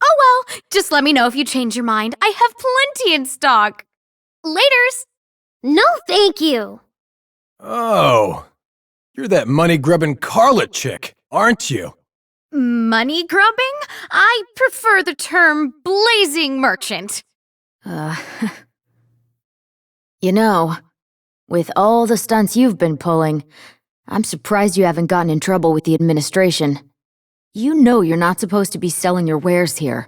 Oh well, just let me know if you change your mind. I have plenty in stock. Laters! No, thank you. Oh, you're that money-grubbing Carla chick, aren't you? Money grubbing? I prefer the term blazing merchant. You know, with all the stunts you've been pulling, I'm surprised you haven't gotten in trouble with the administration. You know you're not supposed to be selling your wares here.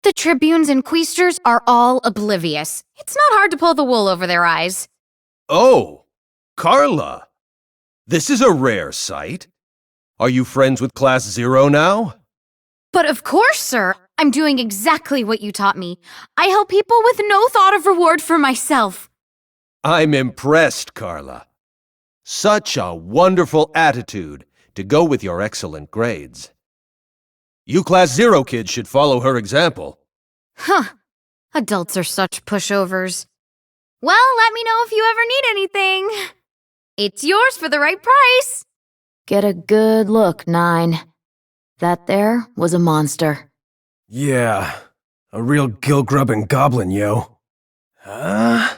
The tribunes and quaestors are all oblivious. It's not hard to pull the wool over their eyes. Oh, Carla. This is a rare sight. Are you friends with Class 0 now? But of course, sir. I'm doing exactly what you taught me. I help people with no thought of reward for myself. I'm impressed, Carla. Such a wonderful attitude to go with your excellent grades. You Class 0 kids should follow her example. Huh. Adults are such pushovers. Well, let me know if you ever need anything. It's yours for the right price. Get a good look, 9. That there was a monster. Yeah, a real gill-grubbing goblin, yo. Huh?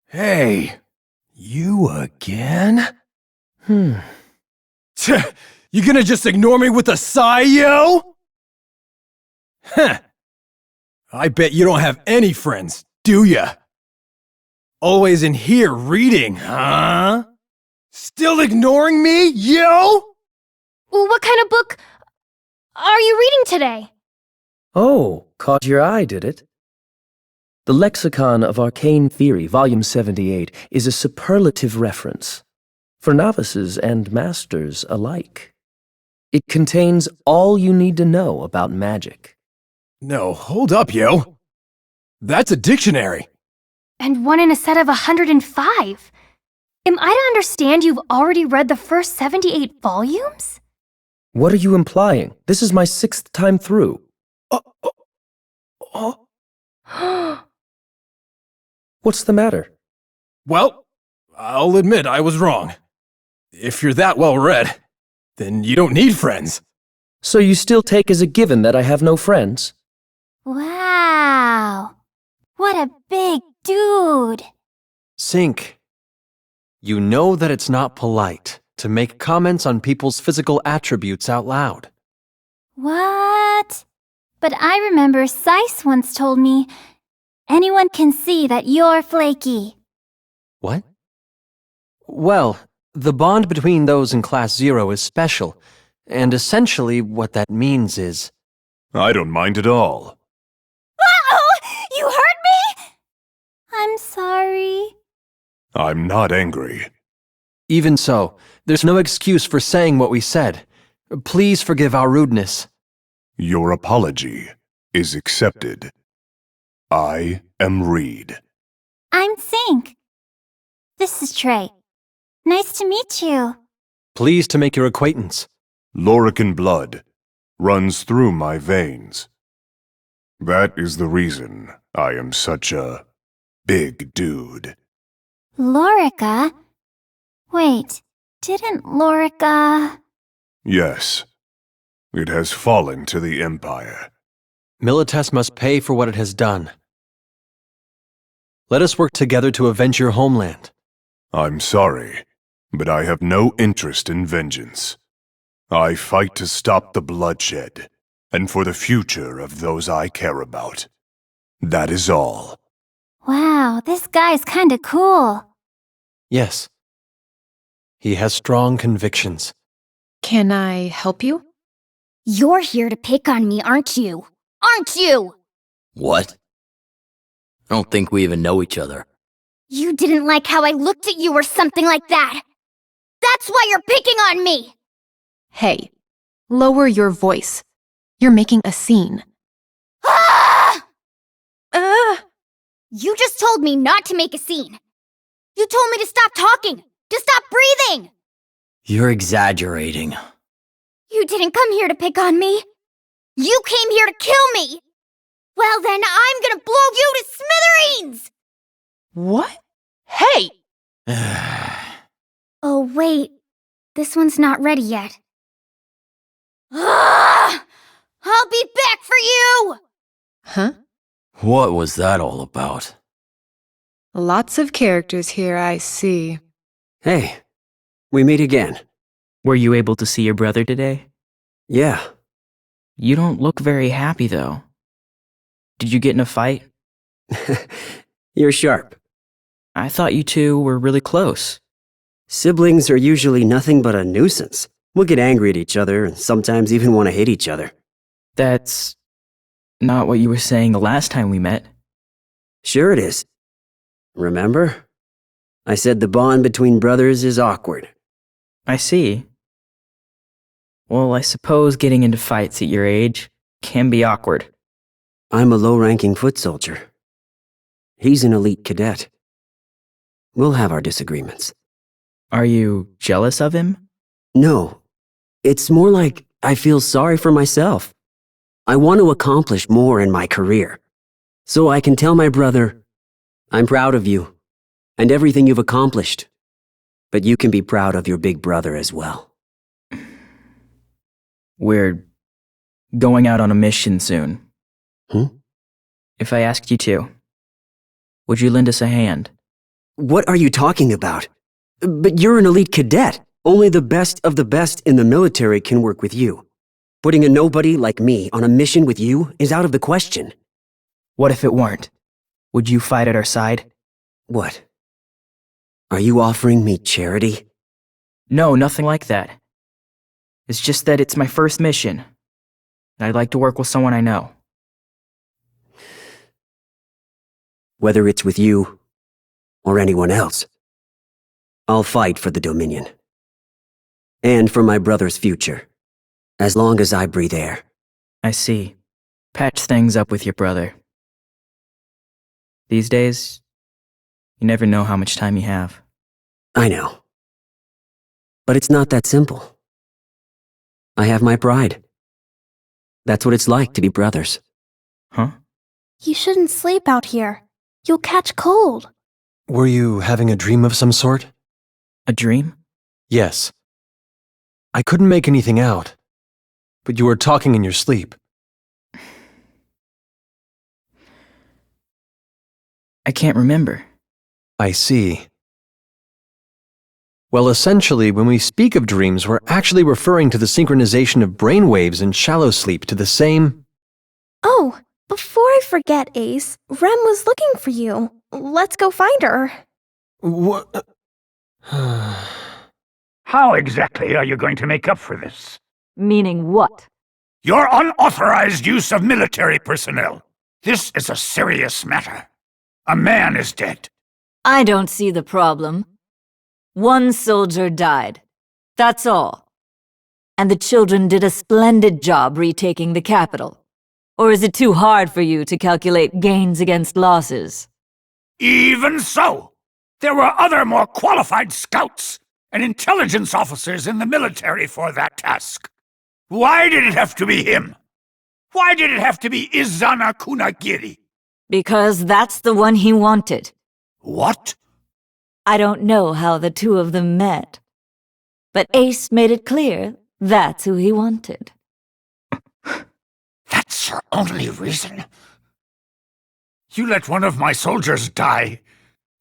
Hey, you again? You gonna just ignore me with a sigh, yo? Huh. I bet you don't have any friends, do ya? Always in here reading, huh? Still ignoring me, yo? What kind of book are you reading today? Oh, caught your eye, did it? The Lexicon of Arcane Theory, Volume 78, is a superlative reference for novices and masters alike. It contains all you need to know about magic. No, hold up, yo. That's a dictionary. And one in a set of 105. Am I to understand you've already read the first 78 volumes? What are you implying? This is my 6th time through. What's the matter? Well, I'll admit I was wrong. If you're that well read, then you don't need friends. So you still take as a given that I have no friends? Wow. What a big dude. Sink. You know that it's not polite to make comments on people's physical attributes out loud. What? But I remember Sice once told me, anyone can see that you're flaky. What? Well, the bond between those in Class 0 is special, and essentially what that means is... I don't mind at all. Uh-oh! You hurt me? I'm sorry. I'm not angry. Even so, there's no excuse for saying what we said. Please forgive our rudeness. Your apology is accepted. I am Reed. I'm Sink. This is Trey. Nice to meet you. Pleased to make your acquaintance. Lorican blood runs through my veins. That is the reason I am such a big dude. Lorica? Wait, didn't Lorica... Yes. It has fallen to the Empire. Milites must pay for what it has done. Let us work together to avenge your homeland. I'm sorry, but I have no interest in vengeance. I fight to stop the bloodshed, and for the future of those I care about. That is all. Wow, this guy's kinda cool. Yes. He has strong convictions. Can I help you? You're here to pick on me, aren't you? Aren't you? What? I don't think we even know each other. You didn't like how I looked at you or something like that. That's why you're picking on me! Hey, lower your voice. You're making a scene. Ah! You just told me not to make a scene. You told me to stop talking, to stop breathing. You're exaggerating. You didn't come here to pick on me. You came here to kill me. Well then, I'm gonna blow you to smithereens! What? Hey! Oh wait, this one's not ready yet. Ah! I'll be back for you! Huh? What was that all about? Lots of characters here, I see. Hey, we meet again. Were you able to see your brother today? Yeah. You don't look very happy, though. Did you get in a fight? You're sharp. I thought you two were really close. Siblings are usually nothing but a nuisance. We'll get angry at each other and sometimes even want to hit each other. That's not what you were saying the last time we met. Sure it is. Remember? I said the bond between brothers is awkward. I see. Well, I suppose getting into fights at your age can be awkward. I'm a low-ranking foot soldier. He's an elite cadet. We'll have our disagreements. Are you jealous of him? No. It's more like I feel sorry for myself. I want to accomplish more in my career. So I can tell my brother, I'm proud of you and everything you've accomplished. But you can be proud of your big brother as well. We're going out on a mission soon. If I asked you to, would you lend us a hand? What are you talking about? But you're an elite cadet. Only the best of the best in the military can work with you. Putting a nobody like me on a mission with you is out of the question. What if it weren't? Would you fight at our side? What? Are you offering me charity? No, nothing like that. It's just that it's my first mission, and I'd like to work with someone I know. Whether it's with you or anyone else, I'll fight for the Dominion. And for my brother's future, as long as I breathe air. I see. Patch things up with your brother. These days, you never know how much time you have. I know. But it's not that simple. I have my pride. That's what it's like to be brothers. Huh? You shouldn't sleep out here. You'll catch cold. Were you having a dream of some sort? A dream? Yes. I couldn't make anything out, but you were talking in your sleep. I can't remember. I see. Well, essentially, when we speak of dreams, we're actually referring to the synchronization of brainwaves in shallow sleep to the same... Oh, before I forget, Ace, Rem was looking for you. Let's go find her. What? How exactly are you going to make up for this? Meaning what? Your unauthorized use of military personnel. This is a serious matter. A man is dead. I don't see the problem. One soldier died. That's all. And the children did a splendid job retaking the capital. Or is it too hard for you to calculate gains against losses? Even so, there were other more qualified scouts and intelligence officers in the military for that task. Why did it have to be him? Why did it have to be Izana Kunagiri? Because that's the one he wanted. What? I don't know how the two of them met. But Ace made it clear that's who he wanted. That's your only reason? You let one of my soldiers die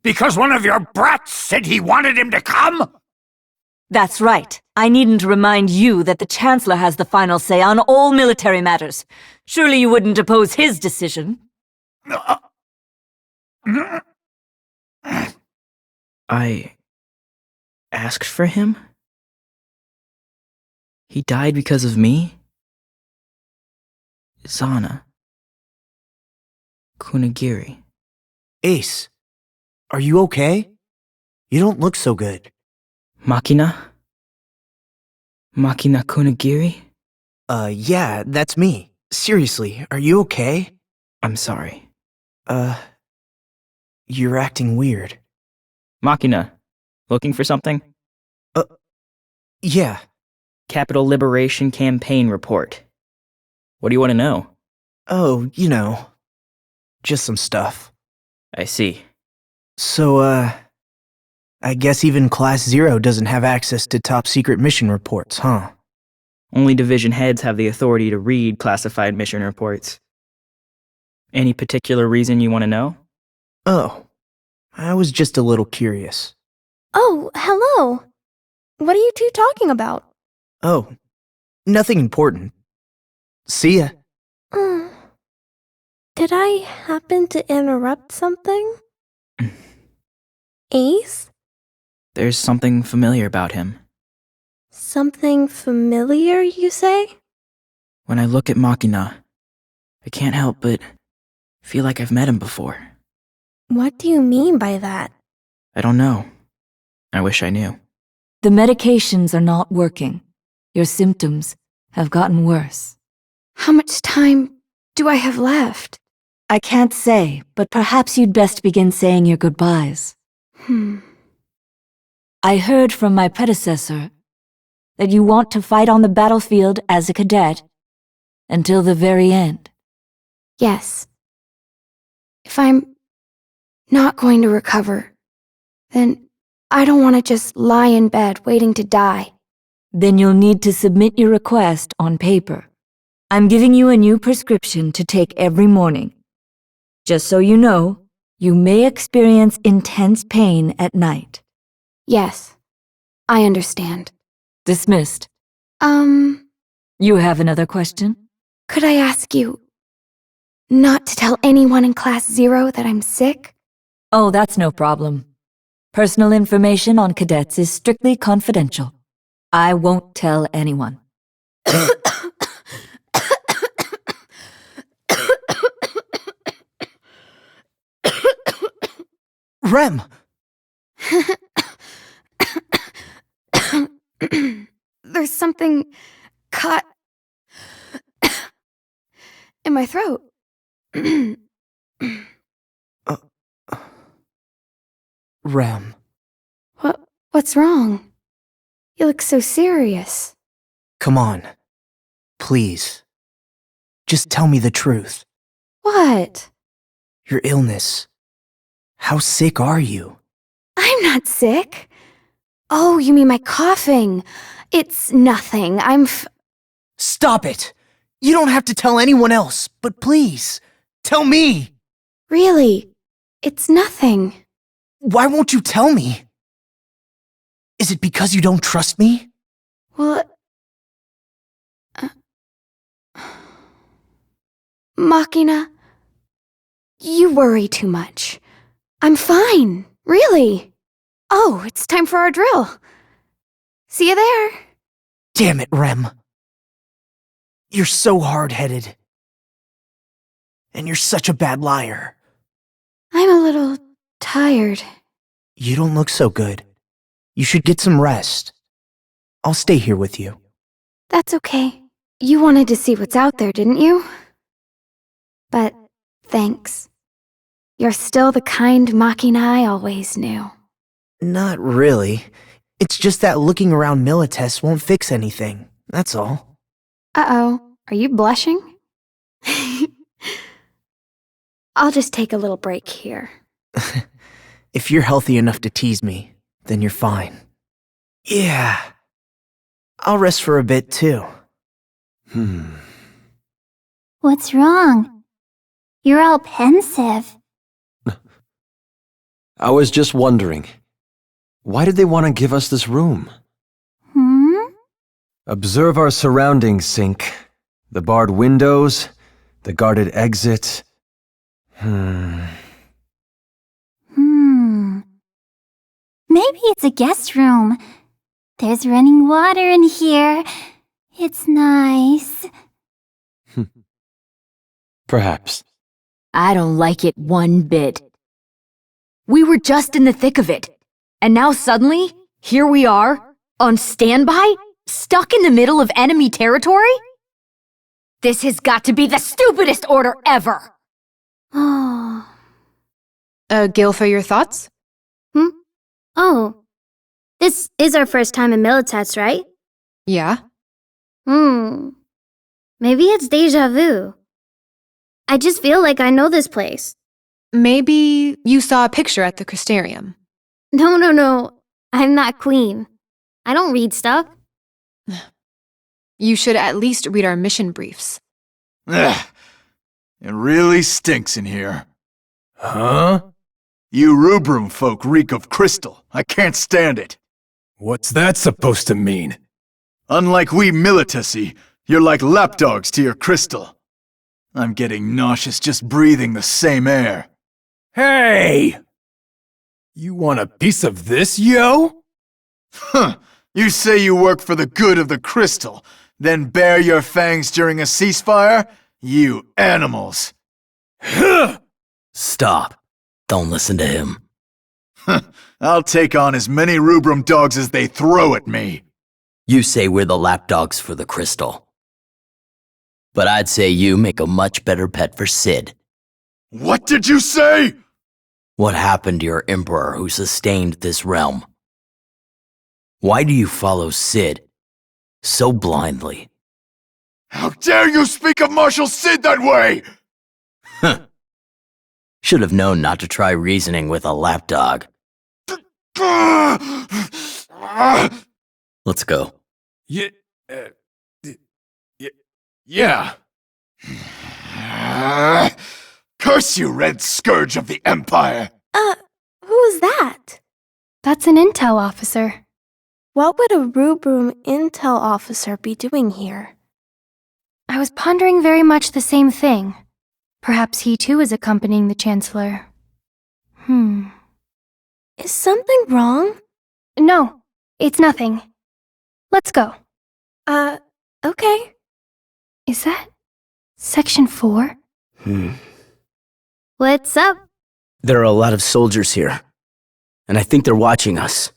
because one of your brats said he wanted him to come? That's right. I needn't remind you that the Chancellor has the final say on all military matters. Surely you wouldn't oppose his decision. I asked for him? He died because of me? Zana. Kunigiri. Ace, are you okay? You don't look so good. Makina? Makina Kunigiri? Yeah, that's me. Seriously, are you okay? I'm sorry. You're acting weird. Makina, looking for something? Yeah. Capital Liberation Campaign Report. What do you want to know? Oh, you know. Just some stuff. I see. So, I guess even Class 0 doesn't have access to top-secret mission reports, huh? Only division heads have the authority to read classified mission reports. Any particular reason you want to know? Oh, I was just a little curious. Oh, hello. What are you two talking about? Oh, nothing important. See ya. Did I happen to interrupt something? Ace? There's something familiar about him. Something familiar, you say? When I look at Makina, I can't help but feel like I've met him before. What do you mean by that? I don't know. I wish I knew. The medications are not working. Your symptoms have gotten worse. How much time do I have left? I can't say, but perhaps you'd best begin saying your goodbyes. I heard from my predecessor that you want to fight on the battlefield as a cadet until the very end. Yes. If I'm not going to recover, then I don't want to just lie in bed waiting to die. Then you'll need to submit your request on paper. I'm giving you a new prescription to take every morning. Just so you know, you may experience intense pain at night. Yes, I understand. Dismissed. You have another question? Could I ask you not to tell anyone in Class 0 that I'm sick? Oh, that's no problem. Personal information on cadets is strictly confidential. I won't tell anyone. Rem! There's something caught in my throat. Rem. What's wrong? You look so serious. Come on. Please. Just tell me the truth. What? Your illness. How sick are you? I'm not sick. Oh, you mean my coughing. It's nothing. Stop it! You don't have to tell anyone else, but please, tell me! Really, it's nothing. Why won't you tell me? Is it because you don't trust me? Well, Makina, you worry too much. I'm fine, really. Oh, it's time for our drill. See you there. Damn it, Rem. You're so hard-headed. And you're such a bad liar. I'm a little tired. You don't look so good. You should get some rest. I'll stay here with you. That's okay. You wanted to see what's out there, didn't you? But thanks. You're still the kind Makina I always knew. Not really. It's just that looking around Milites won't fix anything. That's all. Uh-oh. Are you blushing? I'll just take a little break here. If you're healthy enough to tease me, then you're fine. Yeah. I'll rest for a bit, too. What's wrong? You're all pensive. I was just wondering, why did they want to give us this room? Observe our surroundings, Sync. The barred windows, the guarded exit. Maybe it's a guest room. There's running water in here. It's nice. Perhaps. I don't like it one bit. We were just in the thick of it. And now suddenly, here we are, on standby, stuck in the middle of enemy territory? This has got to be the stupidest order ever! Gilfa, your thoughts? Oh, this is our first time in Militats, right? Yeah. Maybe it's deja vu. I just feel like I know this place. Maybe you saw a picture at the Crystarium. No. I'm not Queen. I don't read stuff. You should at least read our mission briefs. Ugh. It really stinks in here. Huh? You Rubrum folk reek of crystal. I can't stand it. What's that supposed to mean? Unlike we Militasi, you're like lapdogs to your crystal. I'm getting nauseous just breathing the same air. Hey! You want a piece of this, yo? Huh. You say you work for the good of the crystal, then bare your fangs during a ceasefire? You animals. Stop. Don't listen to him. I'll take on as many Rubrum dogs as they throw at me. You say we're the lapdogs for the crystal. But I'd say you make a much better pet for Sid. What did you say? What happened to your emperor who sustained this realm? Why do you follow Sid so blindly? How dare you speak of Marshal Sid that way? Should have known not to try reasoning with a lapdog. Let's go. Yeah. Curse you, Red Scourge of the Empire! Who is that? That's an intel officer. What would a Rubrum intel officer be doing here? I was pondering very much the same thing. Perhaps he too is accompanying the Chancellor. Is something wrong? No, it's nothing. Let's go. Okay. Is that Section 4? What's up? There are a lot of soldiers here, and I think they're watching us.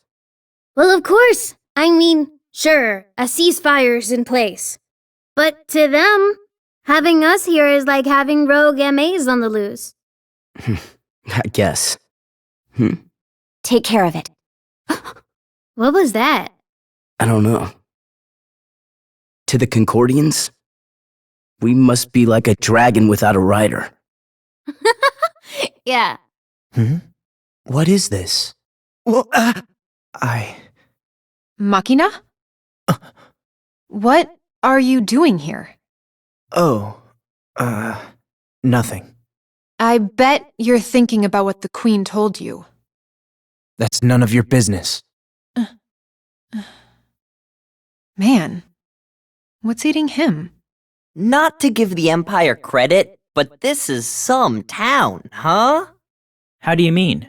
Well, of course. I mean, sure, a ceasefire's in place. But to them, having us here is like having rogue MAs on the loose. I guess. Take care of it. What was that? I don't know. To the Concordians, we must be like a dragon without a rider. Yeah. What is this? Well, Machina? What are you doing here? Oh, nothing. I bet you're thinking about what the Queen told you. That's none of your business. Man, what's eating him? Not to give the Empire credit, but this is some town, huh? How do you mean?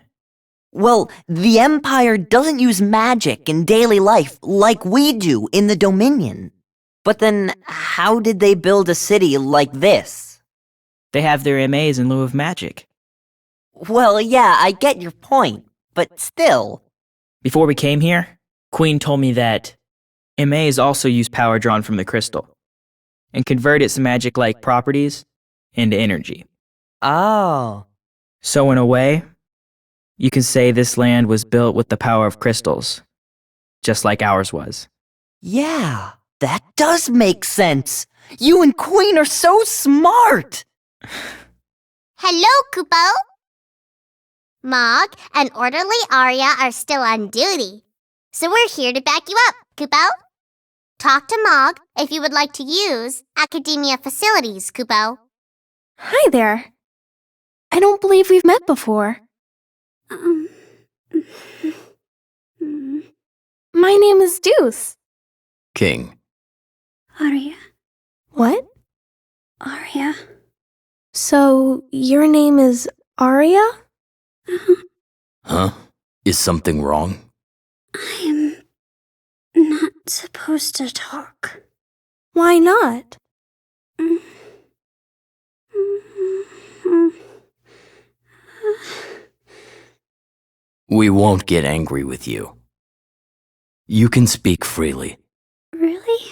Well, the Empire doesn't use magic in daily life like we do in the Dominion. But then, how did they build a city like this? They have their MAs in lieu of magic. Well, yeah, I get your point, but still. Before we came here, Queen told me that MAs also use power drawn from the crystal and convert its magic-like properties into energy. Oh. So in a way, you can say this land was built with the power of crystals, just like ours was. Yeah, that does make sense. You and Queen are so smart. Hello, Kupo. Mog and Orderly Arya are still on duty, so we're here to back you up, Kupo. Talk to Mog if you would like to use Academia facilities, Kupo. Hi there. I don't believe we've met before. My name is Deuce. King. Arya. What? Arya. So, your name is Arya? Huh? Is something wrong? I am not supposed to talk. Why not? We won't get angry with you. You can speak freely. Really?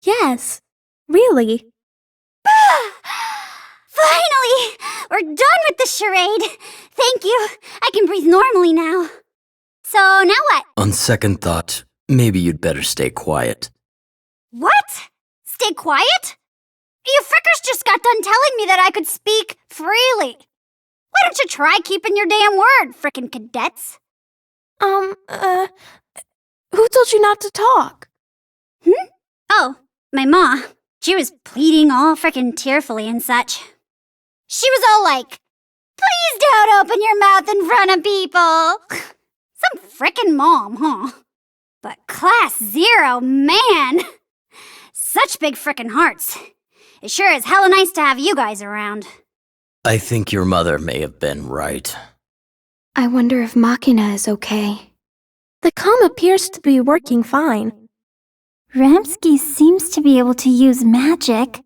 Yes, really. Finally! We're done with the charade! Thank you. I can breathe normally now. So, now what? On second thought, maybe you'd better stay quiet. What? Stay quiet? You frickers just got done telling me that I could speak freely. Why don't you try keeping your damn word, frickin' cadets? Who told you not to talk? Oh, my ma. She was pleading all frickin' tearfully and such. She was all like, please don't open your mouth in front of people. Some frickin' mom, huh? But Class 0, man! Such big frickin' hearts. It sure is hella nice to have you guys around. I think your mother may have been right. I wonder if Machina is okay. The comm appears to be working fine. Ramsky seems to be able to use magic,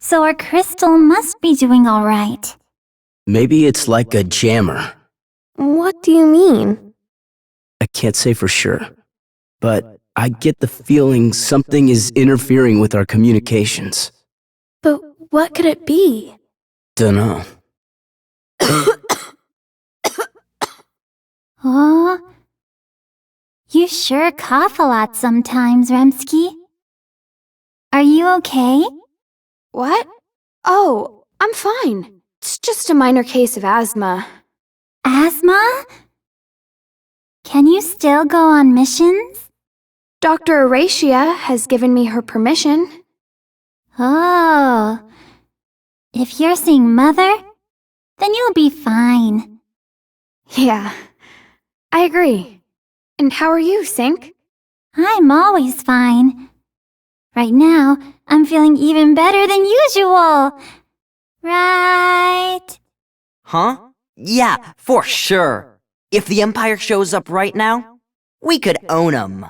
so our crystal must be doing all right. Maybe it's like a jammer. What do you mean? I can't say for sure, but I get the feeling something is interfering with our communications. But what could it be? Dunno. Oh, you sure cough a lot sometimes, Ramsky. Are you okay? What? Oh, I'm fine. It's just a minor case of asthma. Asthma? Can you still go on missions? Dr. Aracia has given me her permission. Oh, if you're seeing Mother, then you'll be fine. Yeah, I agree. And how are you, Sync? I'm always fine. Right now, I'm feeling even better than usual. Right? Huh? Yeah, for sure. If the Empire shows up right now, we could own 'em.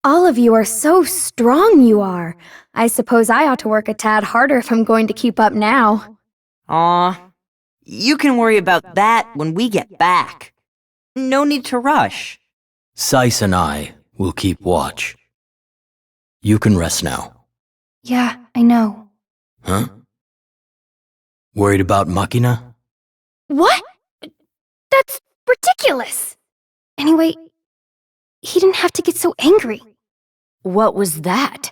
All of you are so strong, you are. I suppose I ought to work a tad harder if I'm going to keep up now. Aw, you can worry about that when we get back. No need to rush. Sice and I will keep watch. You can rest now. Yeah, I know. Huh? Worried about Machina? What? That's ridiculous! Anyway, he didn't have to get so angry. What was that?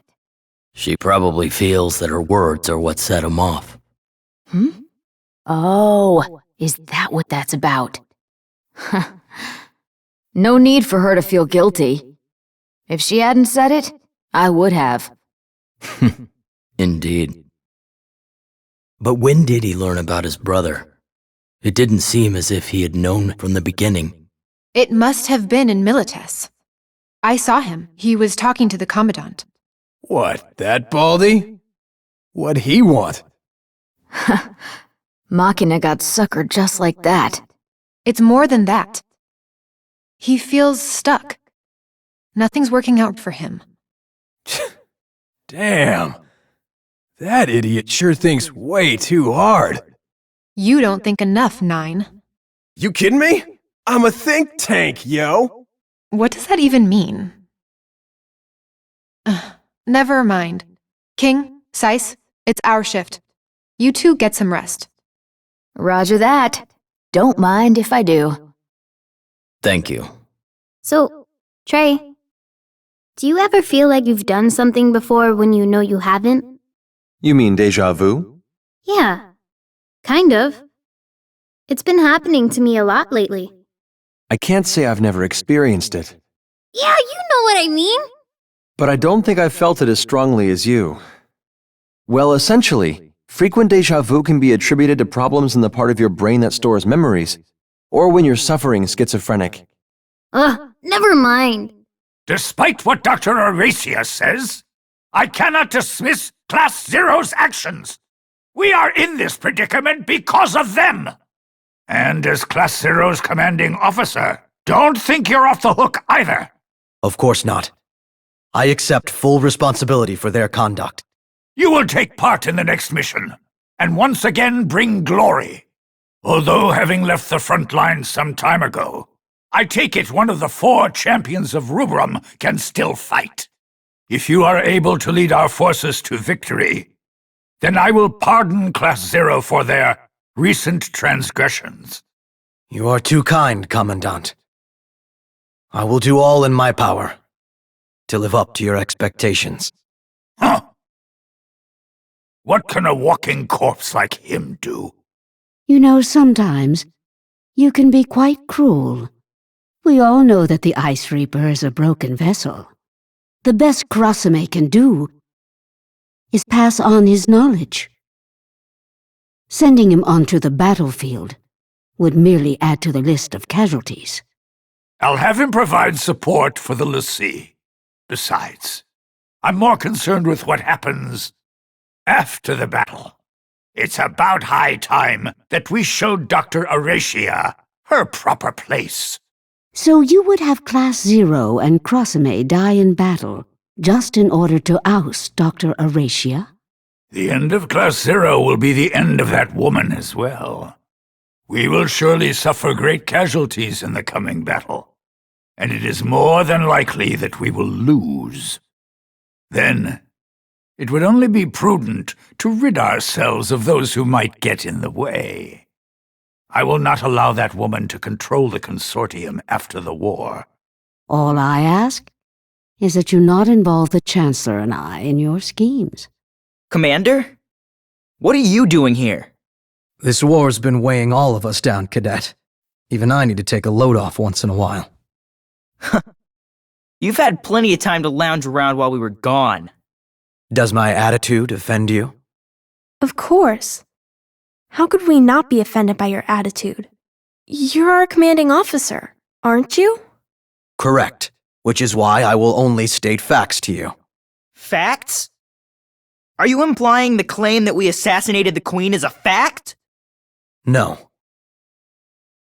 She probably feels that her words are what set him off. Oh, is that what that's about? No need for her to feel guilty. If she hadn't said it, I would have. Indeed. But when did he learn about his brother? It didn't seem as if he had known from the beginning. It must have been in Milites. I saw him. He was talking to the Commandant. What, that Baldy? What'd he want? Machina got suckered just like that. It's more than that. He feels stuck. Nothing's working out for him. Damn. That idiot sure thinks way too hard. You don't think enough, Nine. You kidding me? I'm a think tank, yo. What does that even mean? Never mind. King, Sice, it's our shift. You two get some rest. Roger that. Don't mind if I do. Thank you. So, Trey, do you ever feel like you've done something before when you know you haven't? You mean deja vu? Yeah, kind of. It's been happening to me a lot lately. I can't say I've never experienced it, Yeah, you know what I mean. but I don't think I've felt it as strongly as you. Well, essentially, frequent deja vu can be attributed to problems in the part of your brain that stores memories, or when you're suffering schizophrenic. Never mind. Despite what Dr. Aracia says, I cannot dismiss Class Zero's actions. We are in this predicament because of them. And as Class Zero's commanding officer, don't think you're off the hook either. Of course not. I accept full responsibility for their conduct. You will take part in the next mission, and once again bring glory. Although having left the front lines some time ago, I take it one of the 4 champions of Rubrum can still fight. If you are able to lead our forces to victory, then I will pardon Class Zero for their recent transgressions. You are too kind, Commandant. I will do all in my power to live up to your expectations. Huh? What can a walking corpse like him do? You know, sometimes you can be quite cruel. We all know that the Ice Reaper is a broken vessel. The best Crossame can do is pass on his knowledge. Sending him onto the battlefield would merely add to the list of casualties. I'll have him provide support for the lessee. Besides, I'm more concerned with what happens after the battle. It's about high time that we showed Dr. Aracia her proper place. So you would have Class Zero and Crossame die in battle just in order to oust Dr. Aracia? The end of Class Zero will be the end of that woman as well. We will surely suffer great casualties in the coming battle, and it is more than likely that we will lose. Then, it would only be prudent to rid ourselves of those who might get in the way. I will not allow that woman to control the Consortium after the war. All I ask is that you not involve the Chancellor and I in your schemes. Commander? What are you doing here? This war's been weighing all of us down, Cadet. Even I need to take a load off once in a while. You've had plenty of time to lounge around while we were gone. Does my attitude offend you? Of course. How could we not be offended by your attitude? You're our commanding officer, aren't you? Correct, which is why I will only state facts to you. Facts? Are you implying the claim that we assassinated the Queen is a fact? No.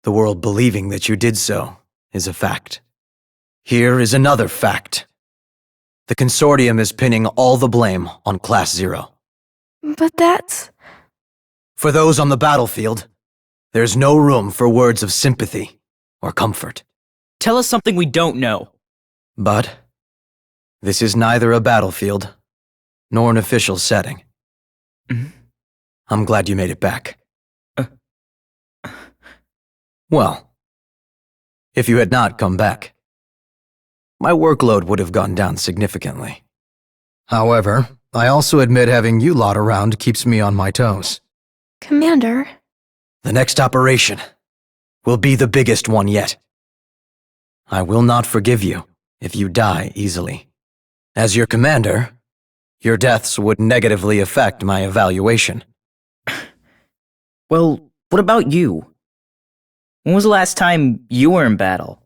The world believing that you did so is a fact. Here is another fact. The Consortium is pinning all the blame on Class Zero. But that's... For those on the battlefield, there's no room for words of sympathy or comfort. Tell us something we don't know. But this is neither a battlefield nor an official setting. I'm glad you made it back. Well, if you had not come back, my workload would have gone down significantly. However, I also admit having you lot around keeps me on my toes. Commander... The next operation will be the biggest one yet. I will not forgive you if you die easily. As your commander, your deaths would negatively affect my evaluation. Well, what about you? When was the last time you were in battle?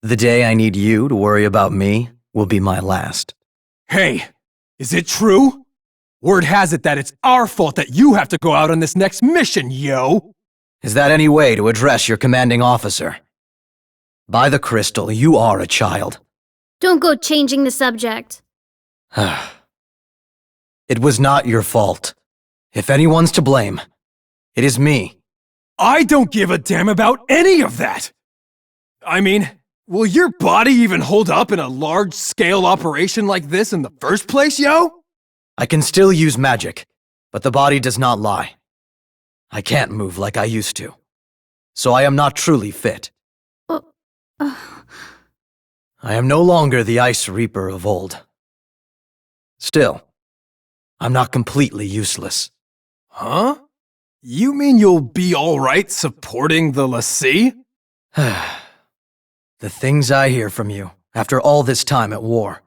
The day I need you to worry about me will be my last. Hey, is it true? Word has it that it's our fault that you have to go out on this next mission, yo! Is that any way to address your commanding officer? By the crystal, you are a child. Don't go changing the subject. It was not your fault. If anyone's to blame, it is me. I don't give a damn about any of that! I mean, will your body even hold up in a large-scale operation like this in the first place, yo? I can still use magic, but the body does not lie. I can't move like I used to, so I am not truly fit. I am no longer the Ice Reaper of old. Still, I'm not completely useless. Huh? You mean you'll be alright supporting the lessee? The things I hear from you after all this time at war.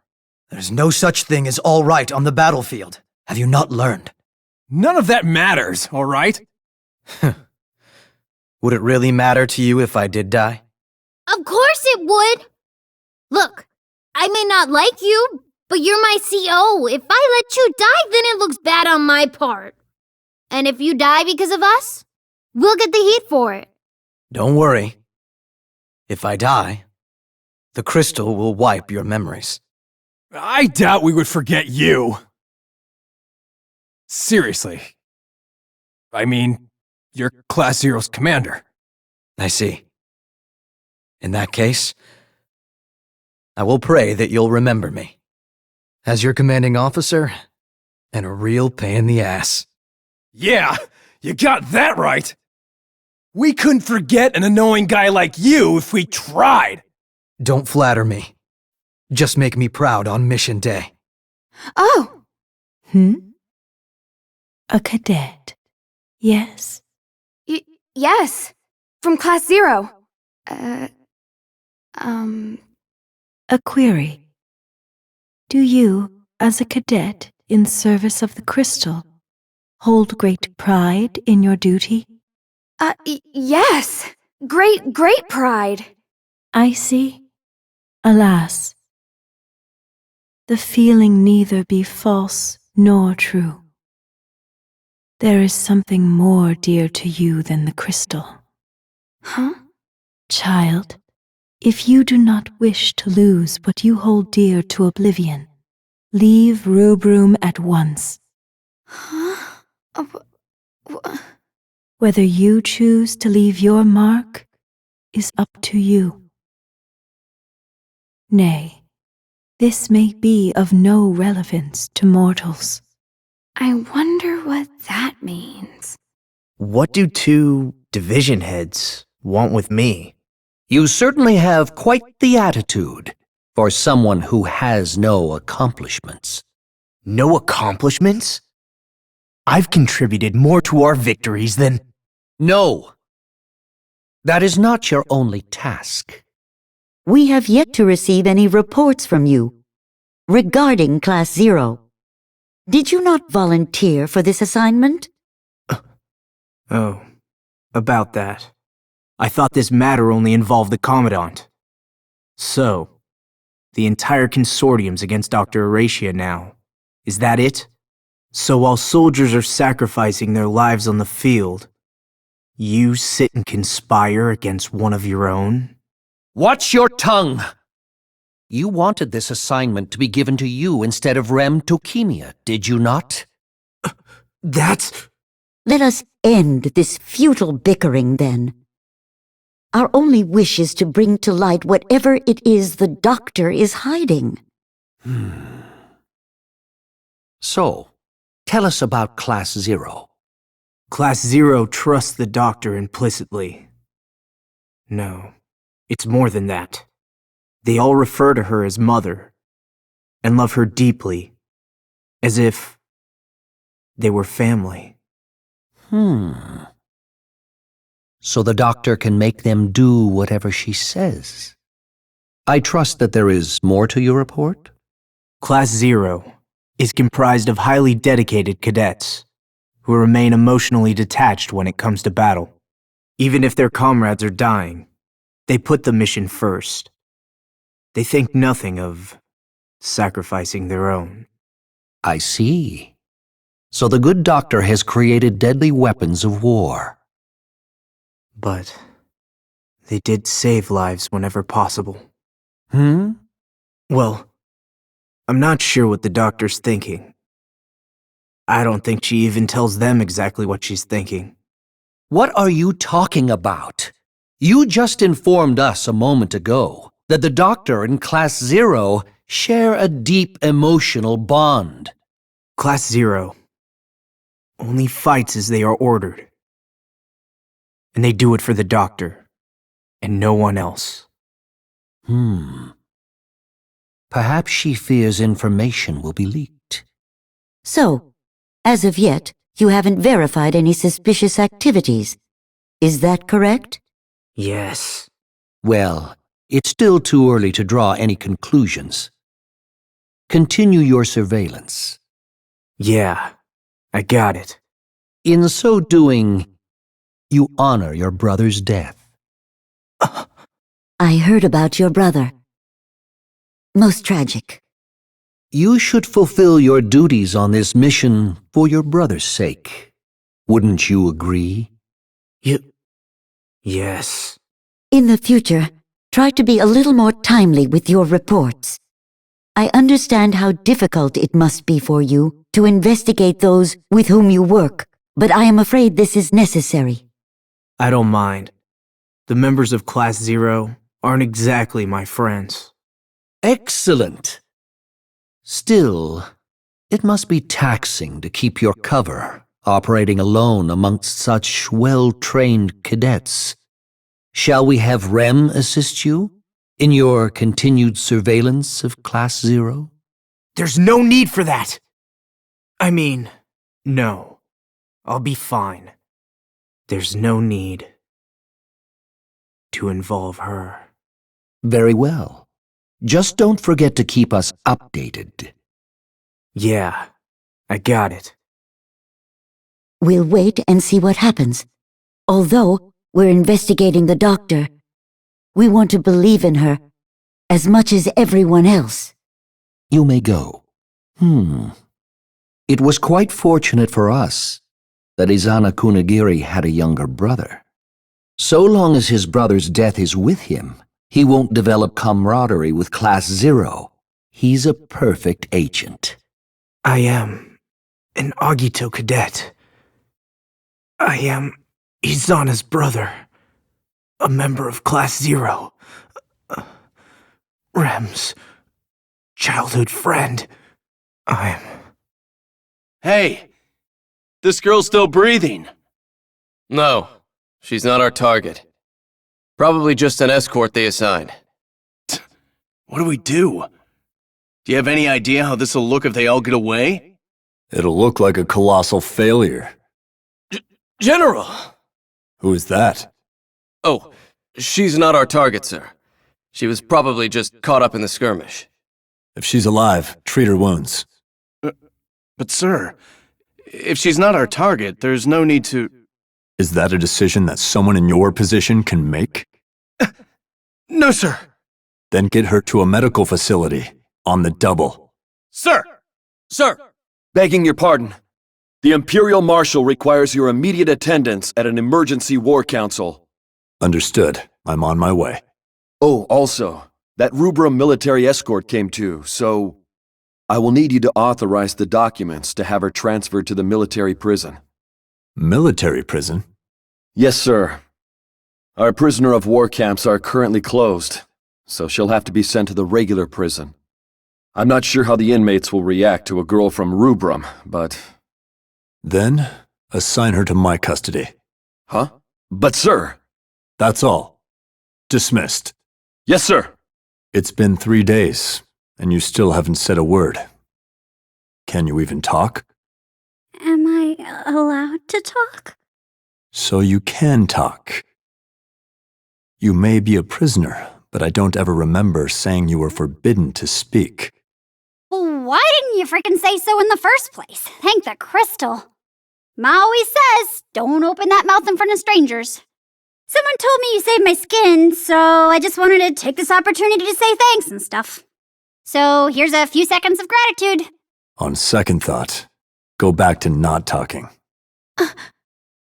There's no such thing as all right on the battlefield. Have you not learned? None of that matters, alright? Would it really matter to you if I did die? Of course it would! Look, I may not like you, but you're my CO. If I let you die, then it looks bad on my part. And if you die because of us, we'll get the heat for it. Don't worry. If I die, the crystal will wipe your memories. I doubt we would forget you. Seriously. I mean, you're Class Zero's commander. I see. In that case, I will pray that you'll remember me. As your commanding officer, and a real pain in the ass. Yeah, you got that right. We couldn't forget an annoying guy like you if we tried. Don't flatter me. Just make me proud on mission day. Oh! A cadet. Yes. Yes. From Class 0. A query. Do you, as a cadet in service of the crystal, hold great pride in your duty? Yes. Great pride. I see. Alas, the feeling neither be false nor true. There is something more dear to you than the crystal. Huh? Child, if you do not wish to lose what you hold dear to oblivion, leave Rubrum at once. Huh? Whether you choose to leave your mark is up to you. Nay, this may be of no relevance to mortals. I wonder what that means. What do 2 division heads want with me? You certainly have quite the attitude for someone who has no accomplishments. No accomplishments? I've contributed more to our victories than... No. That is not your only task. We have yet to receive any reports from you regarding Class 0. Did you not volunteer for this assignment? Oh, about that. I thought this matter only involved the Commandant. So, the entire consortium's against Dr. Horatia now. Is that it? So while soldiers are sacrificing their lives on the field, you sit and conspire against one of your own? Watch your tongue! You wanted this assignment to be given to you instead of Rem Tokimia, did you not? That's... Let us end this futile bickering, then. Our only wish is to bring to light whatever it is the doctor is hiding. So, tell us about Class 0. Class 0 trusts the doctor implicitly. No, it's more than that. They all refer to her as Mother, and love her deeply, as if they were family. So the doctor can make them do whatever she says. I trust that there is more to your report? Class 0 is comprised of highly dedicated cadets who remain emotionally detached when it comes to battle. Even if their comrades are dying, they put the mission first. They think nothing of sacrificing their own. I see. So the good doctor has created deadly weapons of war. But they did save lives whenever possible. Well, I'm not sure what the doctor's thinking. I don't think she even tells them exactly what she's thinking. What are you talking about? You just informed us a moment ago that the doctor and Class 0 share a deep emotional bond. Class 0 only fights as they are ordered. And they do it for the doctor, and no one else. Perhaps she fears information will be leaked. So, as of yet, you haven't verified any suspicious activities. Is that correct? Yes. Well, it's still too early to draw any conclusions. Continue your surveillance. Yeah, I got it. In so doing, you honor your brother's death. I heard about your brother. Most tragic. You should fulfill your duties on this mission for your brother's sake. Wouldn't you agree? Yes. In the future, try to be a little more timely with your reports. I understand how difficult it must be for you to investigate those with whom you work, but I am afraid this is necessary. I don't mind. The members of Class Zero aren't exactly my friends. Excellent. Still, it must be taxing to keep your cover, operating alone amongst such well-trained cadets. Shall we have Rem assist you in your continued surveillance of Class Zero? There's no need for that! I mean, no. I'll be fine. There's no need to involve her. Very well. Just don't forget to keep us updated. Yeah, I got it. We'll wait and see what happens. Although we're investigating the doctor, we want to believe in her as much as everyone else. You may go. It was quite fortunate for us that Izana Kunigiri had a younger brother. So long as his brother's death is with him, he won't develop camaraderie with Class Zero. He's a perfect agent. I am an Agito cadet. I am Izana's brother, a member of Class Zero. Rem's childhood friend. Hey! This girl's still breathing! No, she's not our target. Probably just an escort they assigned. What do we do? Do you have any idea how this'll look if they all get away? It'll look like a colossal failure. General! Who is that? Oh, she's not our target, sir. She was probably just caught up in the skirmish. If she's alive, treat her wounds. But sir, if she's not our target, there's no need to... Is that a decision that someone in your position can make? No, sir. Then get her to a medical facility, on the double. Sir! Sir! Begging your pardon. The Imperial Marshal requires your immediate attendance at an emergency war council. Understood. I'm on my way. Oh, also, that Rubrum military escort came too, so... I will need you to authorize the documents to have her transferred to the military prison. Military prison? Yes, sir. Our prisoner of war camps are currently closed, so she'll have to be sent to the regular prison. I'm not sure how the inmates will react to a girl from Rubrum, but... Then, assign her to my custody. Huh? But sir... That's all. Dismissed. Yes, sir. It's been 3 days, and you still haven't said a word. Can you even talk? Am I allowed to talk? So you can talk. You may be a prisoner, but I don't ever remember saying you were forbidden to speak. Well, why didn't you frickin' say so in the first place? Thank the crystal. Ma always says, don't open that mouth in front of strangers. Someone told me you saved my skin, so I just wanted to take this opportunity to say thanks and stuff. So here's a few seconds of gratitude. On second thought, go back to not talking.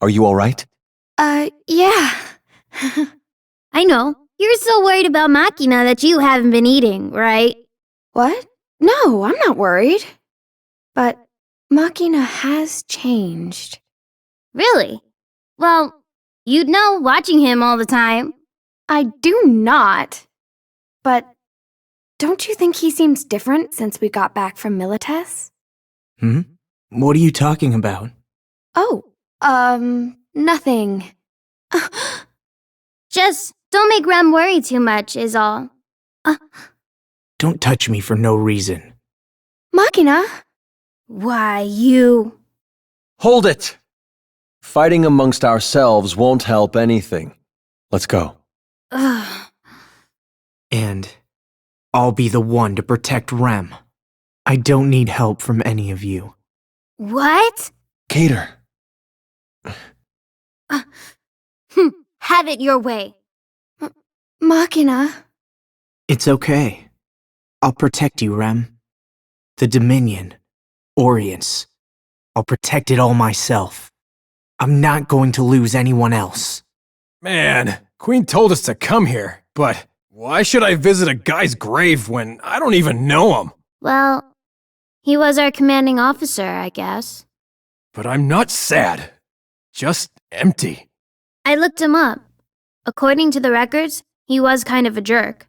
Are you all right? Yeah. I know. You're so worried about Machina that you haven't been eating, right? What? No, I'm not worried. But Machina has changed. Really? Well, you'd know watching him all the time. I do not. But don't you think he seems different since we got back from Milites? What are you talking about? Oh, nothing. Just don't make Rem worry too much, is all. Don't touch me for no reason. Machina? Why, you... Hold it! Fighting amongst ourselves won't help anything. Let's go. And I'll be the one to protect Rem. I don't need help from any of you. What? Cater. Have it your way. Machina. It's okay. I'll protect you, Rem. The Dominion. Orience. I'll protect it all myself. I'm not going to lose anyone else. Man, Queen told us to come here, but why should I visit a guy's grave when I don't even know him? Well, he was our commanding officer, I guess. But I'm not sad. Just empty. I looked him up. According to the records, he was kind of a jerk.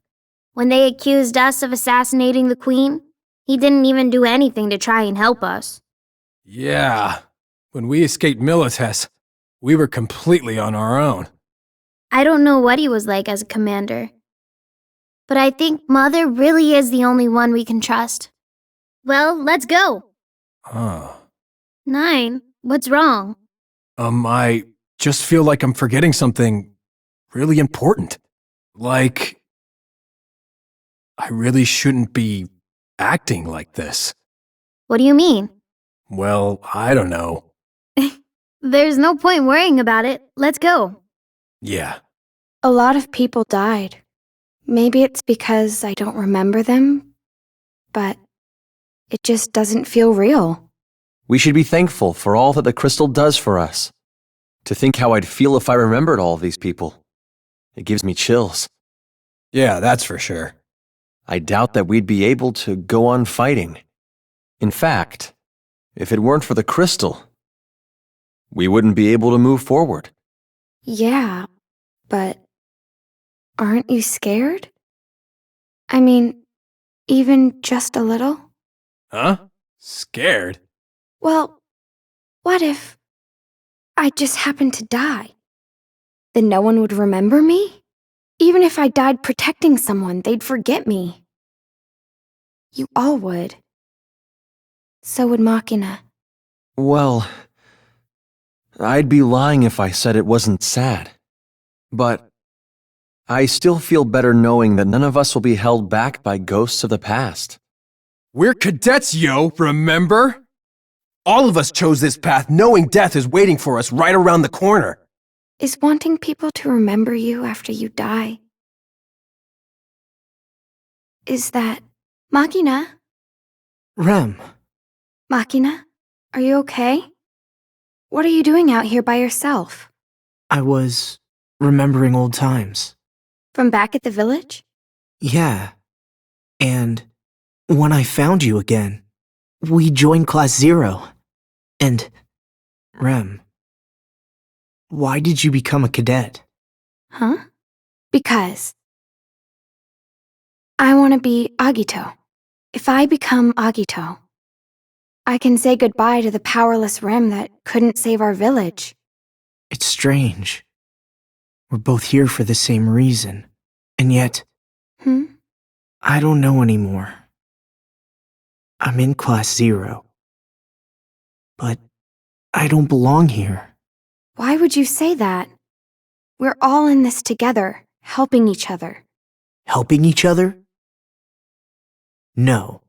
When they accused us of assassinating the Queen, he didn't even do anything to try and help us. Yeah. When we escaped Milites, we were completely on our own. I don't know what he was like as a commander. But I think Mother really is the only one we can trust. Well, let's go. 9, what's wrong? I just feel like I'm forgetting something really important. Like, I really shouldn't be acting like this. What do you mean? Well, I don't know. There's no point worrying about it. Let's go. Yeah. A lot of people died. Maybe it's because I don't remember them, but it just doesn't feel real. We should be thankful for all that the crystal does for us. To think how I'd feel if I remembered all of these people. It gives me chills. Yeah, that's for sure. I doubt that we'd be able to go on fighting. In fact, if it weren't for the crystal, we wouldn't be able to move forward. Yeah, but aren't you scared? I mean, even just a little? Huh? Scared? Well, what if I just happened to die? Then no one would remember me? Even if I died protecting someone, they'd forget me. You all would. So would Machina. Well, I'd be lying if I said it wasn't sad. But I still feel better knowing that none of us will be held back by ghosts of the past. We're cadets, yo, remember? All of us chose this path knowing death is waiting for us right around the corner. Is wanting people to remember you after you die? Is that Machina? Rem. Machina, are you okay? What are you doing out here by yourself? I was remembering old times. From back at the village? Yeah. And when I found you again, we joined Class 0. And, Rem, why did you become a cadet? Huh? Because I want to be Agito. If I become Agito, I can say goodbye to the powerless Rem that couldn't save our village. It's strange. We're both here for the same reason. And yet, I don't know anymore. I'm in Class 0. But I don't belong here. Why would you say that? We're all in this together, helping each other. Helping each other? No,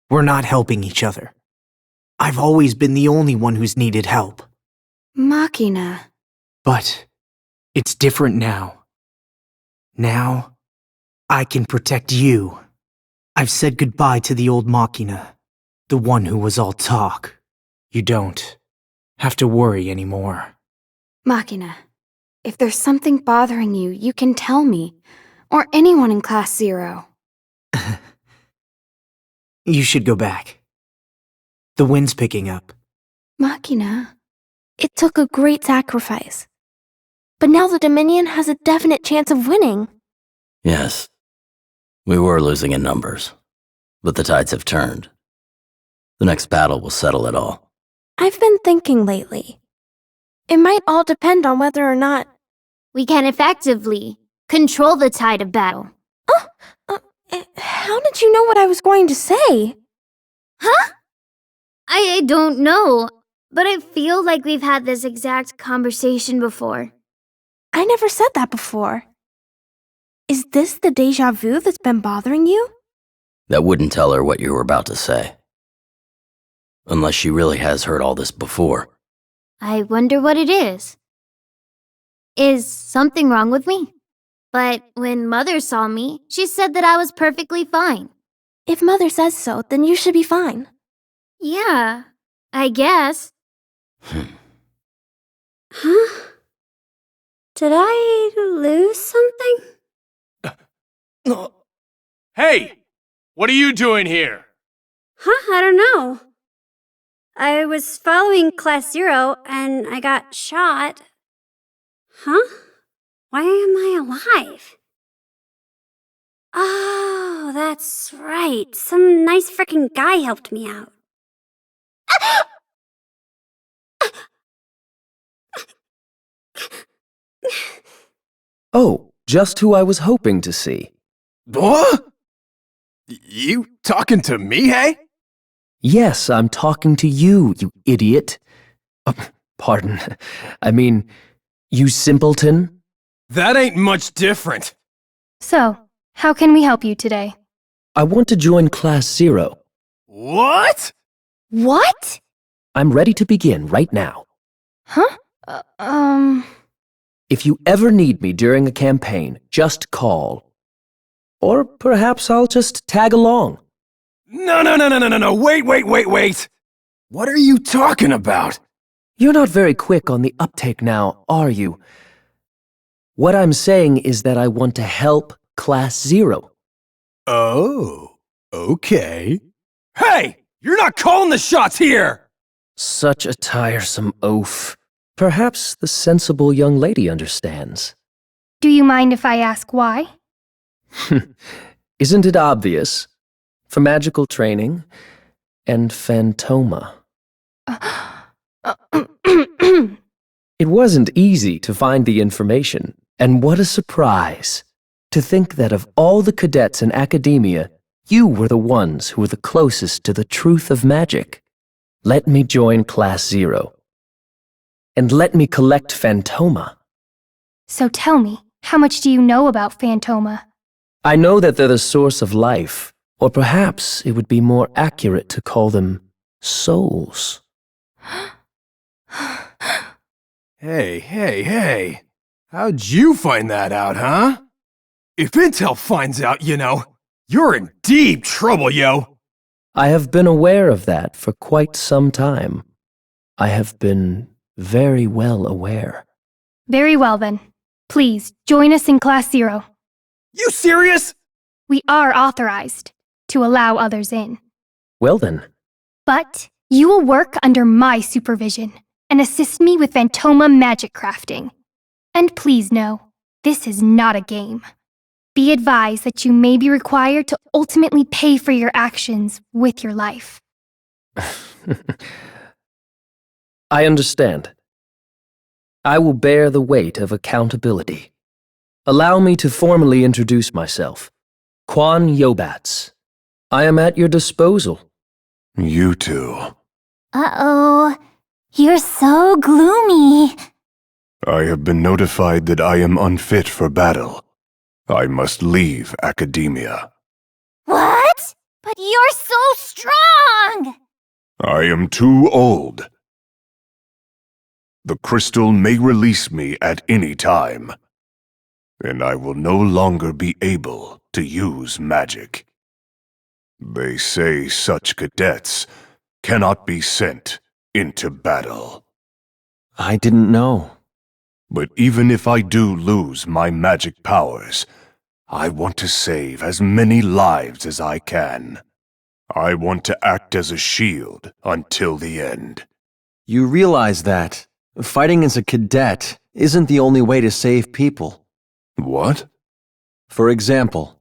we're not helping each other. I've always been the only one who's needed help. Machina. But it's different now. Now, I can protect you. I've said goodbye to the old Machina, the one who was all talk. You don't have to worry anymore. Machina, if there's something bothering you, you can tell me, or anyone in Class 0. You should go back. The wind's picking up. Machina, it took a great sacrifice. But now the Dominion has a definite chance of winning. Yes, we were losing in numbers, but the tides have turned. The next battle will settle it all. I've been thinking lately. It might all depend on whether or not we can effectively control the tide of battle. How did you know what I was going to say? Huh? I don't know, but I feel like we've had this exact conversation before. I never said that before. Is this the déjà vu that's been bothering you? That wouldn't tell her what you were about to say. Unless she really has heard all this before. I wonder what it is. Is something wrong with me? But when Mother saw me, she said that I was perfectly fine. If Mother says so, then you should be fine. Yeah, I guess. Huh? Did I lose something? Hey! What are you doing here? Huh? I don't know. I was following Class 0 and I got shot. Huh? Why am I alive? Oh, that's right. Some nice frickin' guy helped me out. Oh, just who I was hoping to see. What? You talking to me, hey? Yes, I'm talking to you, you idiot. Pardon. I mean, you simpleton. That ain't much different. So, how can we help you today? I want to join Class 0. What? What? I'm ready to begin right now. Huh? If you ever need me during a campaign, just call. Or perhaps I'll just tag along. No, wait. What are you talking about? You're not very quick on the uptake now, are you? What I'm saying is that I want to help Class 0. Oh, okay. Hey, you're not calling the shots here! Such a tiresome oaf. Perhaps the sensible young lady understands. Do you mind if I ask why? Isn't it obvious? For magical training and phantoma. It wasn't easy to find the information, and what a surprise to think that of all the cadets in academia, you were the ones who were the closest to the truth of magic. Let me join Class 0. And let me collect phantoma. So tell me, how much do you know about phantoma? I know that they're the source of life, or perhaps it would be more accurate to call them souls. Hey. How'd you find that out, huh? If Intel finds out, you're in deep trouble, yo. I have been aware of that for quite some time. I have been very well aware. Very well then. Please, join us in Class 0. You serious? We are authorized to allow others in. Well then. But you will work under my supervision and assist me with phantoma magic crafting. And please know, this is not a game. Be advised that you may be required to ultimately pay for your actions with your life. I understand. I will bear the weight of accountability. Allow me to formally introduce myself. Quan Yobats. I am at your disposal. You too. Uh-oh. You're so gloomy. I have been notified that I am unfit for battle. I must leave academia. What? But you're so strong! I am too old. The crystal may release me at any time, and I will no longer be able to use magic. They say such cadets cannot be sent into battle. I didn't know. But even if I do lose my magic powers, I want to save as many lives as I can. I want to act as a shield until the end. You realize that fighting as a cadet isn't the only way to save people. What? For example,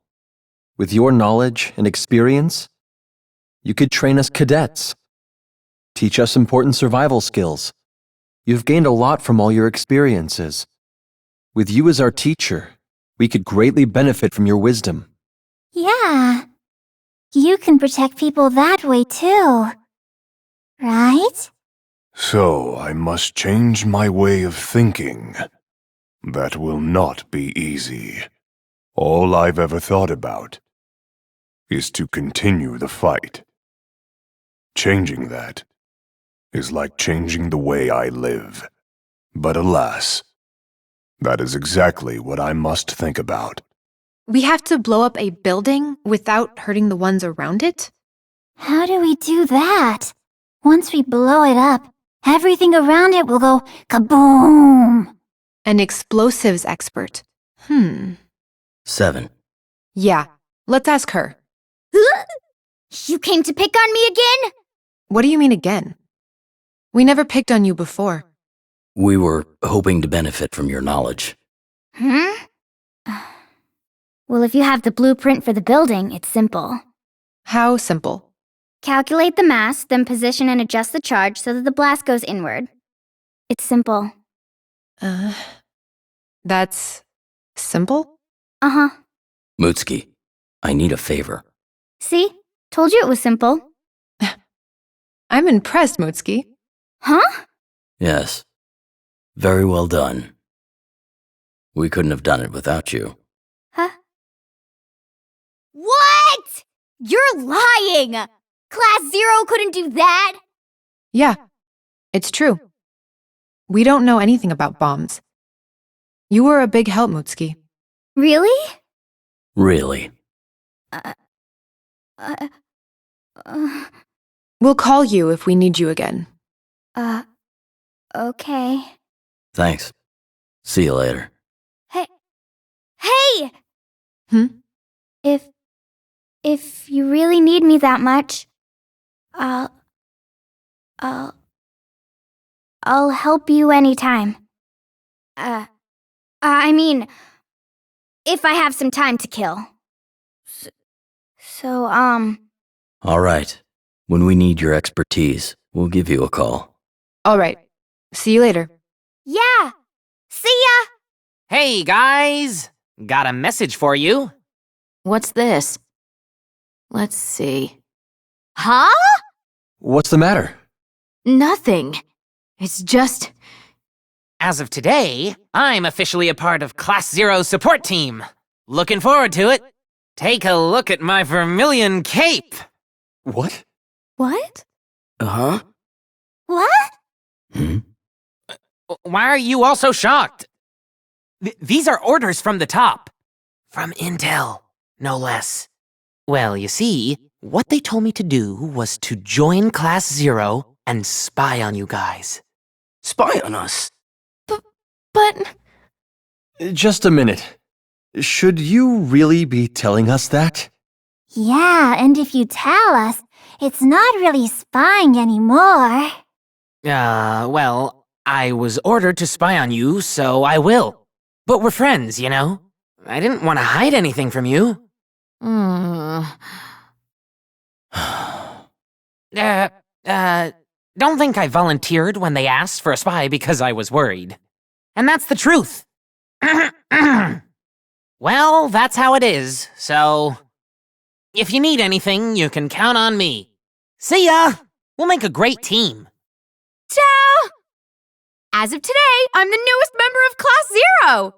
with your knowledge and experience, you could train us cadets. Teach us important survival skills. You've gained a lot from all your experiences. With you as our teacher, we could greatly benefit from your wisdom. Yeah. You can protect people that way too. Right? So I must change my way of thinking. That will not be easy. All I've ever thought about is to continue the fight. Changing that is like changing the way I live. But alas, That is exactly what I must think about. We have to blow up a building without hurting the ones around it? How do we do that? Once we blow it up, everything around it will go kaboom! An explosives expert. 7. Yeah, let's ask her. You came to pick on me again? What do you mean again? We never picked on you before. We were hoping to benefit from your knowledge. Well, if you have the blueprint for the building, it's simple. How simple? Calculate the mass, then position and adjust the charge so that the blast goes inward. It's simple. That's simple? Uh-huh. Mutsuki, I need a favor. See? Told you it was simple. I'm impressed, Mutsuki. Huh? Yes. Very well done. We couldn't have done it without you. Huh? What? You're lying! Class 0 couldn't do that! Yeah, it's true. We don't know anything about bombs. You were a big help, Mutsuki. Really? Really? We'll call you if we need you again. Okay. Thanks. See you later. Hey! Hmm? If you really need me that much, I'll help you anytime. I mean, if I have some time to kill. So, All right. When we need your expertise, we'll give you a call. All right. See you later. Yeah! See ya! Hey, guys! Got a message for you. What's this? Let's see. Huh? What's the matter? Nothing. It's just... As of today, I'm officially a part of Class 0's support team. Looking forward to it. Take a look at my vermilion cape. What? What? Uh-huh. What? Why are you all so shocked? These are orders from the top. From Intel, no less. Well, you see, what they told me to do was to join Class 0 and spy on you guys. Spy on us? But... Just a minute. Should you really be telling us that? Yeah, and if you tell us, it's not really spying anymore. Well, I was ordered to spy on you, so I will. But we're friends, you know? I didn't want to hide anything from you. Don't think I volunteered when they asked for a spy because I was worried. And that's the truth. Well, that's how it is, so... If you need anything, you can count on me. See ya! We'll make a great team. Ciao! As of today, I'm the newest member of Class 0!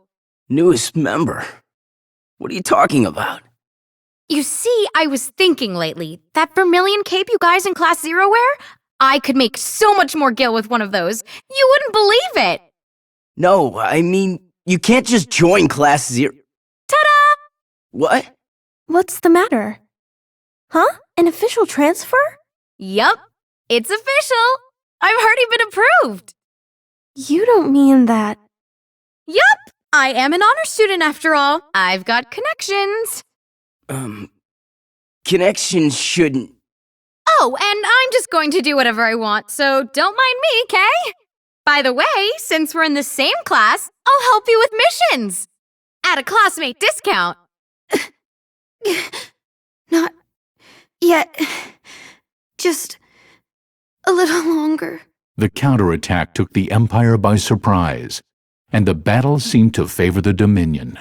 Newest member? What are you talking about? You see, I was thinking lately, that vermilion cape you guys in Class 0 wear? I could make so much more gil with one of those. You wouldn't believe it! No, I mean, you can't just join Class 0. Ta-da! What? What's the matter? Huh? An official transfer? Yup, it's official. I've already been approved. You don't mean that... Yup, I am an honor student after all. I've got connections. Connections shouldn't... Oh, and I'm just going to do whatever I want, so don't mind me, okay? By the way, since we're in the same class, I'll help you with missions. At a classmate discount. Not yet. Just a little longer. The counterattack took the Empire by surprise, and the battle seemed to favor the Dominion.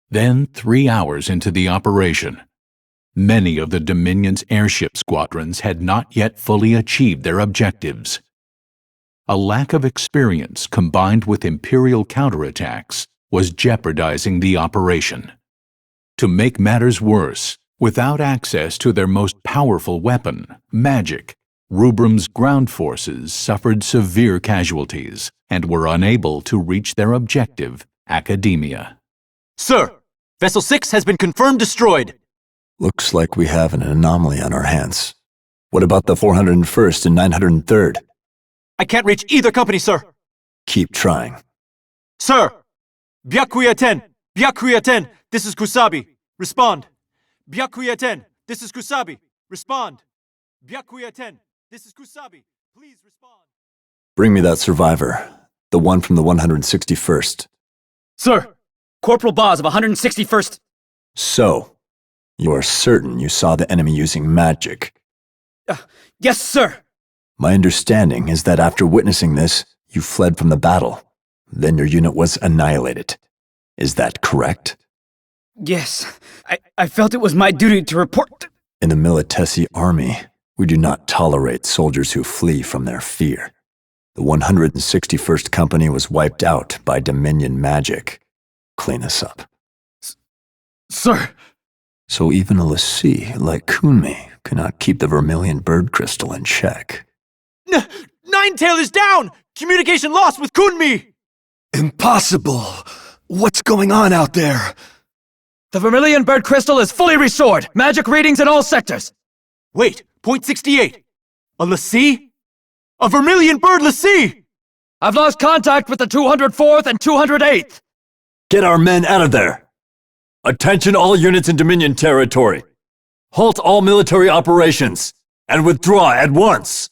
Then, 3 hours into the operation, many of the Dominion's airship squadrons had not yet fully achieved their objectives. A lack of experience combined with Imperial counterattacks was jeopardizing the operation. To make matters worse, without access to their most powerful weapon, magic, Rubrum's ground forces suffered severe casualties and were unable to reach their objective Academia. Sir, Vessel 6 has been confirmed destroyed. Looks like we have an anomaly on our hands. What about the 401st and 903rd? I can't reach either company, sir. Keep trying. Sir! Byakuya 10, this is Kusabi. Respond. Byakuya 10, this is Kusabi. Respond. Byakuya 10, this is Kusabi. Please respond. Bring me that survivor. The one from the 161st. Sir! Corporal Boz of 161st. So, you are certain you saw the enemy using magic? Yes, sir! My understanding is that after witnessing this, you fled from the battle. Then your unit was annihilated. Is that correct? Yes. I felt it was my duty to report. In the Militesi army, we do not tolerate soldiers who flee from their fear. The 161st Company was wiped out by Dominion magic. Clean us up. Sir! So even a Lassie like Kunmi cannot keep the vermilion bird crystal in check. Ninetail is down! Communication lost with Kunmi! Impossible! What's going on out there? The vermilion bird crystal is fully restored! Magic readings in all sectors! Wait, point 68. A Lassie? A vermilion bird Lassie! I've lost contact with the 204th and 208th! Get our men out of there! Attention all units in Dominion territory! Halt all military operations! And withdraw at once!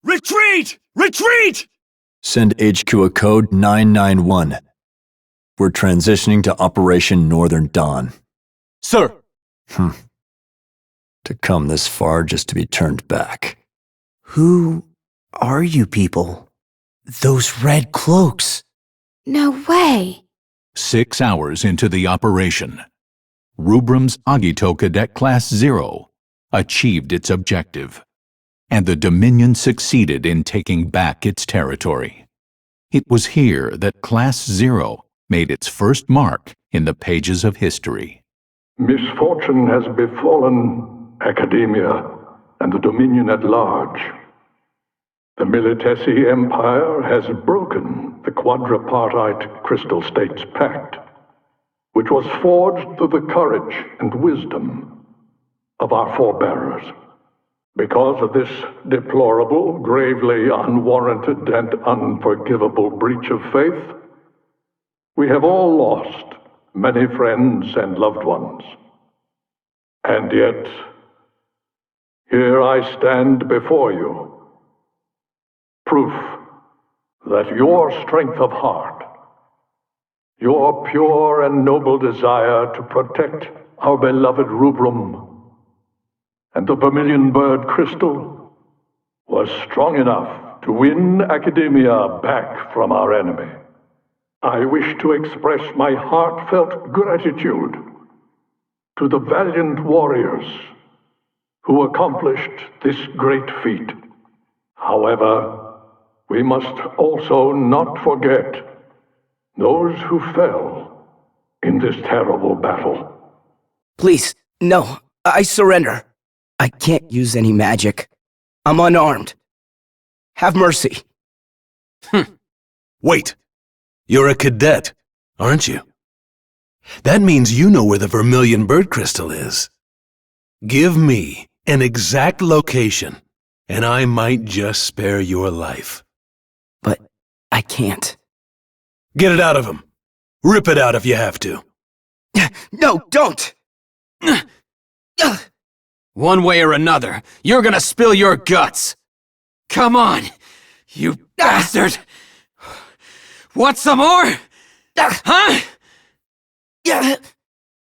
Retreat! Retreat! Send HQ a code 991. We're transitioning to Operation Northern Dawn. Sir! To come this far just to be turned back. Who are you people? Those red cloaks. No way. 6 hours into the operation, Rubrum's Agito Cadet Class 0 achieved its objective, and the Dominion succeeded in taking back its territory. It was here that Class 0 made its first mark in the pages of history. Misfortune has befallen Academia and the Dominion at large. The Militesi Empire has broken the quadripartite Crystal States Pact, which was forged through the courage and wisdom of our forebearers. Because of this deplorable, gravely unwarranted, and unforgivable breach of faith, we have all lost many friends and loved ones. And yet, here I stand before you, proof that your strength of heart, your pure and noble desire to protect our beloved Rubrum and the vermilion bird crystal was strong enough to win Academia back from our enemy. I wish to express my heartfelt gratitude to the valiant warriors who accomplished this great feat. However, we must also not forget those who fell in this terrible battle. Please, no, I surrender. I can't use any magic. I'm unarmed. Have mercy. Wait. You're a cadet, aren't you? That means you know where the vermilion bird crystal is. Give me an exact location, and I might just spare your life. But I can't. Get it out of him. Rip it out if you have to. No, don't! One way or another, you're gonna spill your guts. Come on, you bastard! Want some more? Huh?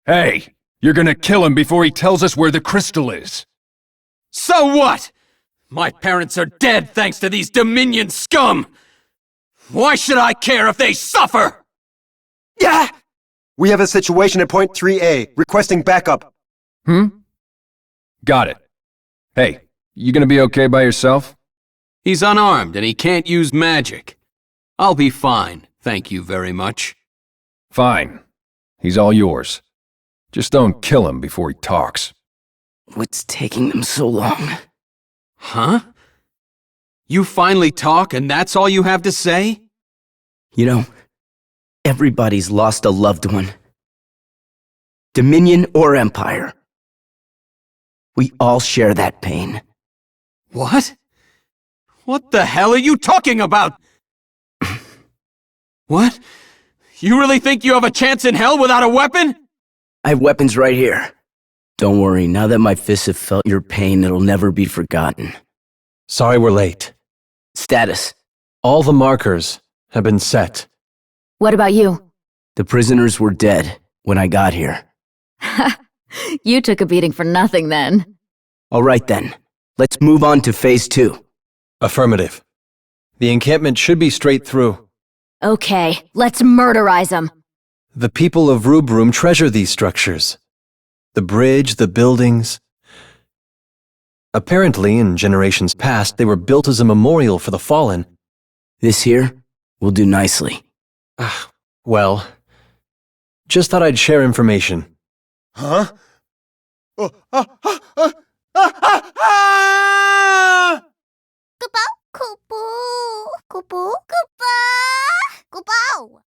Hey, you're gonna kill him before he tells us where the crystal is. So what? My parents are dead thanks to these Dominion scum! Why should I care if they suffer? Yeah! We have a situation at point 3A, requesting backup. Got it. Hey, you gonna be okay by yourself? He's unarmed and he can't use magic. I'll be fine, thank you very much. Fine. He's all yours. Just don't kill him before he talks. What's taking them so long? Huh? You finally talk and that's all you have to say? You know, Everybody's lost a loved one. Dominion or Empire. We all share that pain. What? What the hell are you talking about? What? You really think you have a chance in hell without a weapon? I have weapons right here. Don't worry, now that my fists have felt your pain, it'll never be forgotten. Sorry we're late. Status. All the markers have been set. What about you? The prisoners were dead when I got here. You took a beating for nothing then. All right then. Let's move on to Phase 2. Affirmative. The encampment should be straight through. Okay, let's murderize them. The people of Rubrum treasure these structures. The bridge, the buildings. Apparently, in generations past, they were built as a memorial for the fallen. This here will do nicely. Well, just thought I'd share information. Huh? Kupo, kupo, kupo, kupo, kupo.